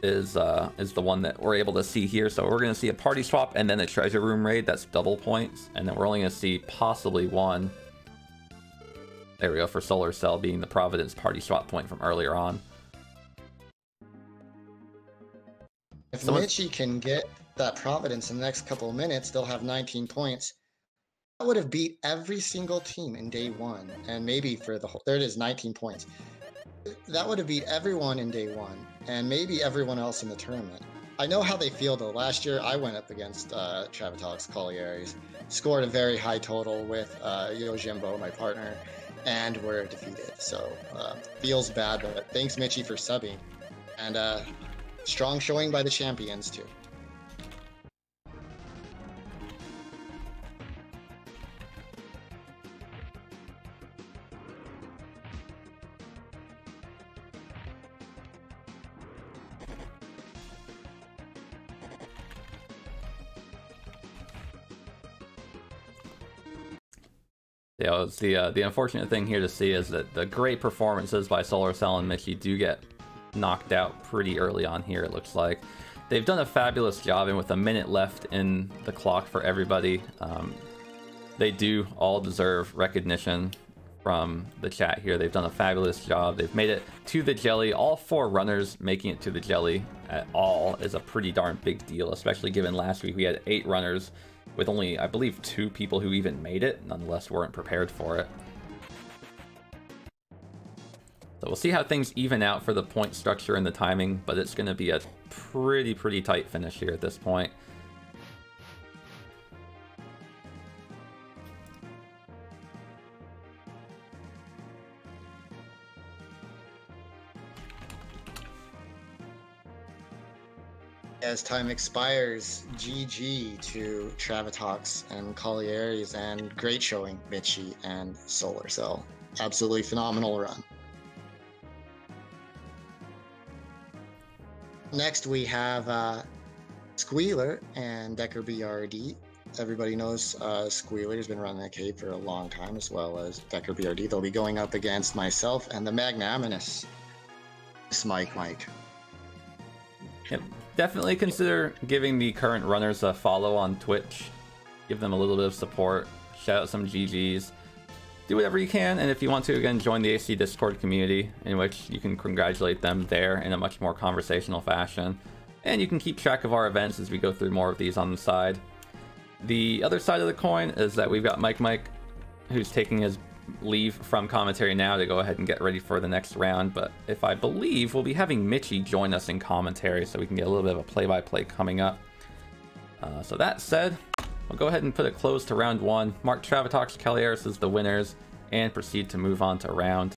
Speaker 1: is the one that we're able to see here. So we're going to see a party swap and then a Treasure Room Raid. That's double points. And then we're only going to see possibly one. There we go, for Solar Cell being the Providence party swap point from earlier on.
Speaker 2: If Michie can get that Providence in the next couple of minutes, they'll have 19 points. That would have beat every single team in day 1. And maybe for the whole... There it is, 19 points. That would have beat everyone in day 1. And maybe everyone else in the tournament. I know how they feel, though. Last year, I went up against Traviktox, Kauliarys. Scored a very high total with Yojimbo, my partner. And were defeated. So, feels bad. But thanks, Michie, for subbing. And strong showing by the champions, too.
Speaker 1: Yeah, it's the unfortunate thing here to see is that the great performances by Solar Cell and Michie do get knocked out pretty early on here, it looks like. They've done a fabulous job, and with a minute left in the clock for everybody, they do all deserve recognition from the chat here. They've done a fabulous job. They've made it to the jelly. All 4 runners making it to the jelly at all is a pretty darn big deal, especially given last week we had 8 runners with only, I believe, 2 people who even made it, nonetheless weren't prepared for it. So we'll see how things even out for the point structure and the timing, but it's going to be a pretty tight finish here at this point.
Speaker 2: As time expires, GG to Traviktox and Kauliarys, and great showing, Michie and Solar Cell. Absolutely phenomenal run. Next we have Squealer and Decker BRD. Everybody knows Squealer's been running the cave for a long time, as well as Decker BRD. They'll be going up against myself and the magnanimous Mike.
Speaker 1: Yep. Definitely consider giving the current runners a follow on Twitch. Give them a little bit of support. Shout out some GGs. Do whatever you can, and if you want to, again, join the AC Discord community, in which you can congratulate them there in a much more conversational fashion. And you can keep track of our events as we go through more of these on the side. The other side of the coin is that we've got Mike, who's taking his leave from commentary now to go ahead and get ready for the next round, but if I believe we'll be having Michie join us in commentary so we can get a little bit of a play-by-play coming up. So that said, we'll go ahead and put a close to round 1. Mark Traviktox, Kauliarys as the winners, and proceed to move on to round